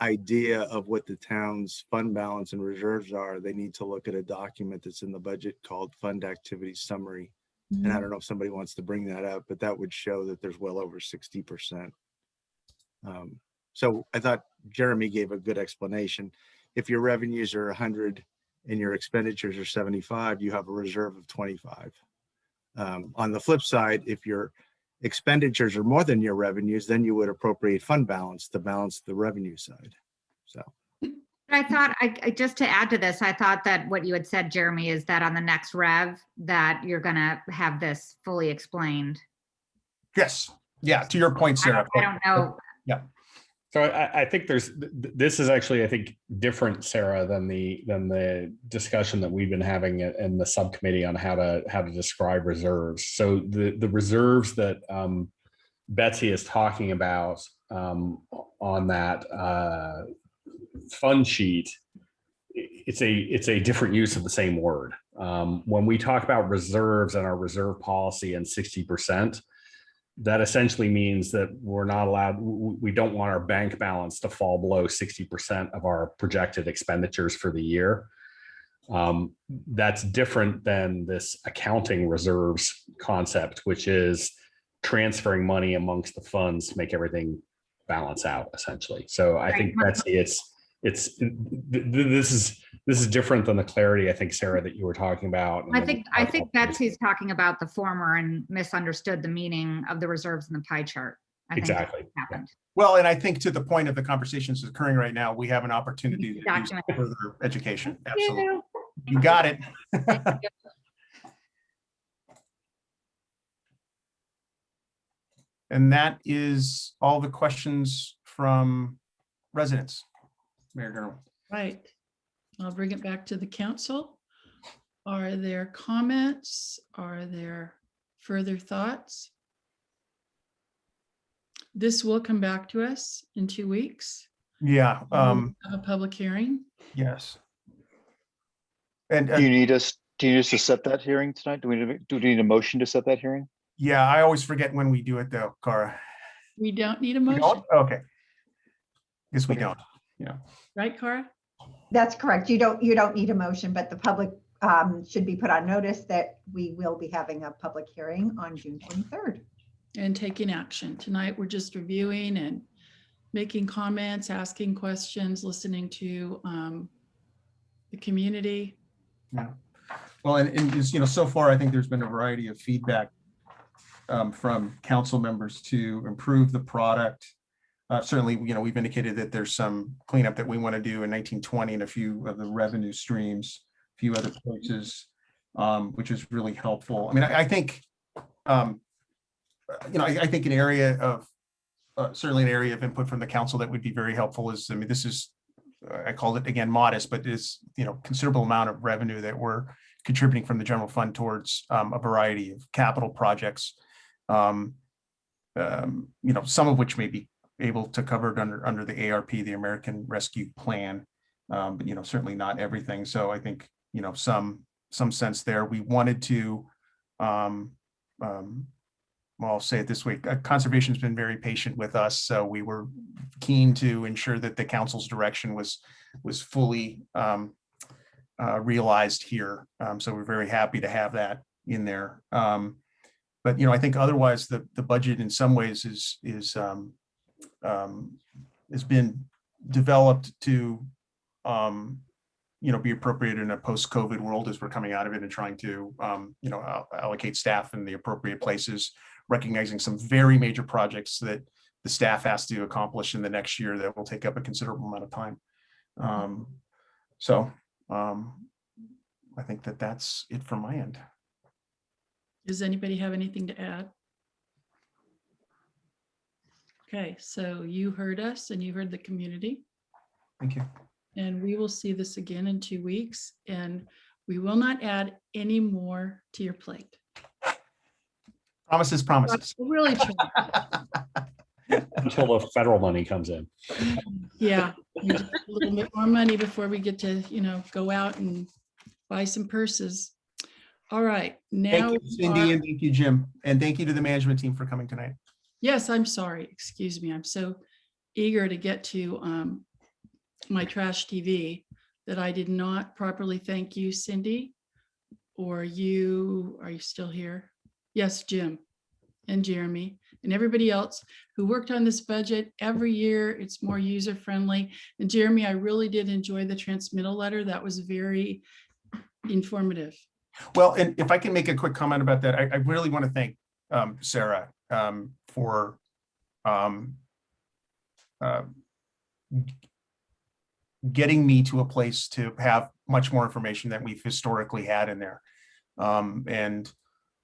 idea of what the town's fund balance and reserves are, they need to look at a document that's in the budget called Fund Activity Summary. Mm-hmm. And I don't know if somebody wants to bring that up, but that would show that there's well over 60%. So I thought Jeremy gave a good explanation. If your revenues are 100 and your expenditures are 75, you have a reserve of 25. On the flip side, if your expenditures are more than your revenues, then you would appropriate fund balance to balance the revenue side. So I thought, just to add to this, I thought that what you had said, Jeremy, is that on the next rev, that you're gonna have this fully explained. Yes, yeah, to your point, Sarah. I don't know. Yeah. So I think this is actually, I think, different, Sarah, than the discussion that we've been having in the subcommittee on how to describe reserves. So the reserves that Betsy is talking about on that fund sheet, it's a different use of the same word. When we talk about reserves and our reserve policy and 60%, that essentially means that we're not allowed, we don't want our bank balance to fall below 60% of our projected expenditures for the year. That's different than this accounting reserves concept, which is transferring money amongst the funds to make everything balance out, essentially. So I think Betsy, this is different than the clarity, I think, Sarah, that you were talking about. I think Betsy's talking about the former and misunderstood the meaning of the reserves in the pie chart. I think that's Exactly. what happened. Well, and I think to the point of the conversations that's occurring right now, we have an opportunity to do Document. further education. Thank you. Absolutely. You got it. And that is all the questions from residents. Mayor Gurley. Right. I'll bring it back to the council. Are there comments? Are there further thoughts? This will come back to us in 2 weeks. Yeah. We'll have a public hearing. Yes. And Do you need us to set that hearing tonight? Do we need a motion to set that hearing? yeah, I always forget when we do it though, Cara. We don't need a We motion, don't? Okay. Guess we don't. Yeah. right, Cara? That's correct. You don't need a motion, but the public should be put on notice that we will be having a public hearing on June 23rd. And taking action. Tonight, we're just reviewing and making comments, asking questions, listening to the community. Yeah. Well, and just, so far, I think there's been a variety of feedback from council members to improve the product. Certainly, we've indicated that there's some cleanup that we want to do in 1920 and a few of the revenue streams, a few other places, which is really helpful. I mean, I think, I think an area of, certainly an area of input from the council that would be very helpful is, I mean, this is, I called it again, modest, but is, considerable amount of revenue that we're contributing from the general fund towards a variety of capital projects. Some of which may be able to cover it under the ARP, the American Rescue Plan, but certainly not everything. So I think some sense there. We wanted to, well, I'll say it this way: conservation has been very patient with us, so we were keen to ensure that the council's direction was fully realized here. So we're very happy to have that in there. But I think otherwise the budget in some ways has been developed to be appropriate in a post-COVID world as we're coming out of it and trying to allocate staff in the appropriate places, recognizing some very major projects that the staff has to accomplish in the next year that will take up a considerable amount of time. I think that's it from my end. Does anybody have anything to add? Okay, so you heard us and you heard the community. Thank you. And we will see this again in 2 weeks, and we will not add any more to your plate. Promises, promises. We'll really try. Until the federal money comes in. Yeah, we just need a little bit more money before we get to, go out and buy some purses. All right, now. Thank you, Cindy, and thank you, Jim. And thank you to the management team for coming tonight. Yes, I'm sorry. Excuse me. I'm so eager to get to my trash TV that I did not properly thank you, Cindy, or you. Are you still here? Yes, Jim and Jeremy and everybody else who worked on this budget. Every year it's more user friendly. And Jeremy, I really did enjoy the transmittal letter. That was very informative. Well, and if I can make a quick comment about that, I really want to thank Sarah for getting me to a place to have much more information than we've historically had in there. And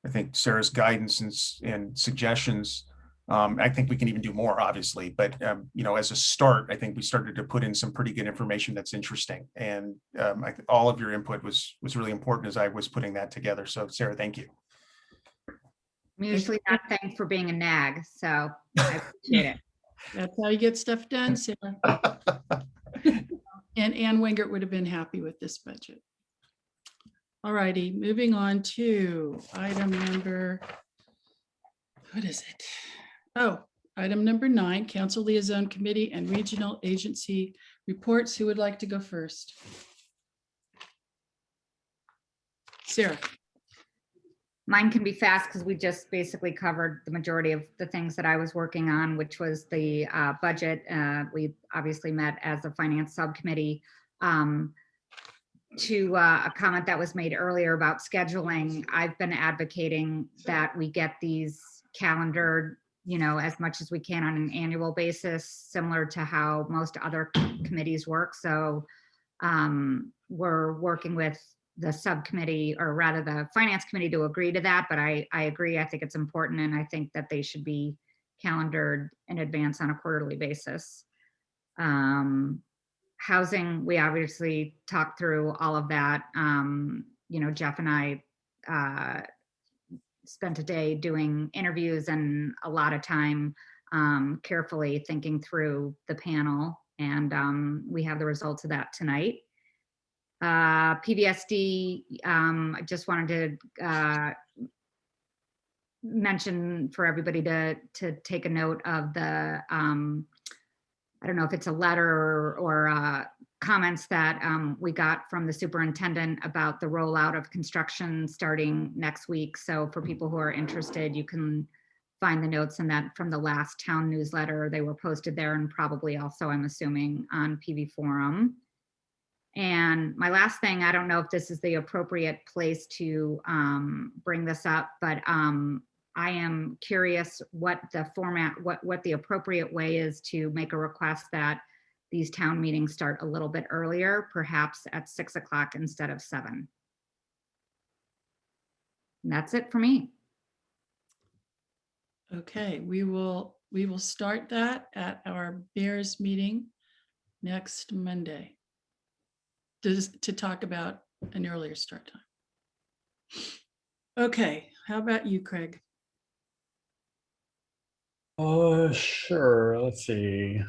I think Sarah's guidance and suggestions, I think we can even do more, obviously, but as a start, I think we started to put in some pretty good information that's interesting. And all of your input was really important as I was putting that together. So Sarah, thank you. I'm usually not thanked for being a nag, so I appreciate it. That's how you get stuff done, Sarah. And Ann Wingert would have been happy with this budget. All righty, moving on to item number, what is it? Oh, item number 9, Council Liaison Committee and Regional Agency reports. Who would like to go first? Sarah. Mine can be fast because we just basically covered the majority of the things that I was working on, which was the budget. We obviously met as a finance subcommittee. To a comment that was made earlier about scheduling, I've been advocating that we get these calendared, as much as we can on an annual basis, similar to how most other committees work. So we're working with the subcommittee, or rather the finance committee, to agree to that. But I agree. I think it's important, and I think that they should be calendared in advance on a quarterly basis. Housing, we obviously talked through all of that. Jeff and I spent a day doing interviews and a lot of time carefully thinking through the panel, and we have the results of that tonight. PVSD, I just wanted to mention for everybody to take a note of the, I don't know if it's a letter or comments that we got from the superintendent about the rollout of construction starting next week. So for people who are interested, you can find the notes in that from the last town newsletter. They were posted there, and probably also, I'm assuming, on PV Forum. And my last thing, I don't know if this is the appropriate place to bring this up, but I am curious what the format, what the appropriate way is to make a request that these town meetings start a little bit earlier, perhaps at 6 o'clock instead of 7. And that's it for me. Okay, we will start that at our Bears meeting next Monday to talk about an earlier start time. Okay, how about you, Craig? Sure. Let's see.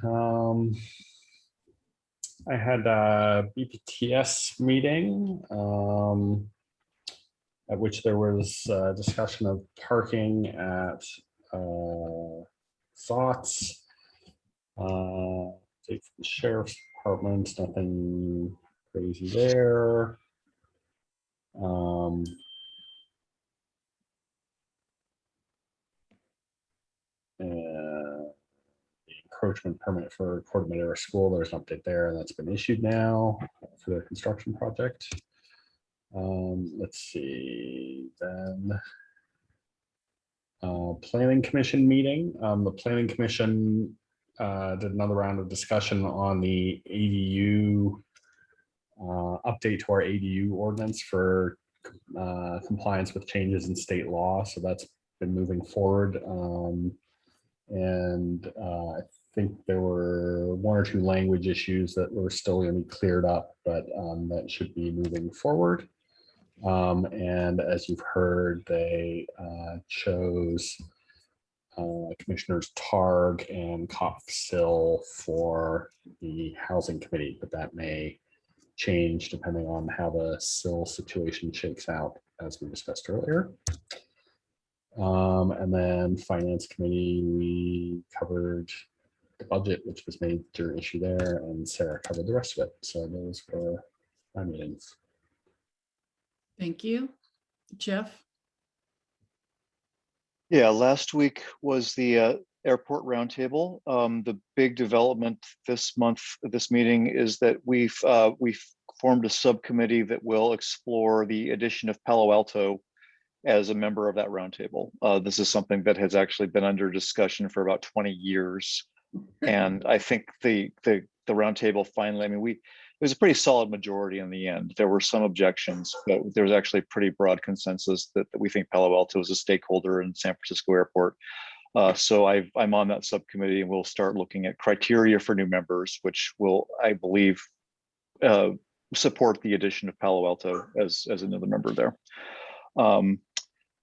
I had a BPTS meeting at which there was a discussion of parking at SOTS, the Sheriff's Department, nothing crazy there. The encroachment permit for Corte Madera School, there's an update there, and that's been issued now for the construction project. Let's see, then Planning Commission meeting. The Planning Commission did another round of discussion on the ADU update to our ADU ordinance for compliance with changes in state law. So that's been moving forward. And I think there were 1 or 2 language issues that were still going to be cleared up, but that should be moving forward. And as you've heard, they chose Commissioners Targ and Cox-Sill for the Housing Committee, but that may change depending on how the Sill situation shakes out, as we discussed earlier. And then Finance Committee, we covered the budget, which was a major issue there, and Sarah covered the rest of it. So those were my meetings. Thank you. Jeff? Yeah, last week was the airport roundtable. The big development this month, this meeting, is that we've formed a subcommittee that will explore the addition of Palo Alto as a member of that roundtable. This is something that has actually been under discussion for about 20 years. And I think the the roundtable finally, I mean, it was a pretty solid majority in the end. There were some objections, but there was actually pretty broad consensus that we think Palo Alto is a stakeholder in San Francisco Airport. So I'm on that subcommittee, and we'll start looking at criteria for new members, which will, I believe, support the addition of Palo Alto as another member there.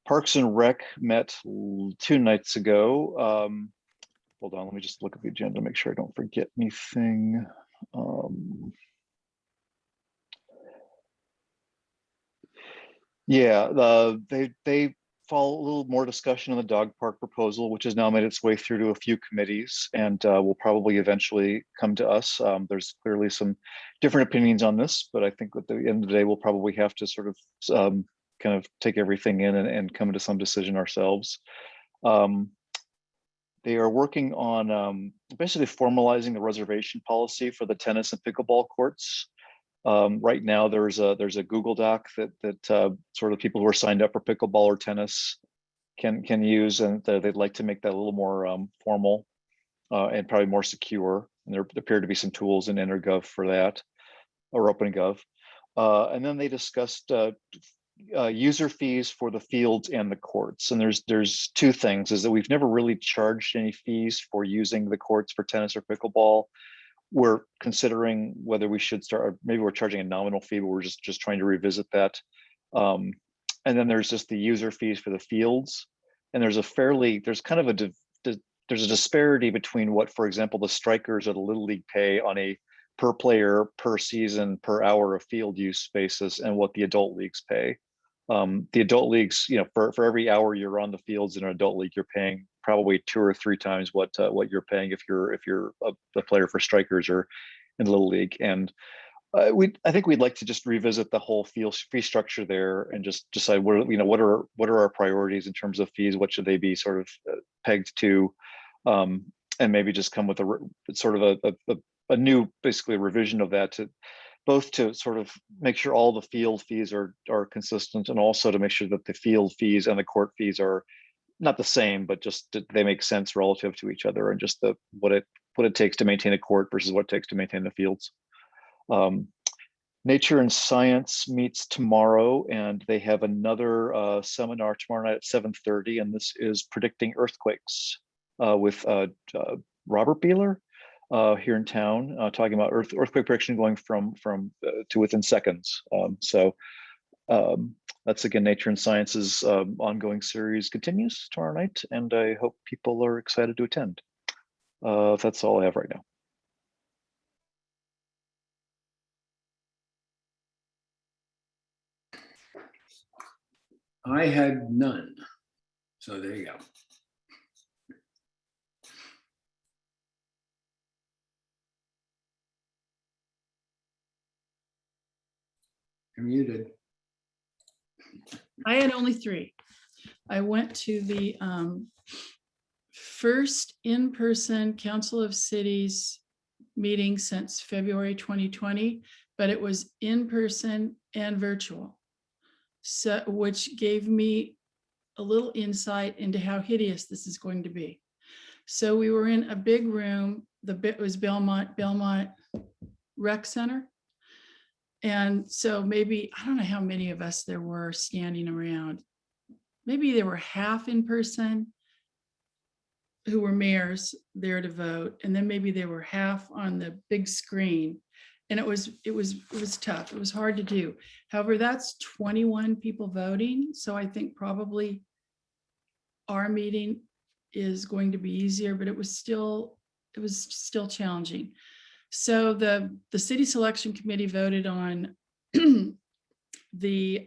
Parks and Rec met 2 nights ago. Hold on, let me just look at the agenda, make sure I don't forget anything. Yeah, they follow a little more discussion on the dog park proposal, which has now made its way through to a few committees and will probably eventually come to us. There's clearly some different opinions on this, but I think at the end of the day, we'll probably have to sort of kind of take everything in and come to some decision ourselves. They are working on basically formalizing the reservation policy for the tennis and pickleball courts. Right now, there's a Google Doc that sort of people who are signed up for pickleball or tennis can use, and they'd like to make that a little more formal and probably more secure. And there appear to be some tools in EnerGov for that, or OpenGov. And then they discussed user fees for the fields and the courts. And there's 2 things: is that we've never really charged any fees for using the courts for tennis or pickleball. We're considering whether we should start, maybe we're charging a nominal fee, but we're just trying to revisit that. And then there's just the user fees for the fields. And there's kind of there's a disparity between what, for example, the strikers or the Little League pay on a per player, per season, per hour of field use basis, and what the adult leagues pay. The adult leagues, for every hour you're on the fields in an adult league, you're paying probably 2 or 3 times what you're paying if you're a player for strikers or in Little League. And I think we'd like to just revisit the whole fee structure there and just decide what are our priorities in terms of fees, what should they be sort of pegged to, and maybe just come with a sort of a new, basically, revision of that to both to sort of make sure all the field fees are consistent, and also to make sure that the field fees and the court fees are not the same, but just they make sense relative to each other, and just what it takes to maintain a court versus what it takes to maintain the fields. Nature and Science meets tomorrow, and they have another seminar tomorrow night at 7:30, and this is predicting earthquakes with Robert Beeler here in town, talking about earthquake prediction going from to within seconds. That's again, Nature and Science's ongoing series continues tomorrow night, and I hope people are excited to attend. That's all I have right now. I had none. So there you go. You're muted. I had only 3. I went to the first in-person Council of Cities meeting since February 2020, but it was in person and virtual. So, which gave me a little insight into how hideous this is going to be. So we were in a big room. It was Belmont Rec Center. And so maybe, I don't know how many of us there were standing around. Maybe there were half in person who were mayors there to vote. And then maybe there were half on the big screen. And it was tough. It was hard to do. However, that's 21 people voting. So I think probably our meeting is going to be easier, but it was still challenging. So the city selection committee voted on the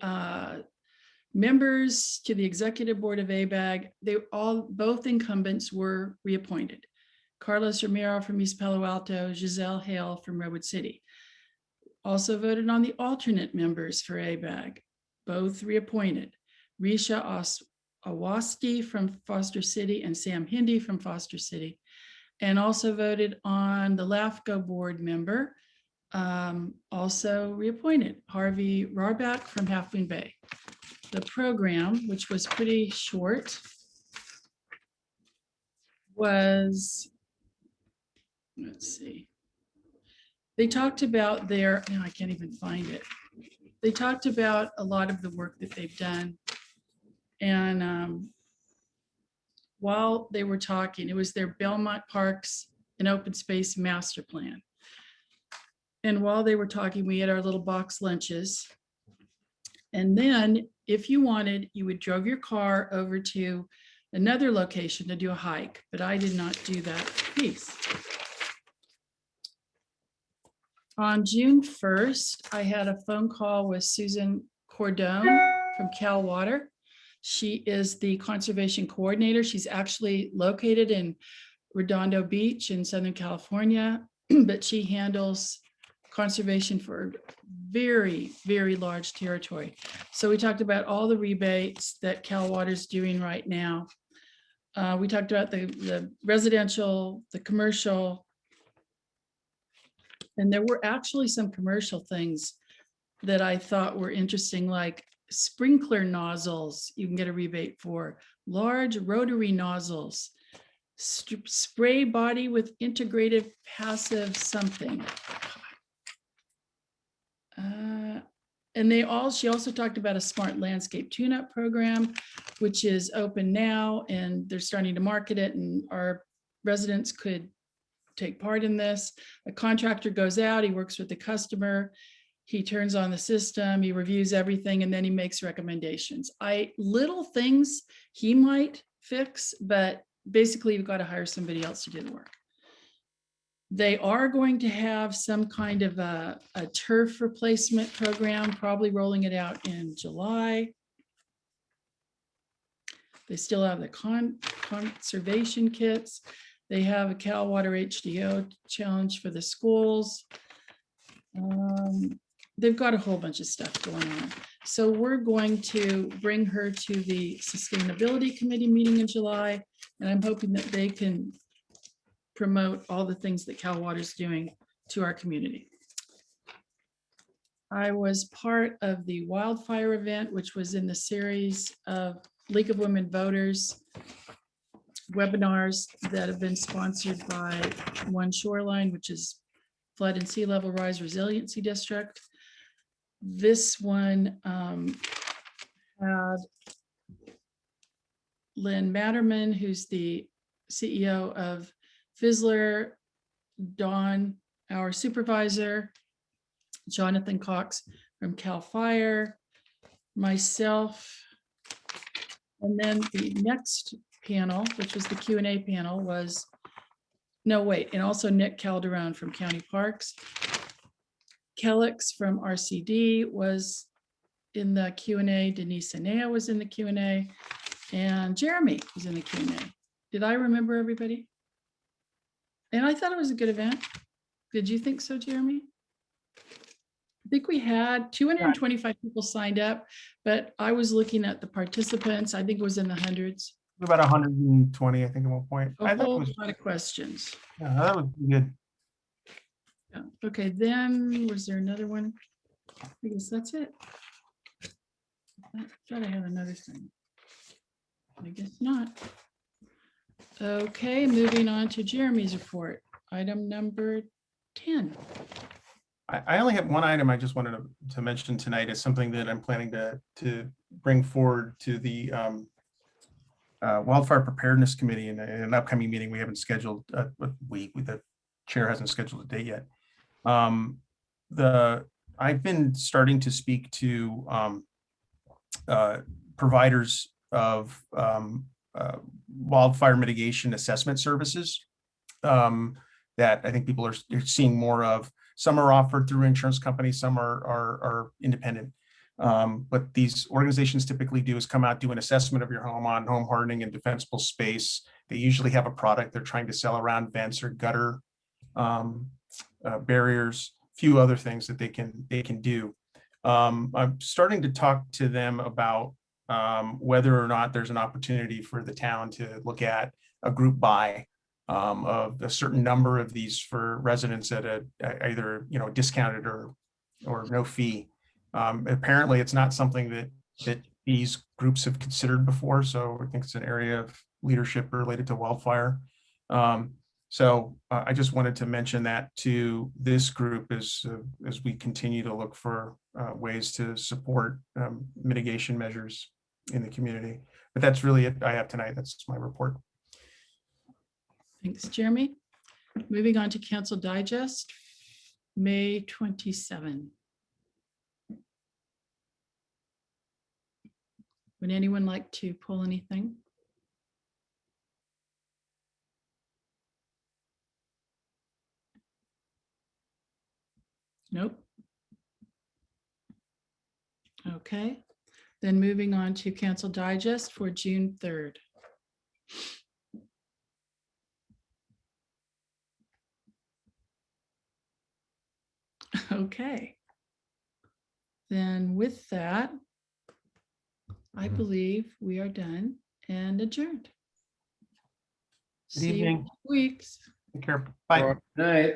members to the executive board of ABAG. Both incumbents were reappointed. Carlos Romero from East Palo Alto, Giselle Hale from Redwood City. Also voted on the alternate members for ABAG, both reappointed. Risha Awasti from Foster City and Sam Hindi from Foster City. And also voted on the LAFCO board member, also reappointed, Harvey Rarback from Half Moon Bay. The program, which was pretty short, was, let's see, They talked about their, no, I can't even find it. They talked about a lot of the work that they've done. And while they were talking, it was their Belmont Parks and Open Space Master Plan. And while they were talking, we had our little box lunches. And then if you wanted, you would drove your car over to another location to do a hike, but I did not do that piece. On June 1st, I had a phone call with Susan Cordone from Cal Water. She is the conservation coordinator. She's actually located in Redondo Beach in Southern California, but she handles conservation for very, very large territory. So we talked about all the rebates that Cal Water is doing right now. We talked about the residential, the commercial, and there were actually some commercial things that I thought were interesting, like sprinkler nozzles, you can get a rebate for, large rotary nozzles, spray body with integrated passive something. And she also talked about a smart landscape tune-up program, which is open now, and they're starting to market it, and our residents could take part in this. A contractor goes out, he works with the customer, he turns on the system, he reviews everything, and then he makes recommendations. Little things he might fix, but basically you've got to hire somebody else to do the work. They are going to have some kind of a turf replacement program, probably rolling it out in July. They still have the conservation kits. They have a Cal Water HDO challenge for the schools. They've got a whole bunch of stuff going on. So we're going to bring her to the Sustainability Committee meeting in July, and I'm hoping that they can promote all the things that Cal Water is doing to our community. I was part of the wildfire event, which was in the series of League of Women Voters webinars that have been sponsored by One Shoreline, which is Flood and Sea Level Rise Resiliency District. This one had Lynn Matterman, who's the CEO of Fizzler, Dawn, our supervisor, Jonathan Cox from Cal Fire, myself, and then the next panel, which was the Q&A panel, was, no, wait, and also Nick Calderon from County Parks. Kellix from RCD was in the Q&A, Denise Anea was in the Q&A, and Jeremy was in the Q&A. Did I remember everybody? And I thought it was a good event. Did you think so, Jeremy? I think we had 225 people signed up, but I was looking at the participants. I think it was in the hundreds. About 120, I think, at one point. A whole lot of questions. Yeah, that was good. Yeah. Okay, then was there another one? I guess that's it. I thought I had another thing. I guess not. Okay, moving on to Jeremy's report. Item number 10. I only have one item I just wanted to mention tonight. Is something that I'm planning to bring forward to the Wildfire Preparedness Committee in an upcoming meeting. We haven't scheduled the chair hasn't scheduled a date yet. I've been starting to speak to providers of wildfire mitigation assessment services that I think people are seeing more of. Some are offered through insurance companies, some are independent. What these organizations typically do is come out, do an assessment of your home on home hardening and defensible space. They usually have a product they're trying to sell around vents or gutter barriers, few other things that they can do. I'm starting to talk to them about whether or not there's an opportunity for the town to look at a group buy of a certain number of these for residents at either discounted or no fee. Apparently, it's not something that these groups have considered before, so I think it's an area of leadership related to wildfire. So I just wanted to mention that to this group as we continue to look for ways to support mitigation measures in the community. But that's really it I have tonight. That's my report. Thanks, Jeremy. Moving on to Council Digest, May 27. Would anyone like to pull anything? Nope. Okay, then moving on to Council Digest for June 3rd. Okay. Then with that, I believe we are done and adjourned. Good See you in evening. 2 weeks. Take care. Bye. All right.